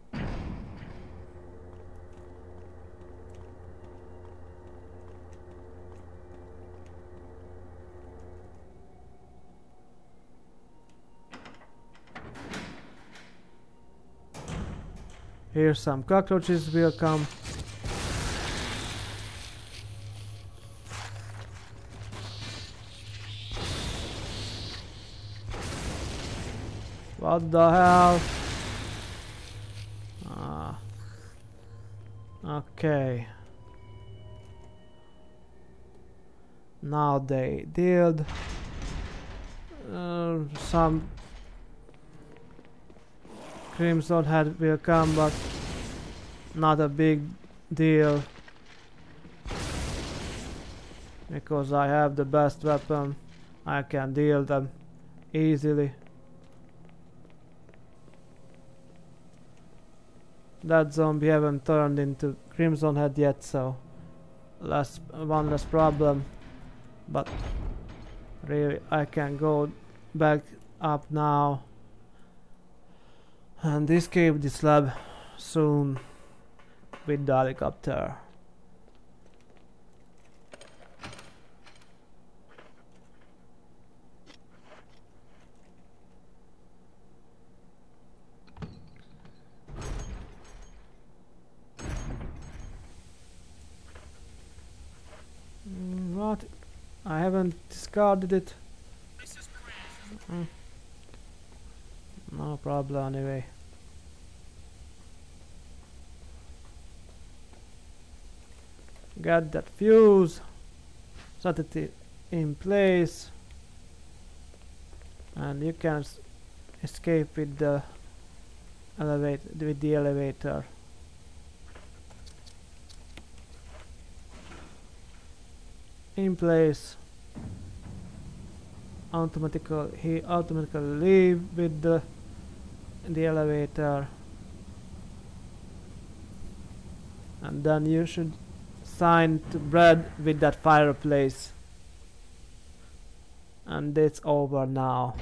Here some cockroaches will come. What the hell? Okay. Now they dealt some Crimson Head will come, but not a big deal because I have the best weapon. I can deal them easily. That zombie haven't turned into Crimson Head yet, so one less problem. But really, I can go back up now and escape this lab soon with the helicopter. What? I haven't discarded it. No problem anyway. Get that fuse, set it in place, and you can escape with the elevator. In place. He automatically leave with the elevator, and then you should sign to Brad with that fireplace, and it's over now.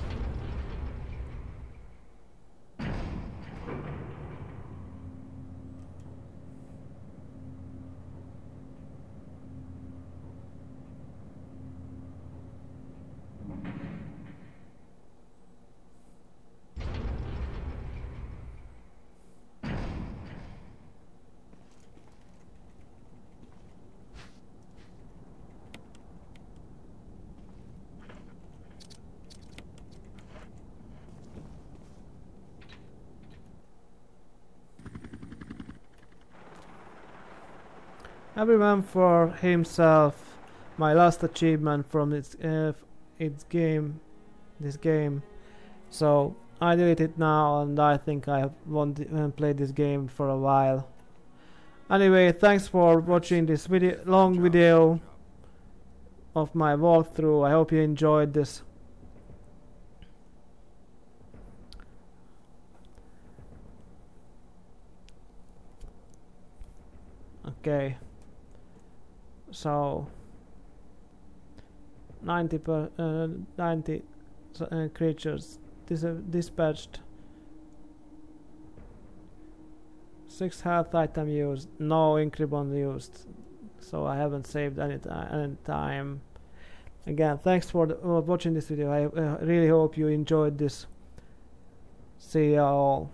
Everyone for himself. My last achievement from this game. So I delete it now, and I think I won't play this game for a while. Anyway, thanks for watching this long video of my walkthrough. I hope you enjoyed this. Okay. So 90 creatures dispatched, 6 health item used, no increment used, so I haven't saved any time. Again, thanks for watching this video. I really hope you enjoyed this. See you all.